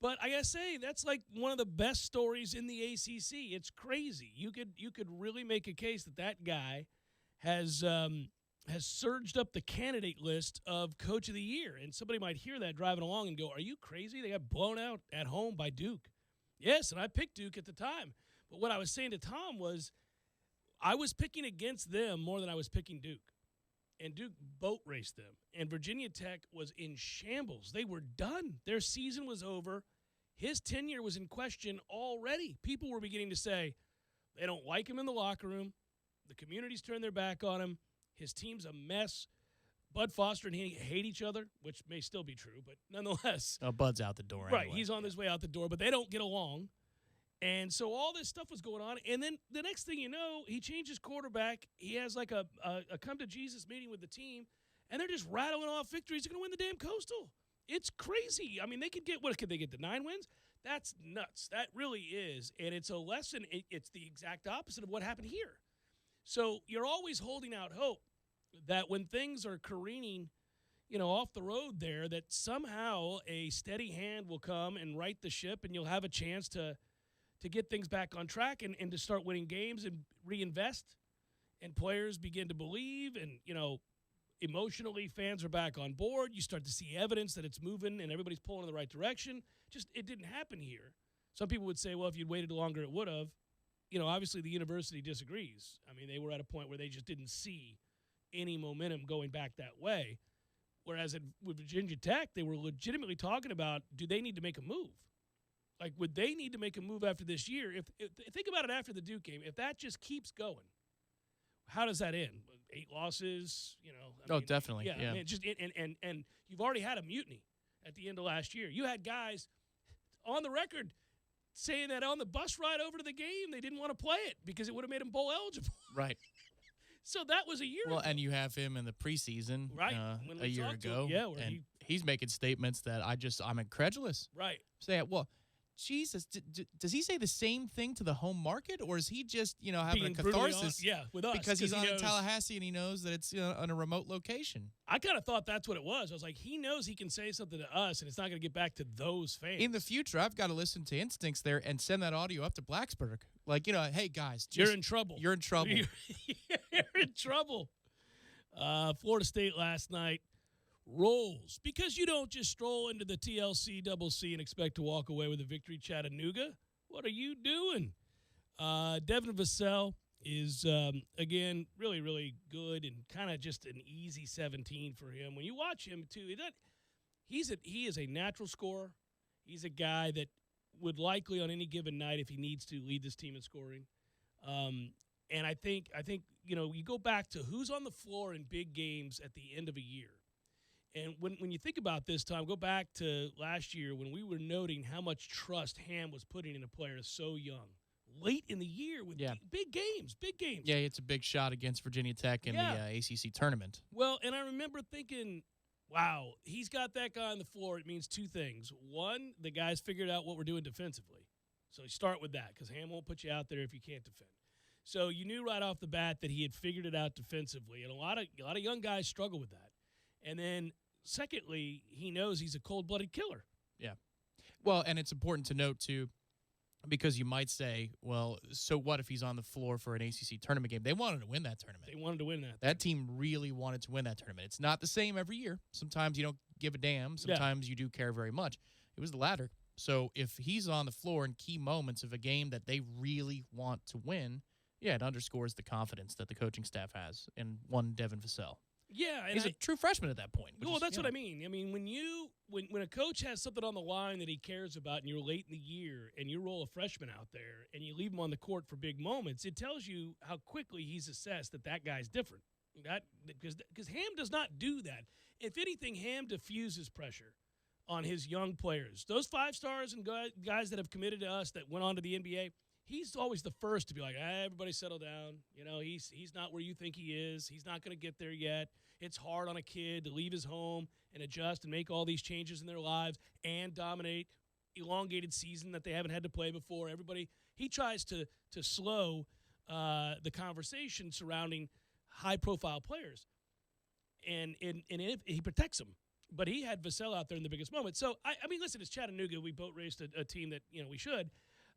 but I gotta say that's like one of the best stories in the ACC. It's crazy. You could really make a case that guy has surged up the candidate list of Coach of the Year. And somebody might hear that driving along and go, "Are you crazy? They got blown out at home by Duke." Yes, and I picked Duke at the time. But what I was saying to Tom was, I was picking against them more than I was picking Duke. And Duke boat raced them. And Virginia Tech was in shambles. They were done. Their season was over. His tenure was in question already. People were beginning to say they don't like him in the locker room. The community's turned their back on him. His team's a mess. Bud Foster and he hate each other, which may still be true, but nonetheless. Bud's out the door Right, anyway. he's on his way out the door, but they don't get along. And so all this stuff was going on. And then the next thing you know, he changes quarterback. He has like a come-to-Jesus meeting with the team, and they're just rattling off victories. They're going to win the damn Coastal. It's crazy. I mean, they could get – what could they get, the 9 wins? That's nuts. That really is. And it's a lesson. It's the exact opposite of what happened here. So you're always holding out hope that when things are careening, off the road there, that somehow a steady hand will come and right the ship, and you'll have a chance to get things back on track and to start winning games and reinvest, and players begin to believe, and, emotionally fans are back on board. You start to see evidence that it's moving and everybody's pulling in the right direction. Just it didn't happen here. Some people would say, well, if you'd waited longer, it would have. Obviously the university disagrees. I mean, they were at a point where they just didn't see any momentum going back that way. Whereas with Virginia Tech, they were legitimately talking about, do they need to make a move? Like, would they need to make a move after this year? If think about it after the Duke game. If that just keeps going, how does that end? 8 losses, I mean, definitely. Yeah. I mean, just and you've already had a mutiny at the end of last year. You had guys on the record saying that on the bus ride over to the game, they didn't want to play it because it would have made them bowl eligible. Right. So that was a year ago. Well, and you have him in the preseason a year ago. Where he's making statements that I'm incredulous. Right. Say, well, Jesus, does he say the same thing to the home market, or is he just, having Being a catharsis? with us. Because he's on in knows, Tallahassee and he knows that it's on a remote location. I kind of thought that's what it was. I was like, he knows he can say something to us, and it's not going to get back to those fans. In the future, I've got to listen to Instincts there and send that audio up to Blacksburg. Like, hey, guys. You're in trouble. You're in trouble. You're in trouble. Florida State last night rolls because you don't just stroll into the TLC Double C and expect to walk away with a victory. Chattanooga, what are you doing? Devin Vassell is, again, really, really good and kind of just an easy 17 for him. When you watch him, too, he is a natural scorer. He's a guy that would likely on any given night, if he needs to, lead this team in scoring. And I think you go back to who's on the floor in big games at the end of a year. And when you think about this, Tom, go back to last year when we were noting how much trust Ham was putting in a player so young. Late in the year with big games. Yeah, it's a big shot against Virginia Tech in the ACC tournament. Well, and I remember thinking, wow, he's got that guy on the floor. It means two things. One, the guy's figured out what we're doing defensively. So you start with that because Ham won't put you out there if you can't defend. So you knew right off the bat that he had figured it out defensively, and a lot of young guys struggle with that. And then, secondly, he knows he's a cold-blooded killer. Yeah. Well, and it's important to note, too, because you might say, well, so what if he's on the floor for an ACC tournament game? They wanted to win that tournament. They wanted to win that. That team really wanted to win that tournament. It's not the same every year. Sometimes you don't give a damn. Sometimes you do care very much. It was the latter. So if he's on the floor in key moments of a game that they really want to win, it underscores the confidence that the coaching staff has in one Devin Vassell. Yeah, and he's a true freshman at that point. Well, that's what I mean. I mean, when a coach has something on the line that he cares about, and you're late in the year, and you roll a freshman out there, and you leave him on the court for big moments, it tells you how quickly he's assessed that guy's different. Because Ham does not do that. If anything, Ham diffuses pressure on his young players. Those 5 stars and guys that have committed to us that went on to the NBA. He's always the first to be like, everybody settle down. He's not where you think he is. He's not going to get there yet. It's hard on a kid to leave his home and adjust and make all these changes in their lives and dominate elongated season that they haven't had to play before. He tries to slow the conversation surrounding high-profile players, and he protects them. But he had Vassell out there in the biggest moment. So, I mean, listen, it's Chattanooga. We boat raced a team that, we should.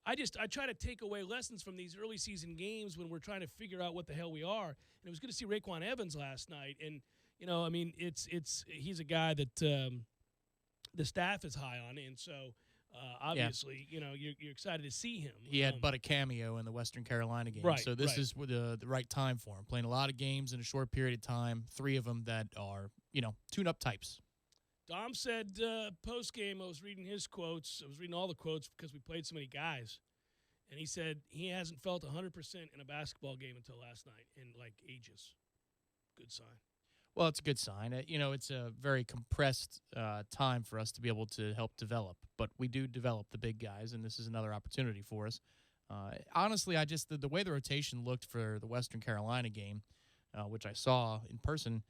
I try to take away lessons from these early season games when we're trying to figure out what the hell we are. And it was good to see Raekwon Evans last night. And, I mean, he's a guy that the staff is high on. And so, obviously, you're excited to see him. He had but a cameo in the Western Carolina game. Right, so this is the right time for him. Playing a lot of games in a short period of time, 3 of them that are, tune-up types. Dom said post-game, I was reading his quotes. I was reading all the quotes because we played so many guys. And he said he hasn't felt 100% in a basketball game until last night in, ages. Good sign. Well, it's a good sign. It's a very compressed time for us to be able to help develop. But we do develop the big guys, and this is another opportunity for us. Honestly, the way the rotation looked for the Western Carolina game, which I saw in person,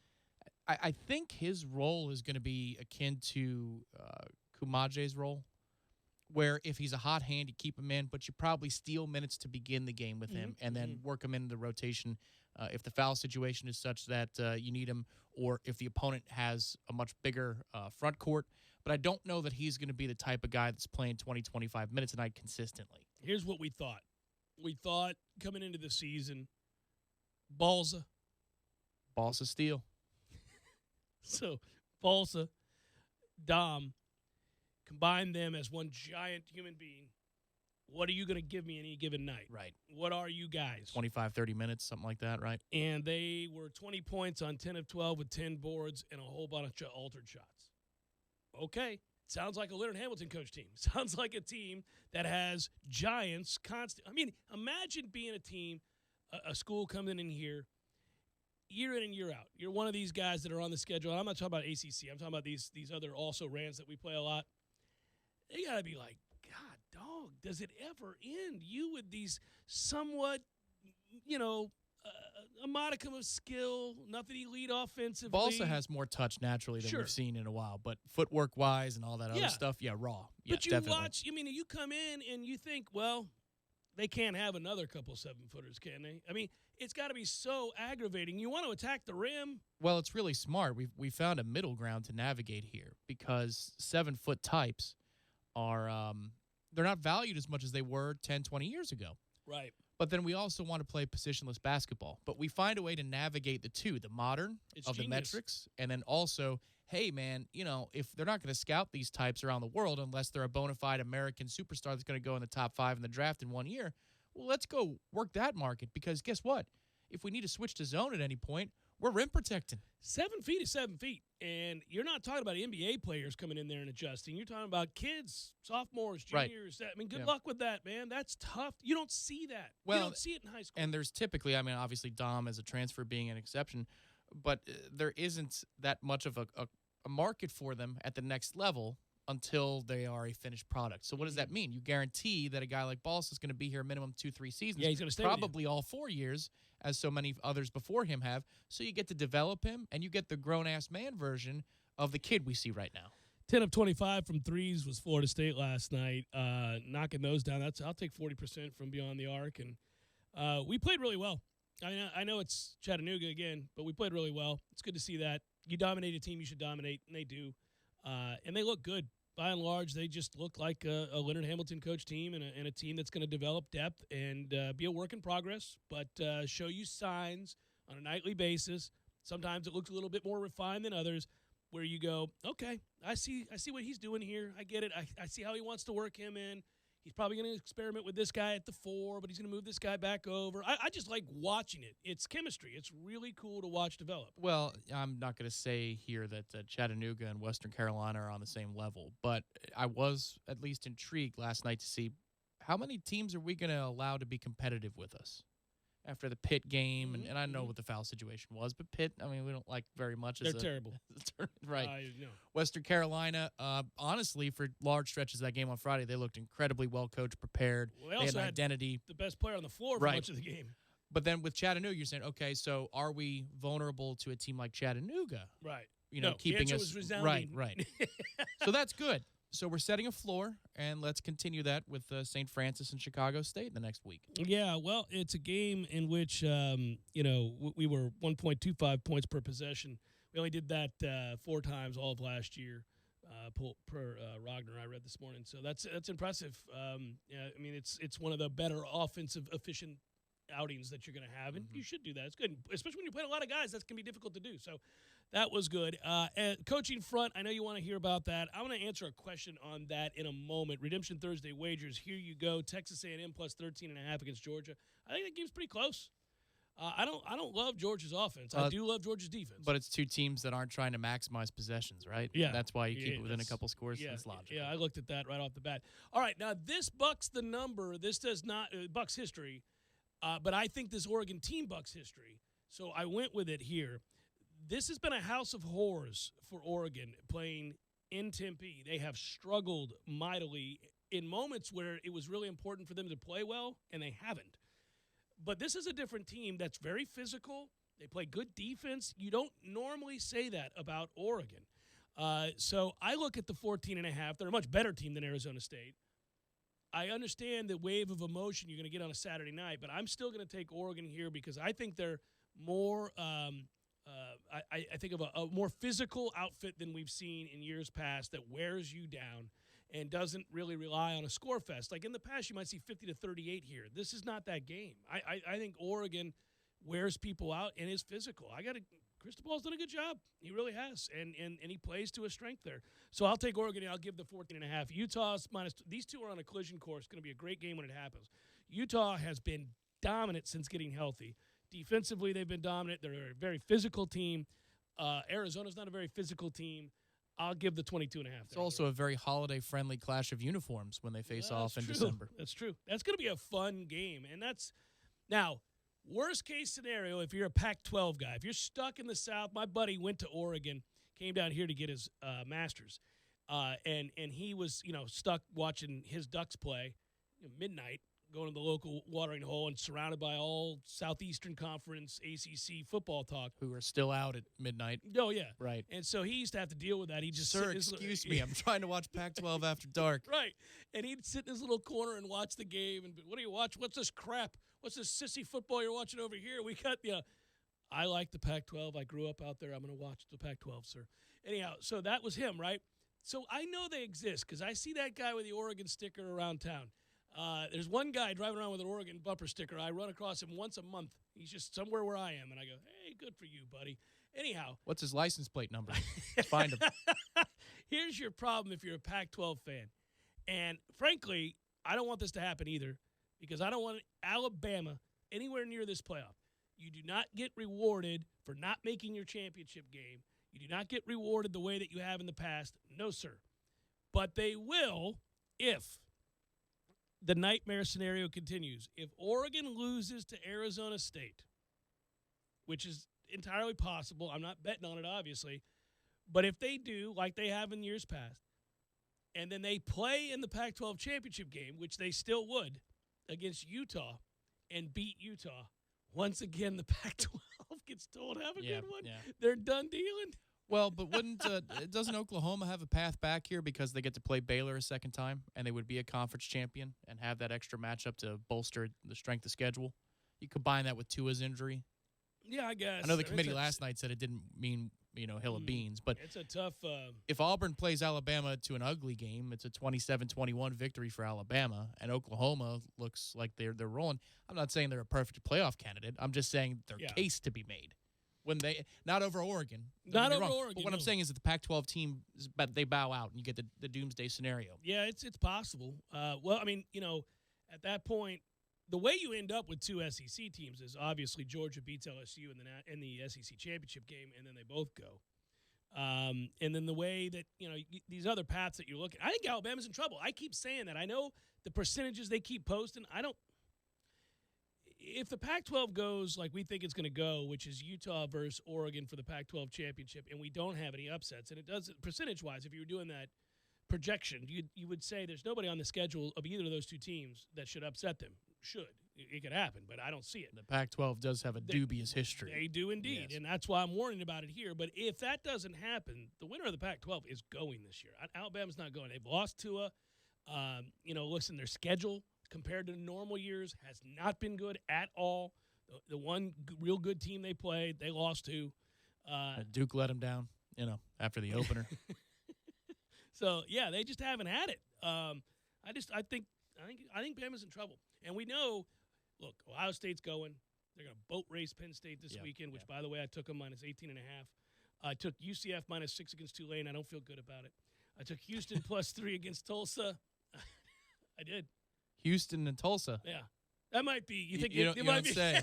I think his role is going to be akin to Kumaje's role, where if he's a hot hand, you keep him in, but you probably steal minutes to begin the game with him and then work him into the rotation if the foul situation is such that you need him, or if the opponent has a much bigger front court. But I don't know that he's going to be the type of guy that's playing 20, 25 minutes a night consistently. Here's what we thought. We thought coming into the season, Balsa Steel. So, Balsa, Dom, combine them as one giant human being. What are you going to give me any given night? Right. What are you guys? 25, 30 minutes, something like that, right? And they were 20 points on 10 of 12 with 10 boards and a whole bunch of altered shots. Okay. Sounds like a Leonard Hamilton coach team. Sounds like a team that has giants constant. I mean, imagine being a team, a school coming in here, year in and year out. You're one of these guys that are on the schedule. I'm not talking about ACC. I'm talking about these other also rans that we play a lot. They got to be like, God, dog, does it ever end? You with these somewhat, a modicum of skill, nothing elite offensively. Balsa has more touch naturally than we've seen in a while, but footwork-wise and all that other stuff, raw. Yeah, but you definitely. watch, you come in and you think, well, they can't have another couple 7-footers, can they? I mean, it's got to be so aggravating. You want to attack the rim. Well, it's really smart. We found a middle ground to navigate here because 7-foot types are they're not valued as much as they were 10, 20 years ago. Right. But then we also want to play positionless basketball. But we find a way to navigate the two, the modern of the metrics, and then also, hey, man, if they're not going to scout these types around the world unless they're a bona fide American superstar that's going to go in the top 5 in the draft in 1 year, well, let's go work that market because guess what? If we need to switch to zone at any point, we're rim protecting. 7 feet is 7 feet. And you're not talking about NBA players coming in there and adjusting. You're talking about kids, sophomores, juniors. Right. I mean, good luck with that, man. That's tough. You don't see that. Well, you don't see it in high school. And there's typically, obviously Dom as a transfer being an exception, but there isn't that much of a market for them at the next level until they are a finished product. So what does that mean? You guarantee that a guy like Balsa is going to be here minimum 2-3 seasons. Yeah, he's going to stay probably all 4 years, as so many others before him have. So you get to develop him, and you get the grown-ass man version of the kid we see right now. 10 of 25 from threes was Florida State last night, knocking those down. I'll take 40% from beyond the arc, and we played really well. I know it's Chattanooga again, but we played really well. It's good to see that. You dominate a team, you should dominate, and they do. And they look good. By and large, they just look like a Leonard Hamilton coach team and a team that's going to develop depth and be a work in progress, but show you signs on a nightly basis. Sometimes it looks a little bit more refined than others where you go, okay, I see what he's doing here. I get it. I see how he wants to work him in. He's probably going to experiment with this guy at the 4, but he's going to move this guy back over. I just like watching it. It's chemistry. It's really cool to watch develop. Well, I'm not going to say here that Chattanooga and Western Carolina are on the same level, but I was at least intrigued last night to see how many teams are we going to allow to be competitive with us after the Pitt game. And I know what the foul situation was, but Pitt, we don't like very much. They're terrible. Right. No. Western Carolina, honestly, for large stretches of that game on Friday, they looked incredibly well coached, prepared. Well, they had an identity. The best player on the floor for much of the game. But then with Chattanooga, you're saying, okay, so are we vulnerable to a team like Chattanooga? Right. Keeping the answer us was resounding. Right. So that's good. So we're setting a floor, and let's continue that with St. Francis and Chicago State the next week. Yeah, well, it's a game in which, we were 1.25 points per possession. We only did that 4 times all of last year per Rogner, I read this morning. So that's impressive. It's one of the better offensive efficient outings that you're going to have, and you should do that. It's good, especially when you're playing a lot of guys. That's going to be difficult to do. So that was good. Coaching front, I know you want to hear about that. I'm going to answer a question on that in a moment. Redemption Thursday wagers, here you go. Texas A&M plus 13.5 against Georgia. I think that game's pretty close. I don't love Georgia's offense. I do love Georgia's defense. But it's 2 teams that aren't trying to maximize possessions, right? Yeah. That's why you keep it within a couple scores. Yeah, it's logical. Yeah, I looked at that right off the bat. All right, now this bucks the number. This does not bucks history, but I think this Oregon team bucks history. So I went with it here. This has been a house of horrors for Oregon playing in Tempe. They have struggled mightily in moments where it was really important for them to play well, and they haven't. But this is a different team that's very physical. They play good defense. You don't normally say that about Oregon. So I look at the 14.5. They're a much better team than Arizona State. I understand the wave of emotion you're going to get on a Saturday night, but I'm still going to take Oregon here because I think they're more I think of a more physical outfit than we've seen in years past that wears you down and doesn't really rely on a score fest. Like in the past, you might see 50-38 here. This is not that game. I think Oregon wears people out and is physical. Cristobal's done a good job. He really has, and he plays to his strength there. So I'll take Oregon, and I'll give the 14.5. Utah's minus – these two are on a collision course. It's going to be a great game when it happens. Utah has been dominant since getting healthy. Defensively, they've been dominant. They're a very physical team. Arizona's not a very physical team. I'll give the 22.5. It's also a very holiday-friendly clash of uniforms when they face off in December. That's true. That's going to be a fun game. And that's – now, worst-case scenario, if you're a Pac-12 guy, if you're stuck in the South, my buddy went to Oregon, came down here to get his master's, and he was, stuck watching his Ducks play midnight, going to the local watering hole and surrounded by all Southeastern Conference ACC football talk. Who are still out at midnight. Oh, yeah. Right. And so he used to have to deal with that. He just Sir, excuse me. I'm trying to watch Pac-12 after dark. Right. And he'd sit in his little corner and watch the game. And what do you watch? What's this crap? What's this sissy football you're watching over here? We got, I like the Pac-12. I grew up out there. I'm going to watch the Pac-12, sir. Anyhow, so that was him, right? So I know they exist because I see that guy with the Oregon sticker around town. There's one guy driving around with an Oregon bumper sticker. I run across him once a month. He's just somewhere where I am, and I go, hey, good for you, buddy. Anyhow. What's his license plate number? Let's find him. Here's your problem if you're a Pac-12 fan. And, frankly, I don't want this to happen either because I don't want Alabama anywhere near this playoff. You do not get rewarded for not making your championship game. You do not get rewarded the way that you have in the past. No, sir. But they will if the nightmare scenario continues. If Oregon loses to Arizona State, which is entirely possible, I'm not betting on it, obviously, but if they do, like they have in years past, and then they play in the Pac-12 championship game, which they still would, against Utah, and beat Utah, once again, the Pac-12 gets told, have a good one. Yeah. They're done dealing. Well, but doesn't Oklahoma have a path back here because they get to play Baylor a second time, and they would be a conference champion and have that extra matchup to bolster the strength of schedule? You combine that with Tua's injury. Yeah, I guess. I know the committee last night said it didn't mean, hill of beans, but it's a tough. If Auburn plays Alabama to an ugly game, it's a 27-21 victory for Alabama, and Oklahoma looks like they're rolling. I'm not saying they're a perfect playoff candidate. I'm just saying their case to be made. When they not over Oregon, not over Oregon. But what I'm saying is that the Pac-12 team, but they bow out, and you get the doomsday scenario. Yeah, it's possible. Well, I mean, at that point, the way you end up with two SEC teams is obviously Georgia beats LSU in the SEC championship game, and then they both go. And then the way that these other paths that you're looking, I think Alabama's in trouble. I keep saying that. I know the percentages they keep posting. If the Pac-12 goes like we think it's going to go, which is Utah versus Oregon for the Pac-12 championship, and we don't have any upsets, and it does percentage-wise, if you were doing that projection, you would say there's nobody on the schedule of either of those two teams that should upset them. It could happen, but I don't see it. The Pac-12 does have a dubious history. They do indeed, yes. And that's why I'm warning about it here. But if that doesn't happen, the winner of the Pac-12 is going this year. Alabama's not going. They've lost Tua. Listen, their schedule compared to normal years has not been good at all. The one real good team they played, they lost to. Duke let them down, after the opener. So yeah, they just haven't had it. I think Bama's in trouble, and we know. Look, Ohio State's going. They're going to boat race Penn State this weekend, which, by the way, I took them minus 18.5. I took UCF minus 6 against Tulane. I don't feel good about it. I took Houston plus 3 against Tulsa. I did. Houston and Tulsa. Yeah, that might be. You think you it don't might be? say.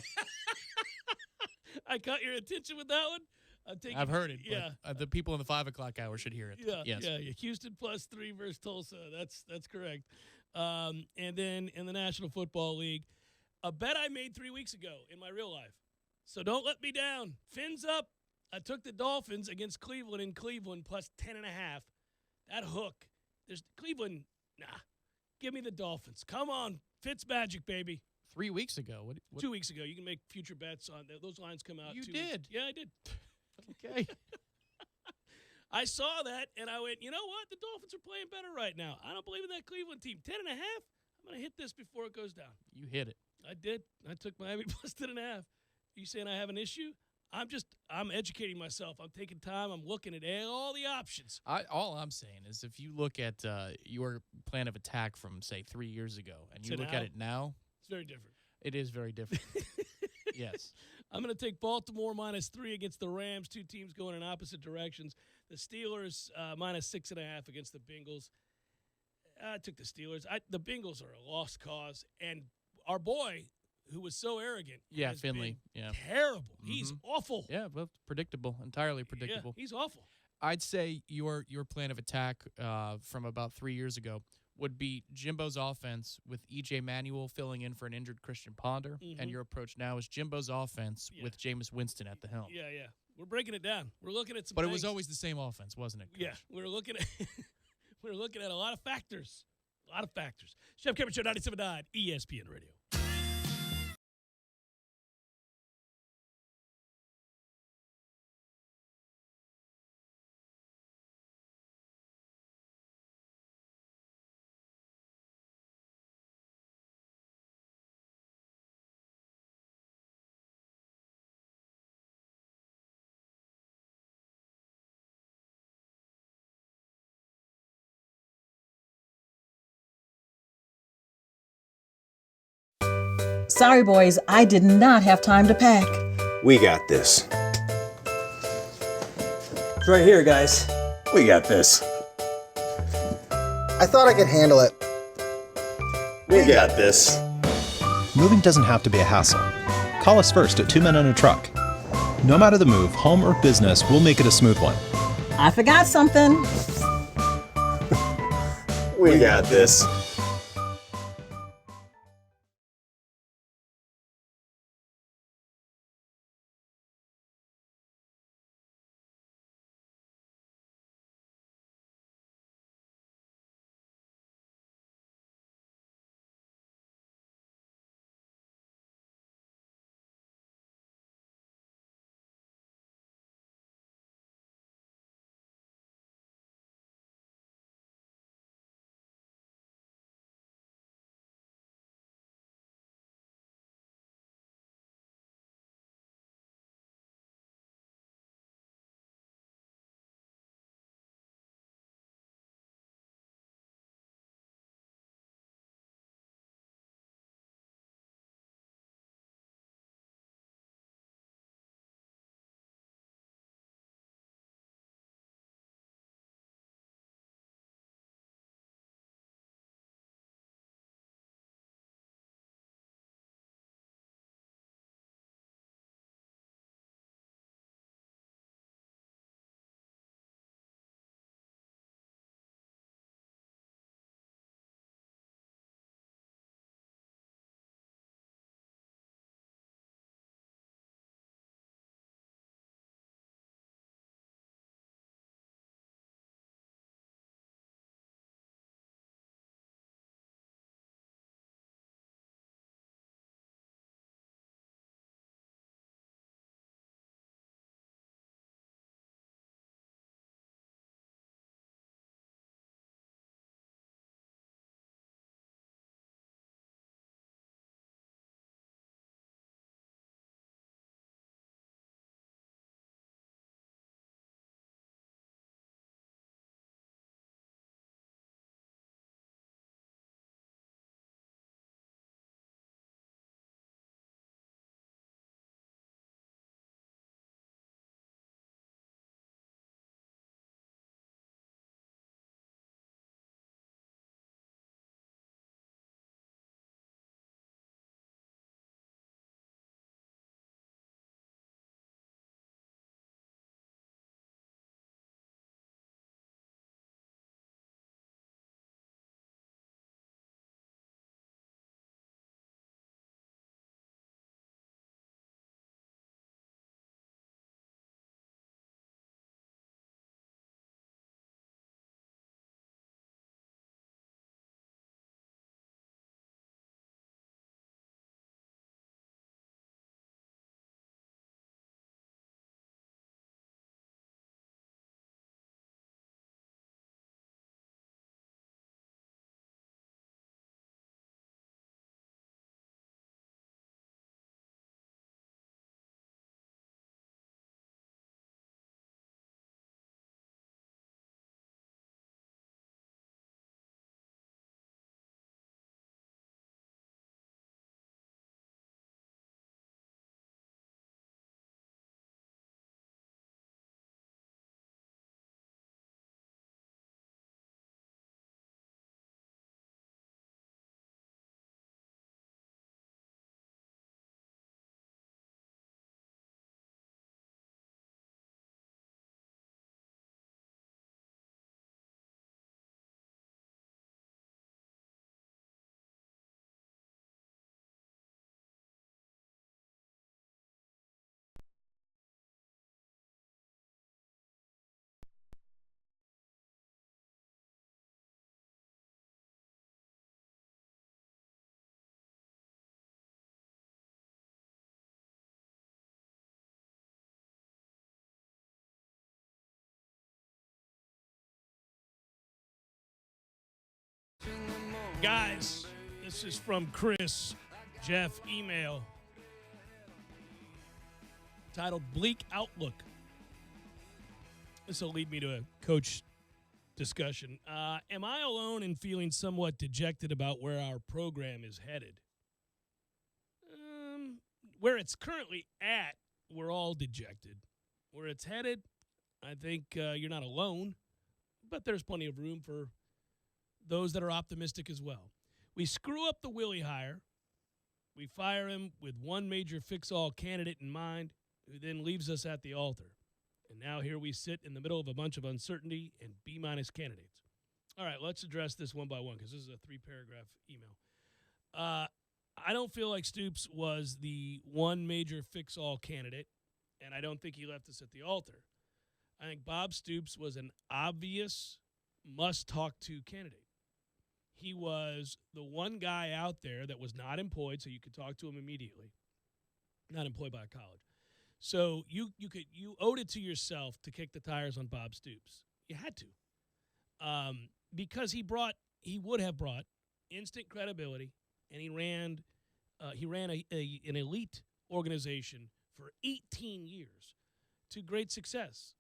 I caught your attention with that one. I've heard it. Yeah, but, the people in the 5 o'clock hour should hear it. Yeah, yes. yeah. Houston plus 3 versus Tulsa. That's correct. And then in the National Football League, a bet I made 3 weeks ago in my real life. So don't let me down. Fins up. I took the Dolphins against Cleveland in Cleveland plus 10.5. That hook. There's Cleveland. Nah. Give me the Dolphins. Come on. Fitzmagic, baby. 3 weeks ago. What? 2 weeks ago. You can make future bets on those lines come out. You 2 did? Weeks. Yeah, I did. Okay. I saw that, and I went, you know what? The Dolphins are playing better right now. I don't believe in that Cleveland team. 10.5? I'm going to hit this before it goes down. You hit it. I did. I took Miami plus 10.5. You saying I have an issue? I'm educating myself. I'm taking time. I'm looking at all the options. All I'm saying is if you look at your plan of attack from, say, 3 years ago, and you look at it now. It's very different. It is very different. Yes. I'm going to take Baltimore minus 3 against the Rams. Two teams going in opposite directions. The Steelers minus 6.5 against the Bengals. I took the Steelers. The Bengals are a lost cause. And our boy, who was so arrogant. Yeah, Finley. Yeah. Terrible. Mm-hmm. He's awful. Yeah, well, predictable. Entirely predictable. Yeah, he's awful. I'd say your plan of attack from about 3 years ago would be Jimbo's offense with E.J. Manuel filling in for an injured Christian Ponder, and your approach now is Jimbo's offense with Jameis Winston at the helm. Yeah. We're breaking it down. We're looking at some But things. It was always the same offense, wasn't it, Coach? Yeah, we're looking at a lot of factors. A lot of factors. Chef Cameron Show, 97.9 ESPN Radio. Sorry, boys, I did not have time to pack. We got this. It's right here, guys. We got this. I thought I could handle it. We got this. Moving doesn't have to be a hassle. Call us first at 2 Men and a Truck. No matter the move, home or business, we'll make it a smooth one. I forgot something. We got this. Guys, this is from Chris. Jeff, email titled Bleak Outlook. This will lead me to a coach discussion. Am I alone in feeling somewhat dejected about where our program is headed? Where it's currently at, we're all dejected. Where it's headed, I think you're not alone, but there's plenty of room for those that are optimistic as well. We screw up the Willie hire. We fire him with one major fix-all candidate in mind, who then leaves us at the altar. And now here we sit in the middle of a bunch of uncertainty and B-minus candidates. All right, let's address this one by one because this is a 3-paragraph email. I don't feel like Stoops was the one major fix-all candidate, and I don't think he left us at the altar. I think Bob Stoops was an obvious must-talk-to candidate. He was the one guy out there that was not employed, so you could talk to him immediately. Not employed by a college. So you owed it to yourself to kick the tires on Bob Stoops. You had to, because he would have brought instant credibility, and he ran an elite organization for 18 years to great success.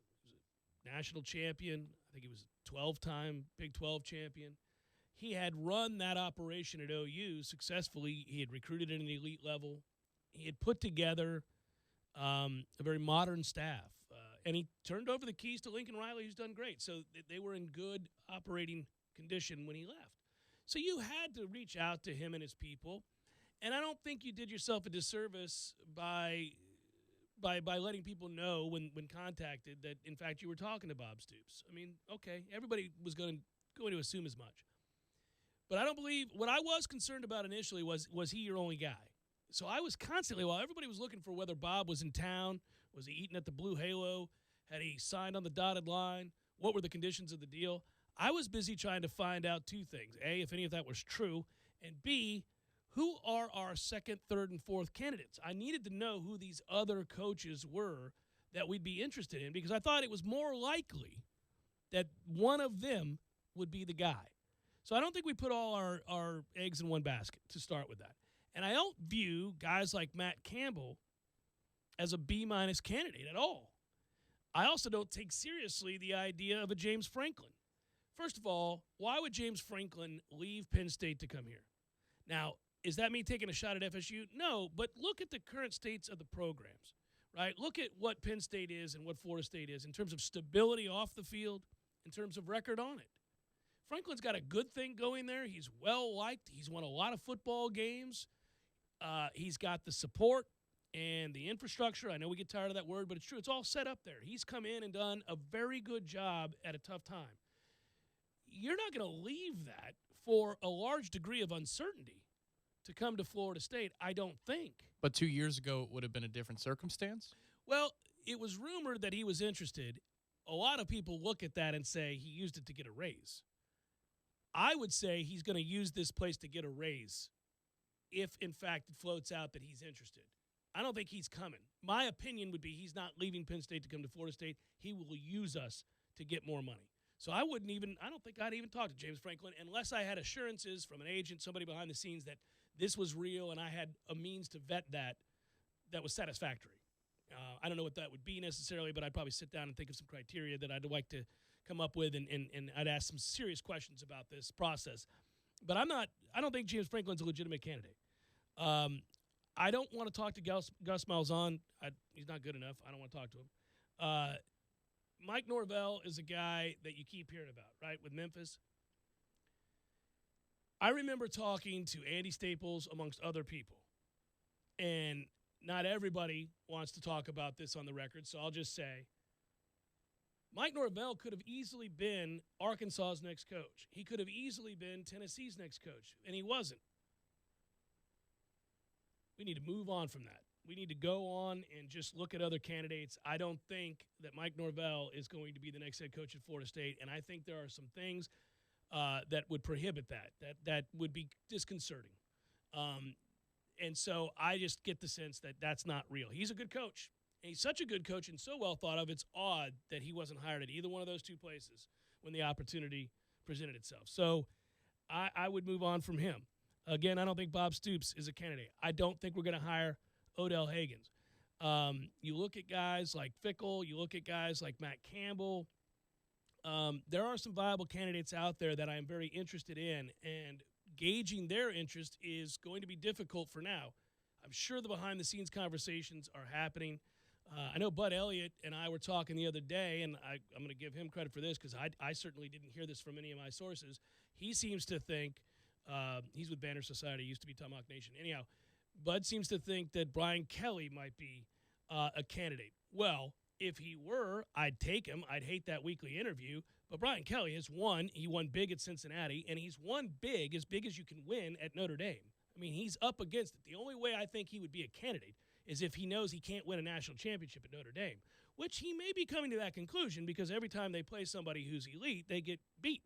National champion. I think he was 12-time Big 12 champion. He had run that operation at OU successfully. He had recruited at an elite level. He had put together a very modern staff. And he turned over the keys to Lincoln Riley, who's done great. So they were in good operating condition when he left. So you had to reach out to him and his people. And I don't think you did yourself a disservice by letting people know when contacted that, in fact, you were talking to Bob Stoops. I mean, okay, everybody was going to assume as much. But I don't believe – what I was concerned about initially was he your only guy? So I was constantly – while everybody was looking for whether Bob was in town, was he eating at the Blue Halo, had he signed on the dotted line, what were the conditions of the deal, I was busy trying to find out two things. A, if any of that was true, and B, who are our second, third, and fourth candidates? I needed to know who these other coaches were that we'd be interested in because I thought it was more likely that one of them would be the guy. So I don't think we put all our eggs in one basket to start with that. And I don't view guys like Matt Campbell as a B-minus candidate at all. I also don't take seriously the idea of a James Franklin. First of all, why would James Franklin leave Penn State to come here? Now, is that me taking a shot at FSU? No, but look at the current states of the programs, right? Look at what Penn State is and what Florida State is in terms of stability off the field, in terms of record on it. Franklin's got a good thing going there. He's well-liked. He's won a lot of football games. He's got the support and the infrastructure. I know we get tired of that word, but it's true. It's all set up there. He's come in and done a very good job at a tough time. You're not going to leave that for a large degree of uncertainty to come to Florida State, I don't think. But 2 years ago, it would have been a different circumstance? Well, it was rumored that he was interested. A lot of people look at that and say he used it to get a raise. I would say he's going to use this place to get a raise if, in fact, it floats out that he's interested. I don't think he's coming. My opinion would be he's not leaving Penn State to come to Florida State. He will use us to get more money. So I don't think I'd even talk to James Franklin unless I had assurances from an agent, somebody behind the scenes that this was real and I had a means to vet that was satisfactory. I don't know what that would be necessarily, but I'd probably sit down and think of some criteria that I'd like to come up with, and I'd ask some serious questions about this process. But I don't think James Franklin's a legitimate candidate. I don't want to talk to Gus Malzahn. He's not good enough. I don't want to talk to him. Mike Norvell is a guy that you keep hearing about, right, with Memphis. I remember talking to Andy Staples amongst other people, and not everybody wants to talk about this on the record, so I'll just say Mike Norvell could have easily been Arkansas's next coach. He could have easily been Tennessee's next coach, and he wasn't. We need to move on from that. We need to go on and just look at other candidates. I don't think that Mike Norvell is going to be the next head coach at Florida State, and I think there are some things that would prohibit that would be disconcerting. And so I just get the sense that that's not real. He's a good coach. And he's such a good coach and so well thought of, it's odd that he wasn't hired at either one of those two places when the opportunity presented itself. So I would move on from him. Again, I don't think Bob Stoops is a candidate. I don't think we're going to hire Odell Higgins. You look at guys like Fickle. You look at guys like Matt Campbell. There are some viable candidates out there that I'm very interested in, and gauging their interest is going to be difficult for now. I'm sure the behind-the-scenes conversations are happening. I know Bud Elliott and I were talking the other day, and I'm going to give him credit for this because I certainly didn't hear this from any of my sources. He seems to think he's with Banner Society, used to be Tomahawk Nation. Anyhow, Bud seems to think that Brian Kelly might be a candidate. Well, if he were, I'd take him. I'd hate that weekly interview. But Brian Kelly has won. He won big at Cincinnati, and he's won big as you can win at Notre Dame. I mean, he's up against it. The only way I think he would be a candidate is if he knows he can't win a national championship at Notre Dame, which he may be coming to that conclusion because every time they play somebody who's elite, they get beat.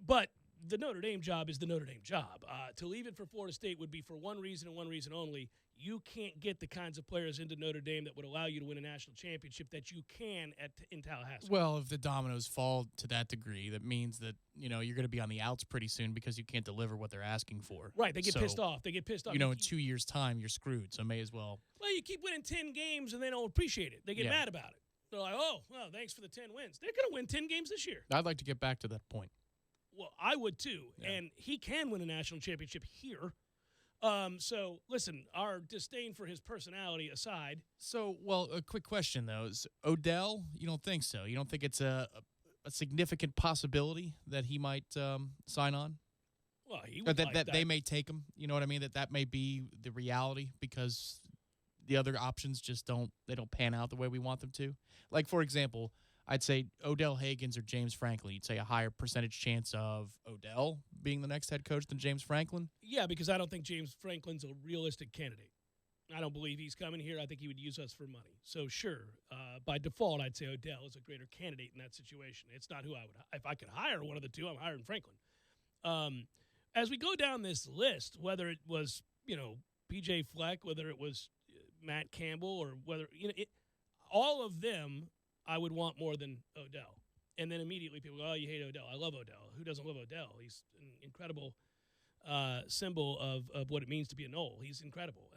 But the Notre Dame job is the Notre Dame job. To leave it for Florida State would be for one reason and one reason only. You can't get the kinds of players into Notre Dame that would allow you to win a national championship that you can in Tallahassee. Well, if the dominoes fall to that degree, that means that, you're going to be on the outs pretty soon because you can't deliver what they're asking for. Right, they get pissed off. They get pissed off. In 2 years' time, you're screwed, so may as well. Well, you keep winning 10 games and they don't appreciate it. They get mad about it. They're like, oh, well, thanks for the 10 wins. They're going to win 10 games this year. I'd like to get back to that point. Well, I would too, and he can win a national championship here. So, listen, our disdain for his personality aside. So, a quick question, though. Is Odell, you don't think so? You don't think it's a significant possibility that he might sign on? Well, he would that they may take him. You know what I mean? That may be the reality because the other options just don't pan out the way we want them to. Like, for example, I'd say Odell Higgins or James Franklin. You'd say a higher percentage chance of Odell being the next head coach than James Franklin? Yeah, because I don't think James Franklin's a realistic candidate. I don't believe he's coming here. I think he would use us for money. So, sure, by default, I'd say Odell is a greater candidate in that situation. It's not who I would – if I could hire one of the two, I'm hiring Franklin. As we go down this list, whether it was, P.J. Fleck, whether it was Matt Campbell, or whether all of them – I would want more than Odell. And then immediately people go, oh, you hate Odell. I love Odell. Who doesn't love Odell? He's an incredible symbol of what it means to be a Knoll. He's incredible.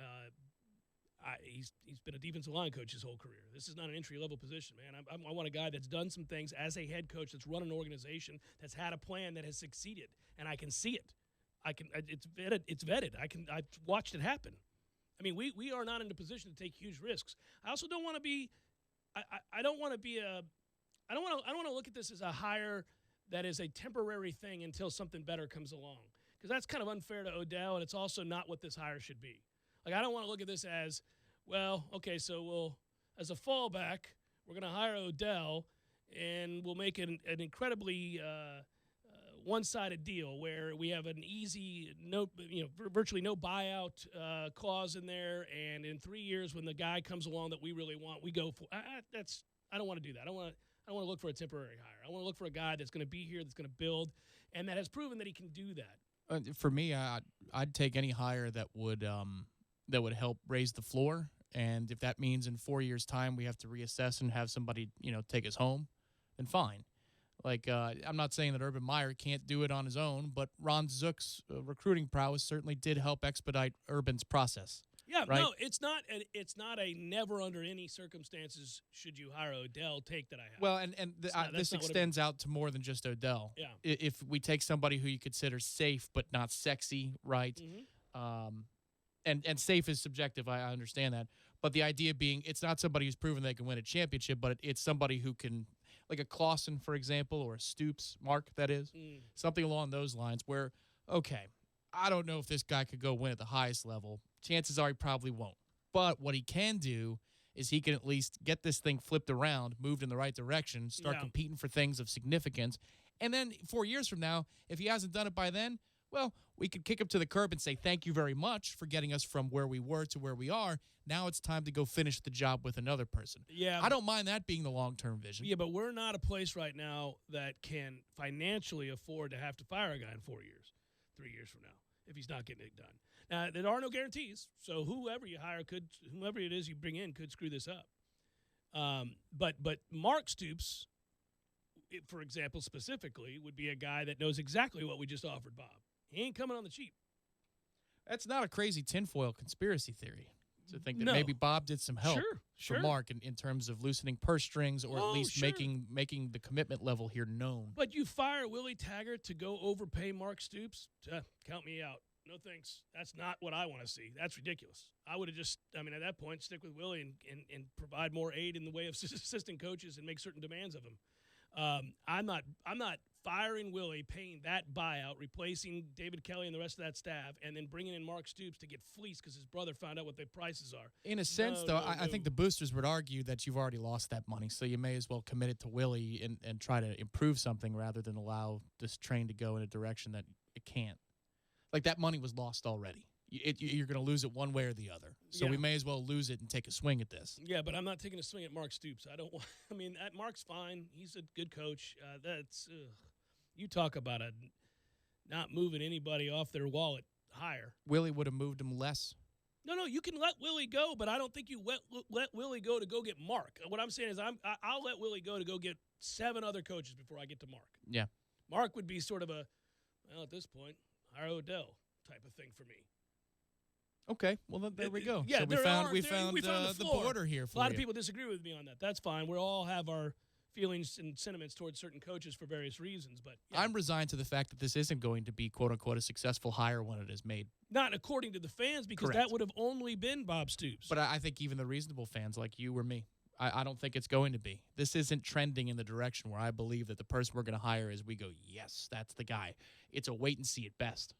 He's been a defensive line coach his whole career. This is not an entry-level position, man. I want a guy that's done some things as a head coach, that's run an organization, that's had a plan that has succeeded, and I can see it. It's vetted. I've watched it happen. I mean, we are not in a position to take huge risks. I also don't want to be I don't want to look at this as a hire that is a temporary thing until something better comes along, because that's kind of unfair to Odell, and it's also not what this hire should be. Like, I don't want to look at this as, well, okay, so as a fallback, we're going to hire Odell, and we'll make an incredibly one-sided deal where we have an easy, virtually no buyout clause in there, and in 3 years when the guy comes along that we really want, we go for. I don't want to do that. I don't want to look for a temporary hire. I want to look for a guy that's going to be here, that's going to build, and that has proven that he can do that. For me, I'd take any hire that would help raise the floor, and if that means in 4 years' time we have to reassess and have somebody take us home, then fine. Like, I'm not saying that Urban Meyer can't do it on his own, but Ron Zook's recruiting prowess certainly did help expedite Urban's process. Yeah, right? No, it's not a never under any circumstances should you hire Odell take that I have. Well, this extends out to more than just Odell. Yeah. If we take somebody who you consider safe but not sexy, right? Mm-hmm. And safe is subjective, I understand that. But the idea being it's not somebody who's proven they can win a championship, but it's somebody who can – like a Clausen, for example, or a Stoops, Mark, that is. Something along those lines where, okay, I don't know if this guy could go win at the highest level. Chances are he probably won't. But what he can do is he can at least get this thing flipped around, moved in the right direction, start competing for things of significance. And then 4 years from now, if he hasn't done it by then, well, we could kick him to the curb and say thank you very much for getting us from where we were to where we are. Now it's time to go finish the job with another person. Yeah, I don't mind that being the long-term vision. Yeah, but we're not a place right now that can financially afford to have to fire a guy in 4 years, 3 years from now, if he's not getting it done. Now, there are no guarantees, so whoever you hire whomever it is you bring in could screw this up. But Mark Stoops for example, specifically, would be a guy that knows exactly what we just offered Bob. He ain't coming on the cheap. That's not a crazy tinfoil conspiracy theory to think that No. maybe Bob did some help Sure. for Mark in terms of loosening purse strings or at least sure. making the commitment level here known. But you fire Willie Taggart to go overpay Mark Stoops? Count me out. No thanks. That's not what I want to see. That's ridiculous. I would have just, at that point, stick with Willie and provide more aid in the way of assistant coaches and make certain demands of him. I'm not firing Willie, paying that buyout, replacing David Kelly and the rest of that staff, and then bringing in Mark Stoops to get fleeced because his brother found out what the prices are. In a sense, I think the boosters would argue that you've already lost that money, so you may as well commit it to Willie and try to improve something rather than allow this train to go in a direction that it can't. Like, that money was lost already. You're going to lose it one way or the other. So we may as well lose it and take a swing at this. Yeah, but I'm not taking a swing at Mark Stoops. I don't want. Mark's fine. He's a good coach. You talk about not moving anybody off their wallet higher. Willie would have moved him less. No, you can let Willie go, but I don't think you let Willie go to go get Mark. What I'm saying is I'll let Willie go to go get 7 other coaches before I get to Mark. Yeah. Mark would be sort of at this point, hire Odell type of thing for me. Okay, well, there we go. Yeah, so we found the border here for a lot you. of people disagree with me on that. That's fine. We all have our feelings and sentiments towards certain coaches for various reasons. But I'm resigned to the fact that this isn't going to be, quote-unquote, a successful hire when it is made. Not according to the fans, because Correct. that would have only been Bob Stoops. But I think even the reasonable fans like you or me, I don't think it's going to be. This isn't trending in the direction where I believe that the person we're going to hire is we go, yes, that's the guy. It's a wait and see at best.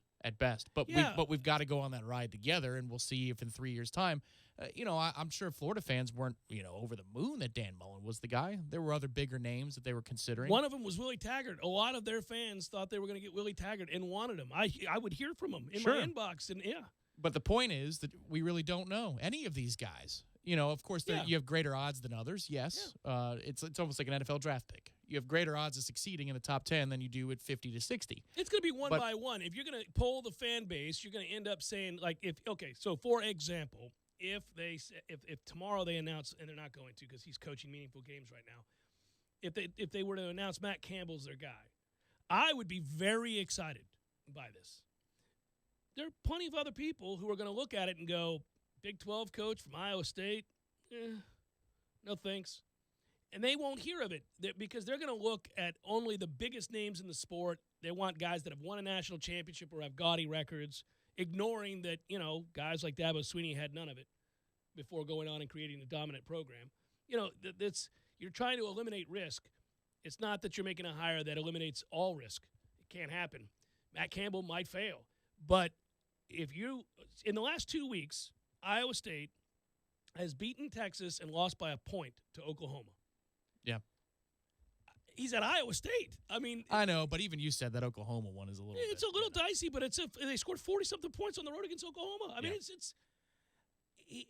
But we've got to go on that ride together, and we'll see if in 3 years' time, I'm sure Florida fans weren't, over the moon that Dan Mullen was the guy. There were other bigger names that they were considering. One of them was Willie Taggart. A lot of their fans thought they were going to get Willie Taggart and wanted him. I would hear from him in my inbox, and But the point is that we really don't know any of these guys. Of course, you have greater odds than others, yes. Yeah. It's almost like an NFL draft pick. You have greater odds of succeeding in the top 10 than you do at 50 to 60. It's going to be one by one. If you're going to poll the fan base, you're going to end up saying, so for example, if tomorrow they announce, and they're not going to because he's coaching meaningful games right now, if they were to announce Matt Campbell's their guy, I would be very excited by this. There are plenty of other people who are going to look at it and go, Big 12 coach from Iowa State, no thanks. And they won't hear of it because they're going to look at only the biggest names in the sport. They want guys that have won a national championship or have gaudy records, ignoring that, guys like Dabo Swinney had none of it before going on and creating a dominant program. You're trying to eliminate risk. It's not that you're making a hire that eliminates all risk. It can't happen. Matt Campbell might fail. But in the last 2 weeks, Iowa State has beaten Texas and lost by a point to Oklahoma. Yeah. He's at Iowa State. I know, but even you said that Oklahoma one is a little. It's a little dicey, but they scored 40-something points on the road against Oklahoma.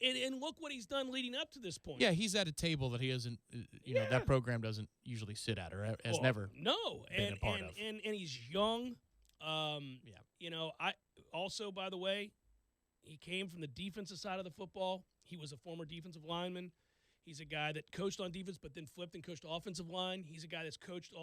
And look what he's done leading up to this point. Yeah, he's at a table that he isn't. That program doesn't usually sit at or has never. No, been a part of. And he's young. I also, by the way, he came from the defensive side of the football. He was a former defensive lineman. He's a guy that coached on defense but then flipped and coached offensive line. He's a guy that's coached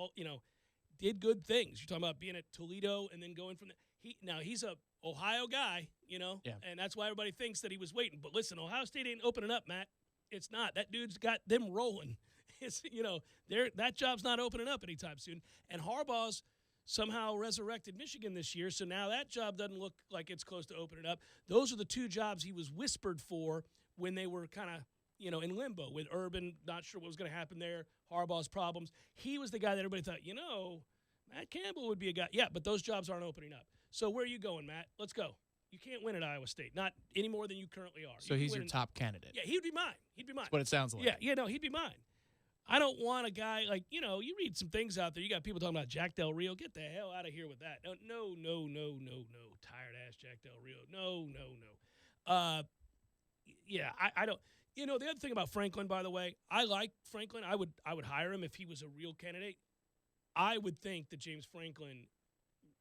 did good things. You're talking about being at Toledo and then going from there. He's a Ohio guy, and that's why everybody thinks that he was waiting. But listen, Ohio State ain't opening up, Matt. It's not. That dude's got them rolling. It's that job's not opening up anytime soon. And Harbaugh's somehow resurrected Michigan this year, so now that job doesn't look like it's close to opening up. Those are the 2 jobs he was whispered for when they were kind of, in limbo with Urban, not sure what was going to happen there, Harbaugh's problems. He was the guy that everybody thought, Matt Campbell would be a guy. Yeah, but those jobs aren't opening up. So where are you going, Matt? Let's go. You can't win at Iowa State, not any more than you currently are. So he's your top candidate. Yeah, he'd be mine. That's what it sounds like. Yeah, he'd be mine. I don't want a guy like, you read some things out there. You got people talking about Jack Del Rio. Get the hell out of here with that. No. Tired-ass Jack Del Rio. No. I don't. The other thing about Franklin, by the way, I like Franklin. I would hire him if he was a real candidate. I would think that James Franklin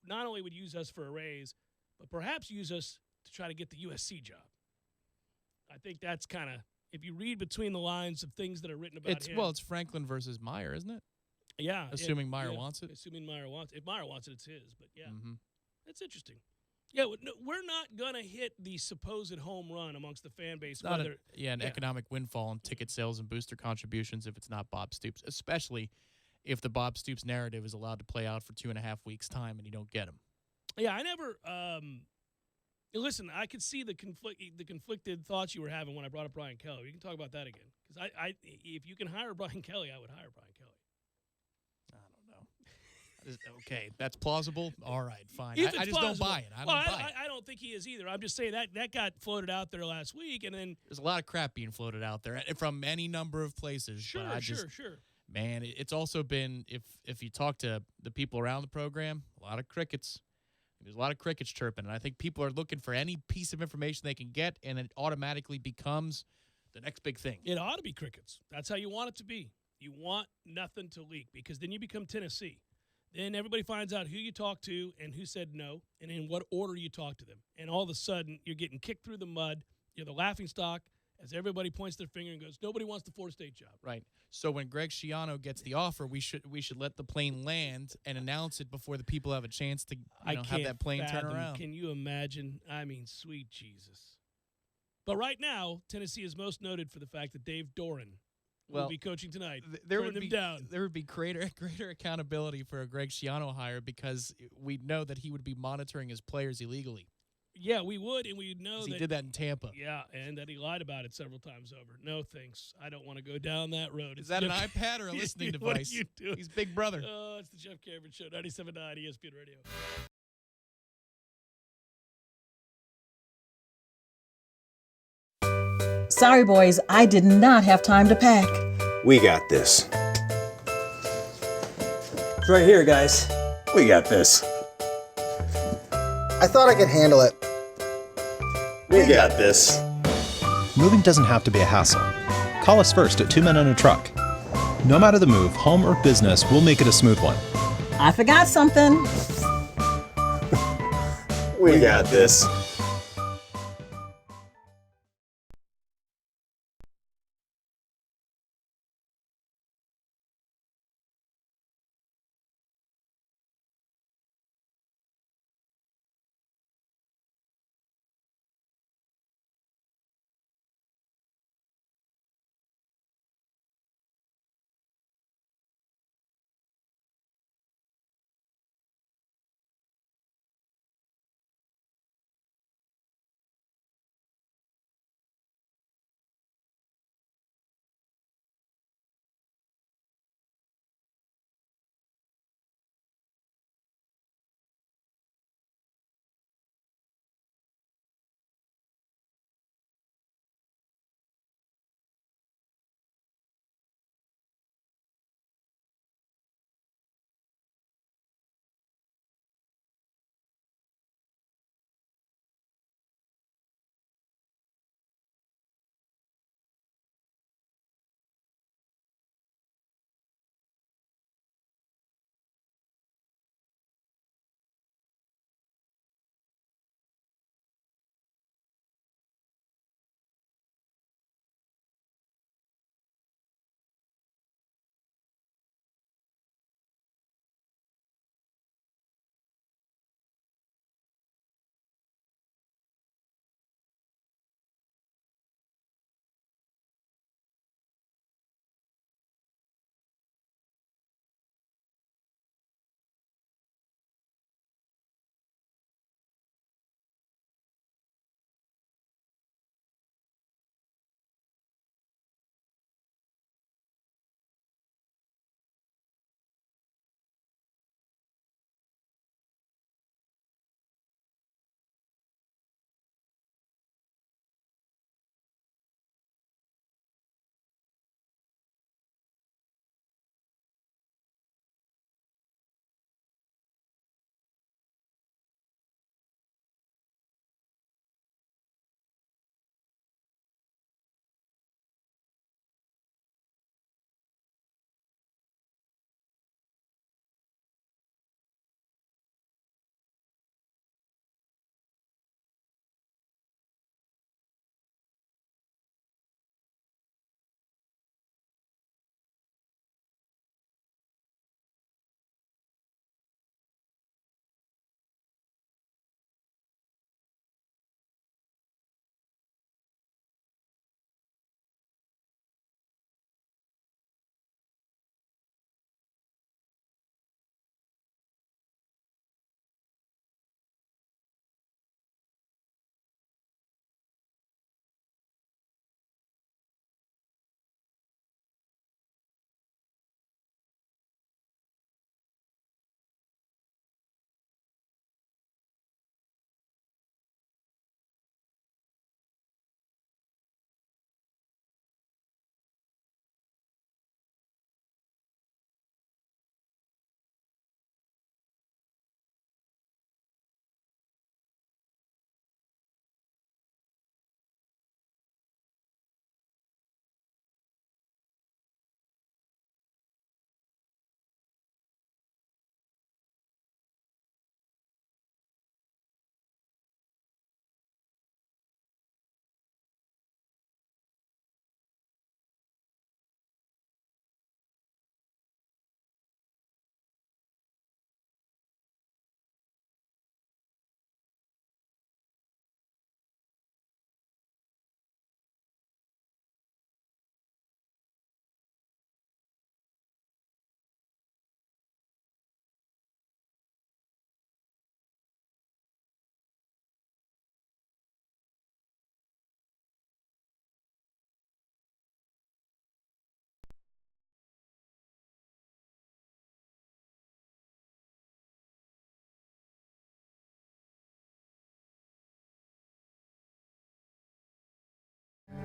not only would use us for a raise, but perhaps use us to try to get the USC job. I think that's kind of, if you read between the lines of things that are written about him. Well, it's Franklin versus Meyer, isn't it? Yeah. Assuming Meyer wants it? Assuming Meyer wants it. If Meyer wants it, it's his. But, yeah, Mm-hmm. that's interesting. Yeah, we're not going to hit the supposed home run amongst the fan base. Not an economic windfall and ticket sales and booster contributions if it's not Bob Stoops, especially if the Bob Stoops narrative is allowed to play out for 2.5 weeks' time and you don't get him. Yeah, I never listen, I could see the conflicted thoughts you were having when I brought up Brian Kelly. We can talk about that again. Because if you can hire Brian Kelly, I would hire Brian Kelly. Okay, that's plausible. All right, fine. I just plausible. don't buy it. I don't think he is either. I'm just saying that got floated out there last week, and then there's a lot of crap being floated out there from any number of places. Sure. Man, it's also been if you talk to the people around the program, a lot of crickets. There's a lot of crickets chirping, and I think people are looking for any piece of information they can get, and it automatically becomes the next big thing. It ought to be crickets. That's how you want it to be. You want nothing to leak because then you become Tennessee. Then everybody finds out who you talked to and who said no and in what order you talked to them. And all of a sudden, you're getting kicked through the mud. You're the laughingstock as everybody points their finger and goes, nobody wants the Florida State job. Right. So when Greg Schiano gets the offer, we should let the plane land and announce it before the people have a chance to have that plane turn around. Can you imagine? I mean, sweet Jesus. But right now, Tennessee is most noted for the fact that Dave Doran will be coaching tonight. There would be greater accountability for a Greg Schiano hire because we know that he would be monitoring his players illegally. Yeah, we would, and we know that he did that in Tampa. Yeah, and that he lied about it several times over. No thanks. I don't want to go down that road. Is that an iPad or a listening device? What are you doing? He's Big Brother. Oh, it's the Jeff Cameron Show, 97.9 ESPN Radio. Sorry, boys, I did not have time to pack. We got this. It's right here, guys. We got this. I thought I could handle it. We got this. Moving doesn't have to be a hassle. Call us first at 2 Men and a Truck. No matter the move, home or business, we'll make it a smooth one. I forgot something. We got this.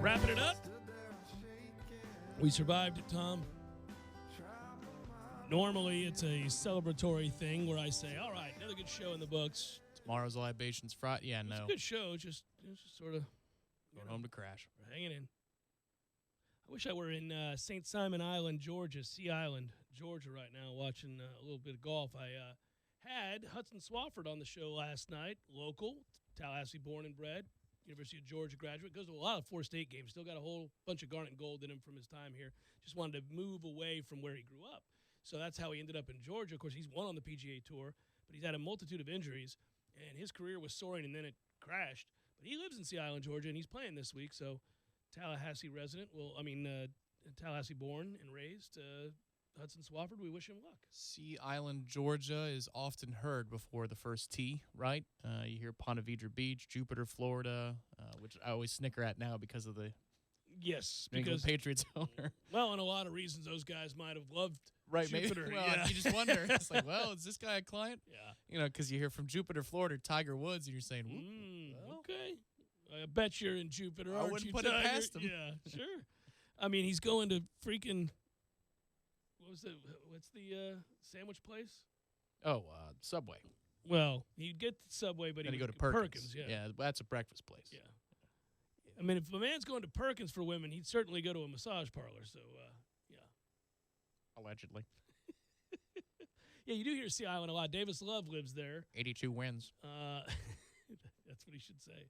Wrapping it up. We survived it, Tom. Normally, it's a celebratory thing where I say, all right, another good show in the books. Tomorrow's Libations Friday. Yeah, no. It's a good show. Just sort of going home to crash. We're hanging in. I wish I were in St. Simon Island, Georgia, Sea Island, Georgia right now, watching a little bit of golf. I had Hudson Swafford on the show last night, local, Tallahassee born and bred, University of Georgia graduate. Goes to a lot of 4 state games. Still got a whole bunch of garnet and gold in him from his time here. Just wanted to move away from where he grew up. So that's how he ended up in Georgia. Of course, he's won on the PGA Tour, but he's had a multitude of injuries, and his career was soaring, and then it crashed. But he lives in Sea Island, Georgia, and he's playing this week. So Tallahassee resident, Tallahassee born and raised, Hudson Swafford, we wish him luck. Sea Island, Georgia is often heard before the first tee, right? You hear Ponte Vedra Beach, Jupiter, Florida, which I always snicker at now because of the New England Patriots owner. Well, and a lot of reasons those guys might have loved Jupiter. Maybe. Well, yeah. you just wonder. It's like, well, is this guy a client? Yeah. Because you hear from Jupiter, Florida, Tiger Woods, and you're saying, okay. I bet you're in Jupiter, aren't wouldn't you, put Tiger? it past him. Yeah, sure. I mean, he's going to freaking, what's the sandwich place? Subway. Well, he'd get the Subway, but Then he'd go to Perkins. Yeah, that's a breakfast place. Yeah. I mean, if a man's going to Perkins for women, he'd certainly go to a massage parlor. So, yeah. Allegedly. Yeah, you do hear Sea Island a lot. Davis Love lives there. 82 wins. That's what he should say.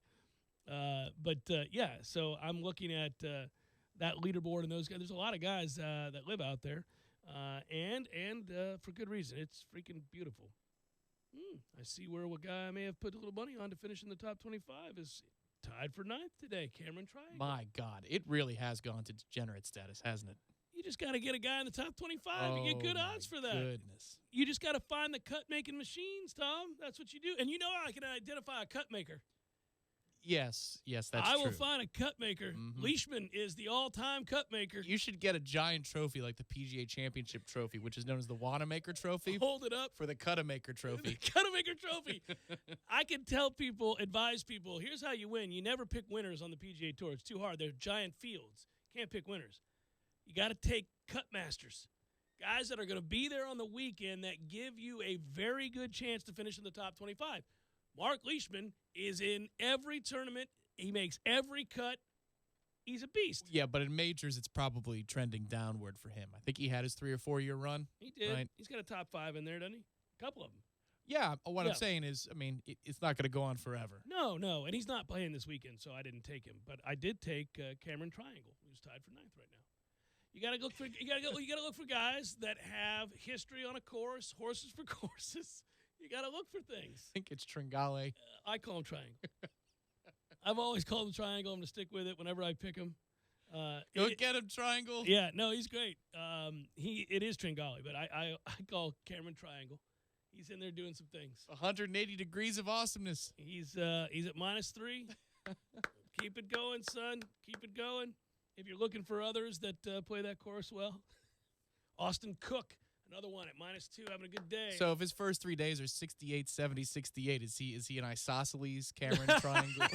Yeah, so I'm looking at that leaderboard and those guys. There's a lot of guys that live out there, and for good reason. It's freaking beautiful. I see where a guy I may have put a little money on to finish in the top 25 is tied for 9th today, Cameron Triangle. My God, it really has gone to degenerate status, hasn't it? You just got to get a guy in the top 25. You get good odds for that. Goodness. You just got to find the cut-making machines, Tom. That's what you do. And you know I can identify a cut maker. Yes, that's true. I will find a cut maker. Leishman is the all-time cut maker. You should get a giant trophy like the PGA Championship trophy, which is known as the Wanamaker trophy. Hold it up. For the Cut-A-Maker trophy. The Cut-A-Maker trophy. I can tell people, advise people, here's how you win. You never pick winners on the PGA Tour. It's too hard. They're giant fields. Can't pick winners. You got to take cut masters. Guys that are going to be there on the weekend that give you a very good chance to finish in the top 25. Mark Leishman is in every tournament. He makes every cut. He's a beast. Yeah, but in majors, it's probably trending downward for him. I think he had his 3 or 4 year run. He did. Right? He's got a top 5 in there, doesn't he? A couple of them. Yeah, what I'm saying is, I mean, it's not going to go on forever. No, and he's not playing this weekend, so I didn't take him. But I did take Cameron Triangle, who's tied for 9th right now. You gotta look for guys that have history on a course, horses for courses. You gotta look for things. I think it's Tringale. I call him Triangle. I've always called him Triangle. I'm gonna stick with it whenever I pick him. Go get him, Triangle. Yeah, no, he's great. It is Tringale, but I call Cameron Triangle. He's in there doing some things. 180 degrees of awesomeness. He's at -3. Keep it going, son. Keep it going. If you're looking for others that play that course well, Austin Cook, another one at -2, having a good day. So if his first 3 days are 68, 70, 68, is he an isosceles Cameron Triangle?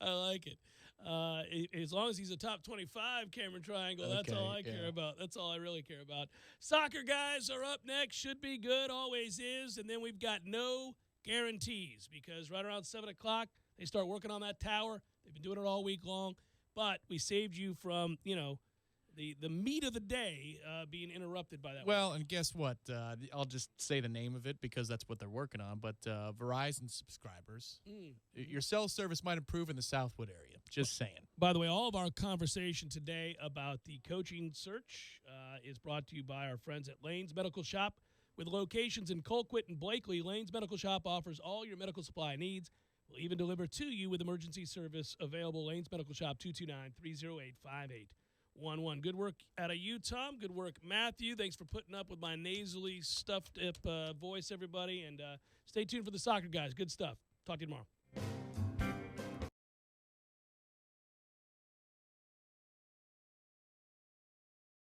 I like it. As long as he's a top 25 Cameron Triangle, that's all I care about. That's all I really care about. Soccer guys are up next. Should be good, always is. And then we've got no guarantees because right around 7 o'clock, they start working on that tower. They've been doing it all week long. But we saved you from, the meat of the day being interrupted by that. Well, and guess what? I'll just say the name of it because that's what they're working on. But Verizon subscribers, your cell service might improve in the Southwood area. Just saying. By the way, all of our conversation today about the coaching search is brought to you by our friends at Lane's Medical Shop. With locations in Colquitt and Blakely, Lane's Medical Shop offers all your medical supply needs. We'll even deliver to you with emergency service available. Lane's Medical Shop, 229-308-5811. Good work out of you, Tom. Good work, Matthew. Thanks for putting up with my nasally stuffed up voice, everybody. And stay tuned for the soccer guys. Good stuff. Talk to you tomorrow.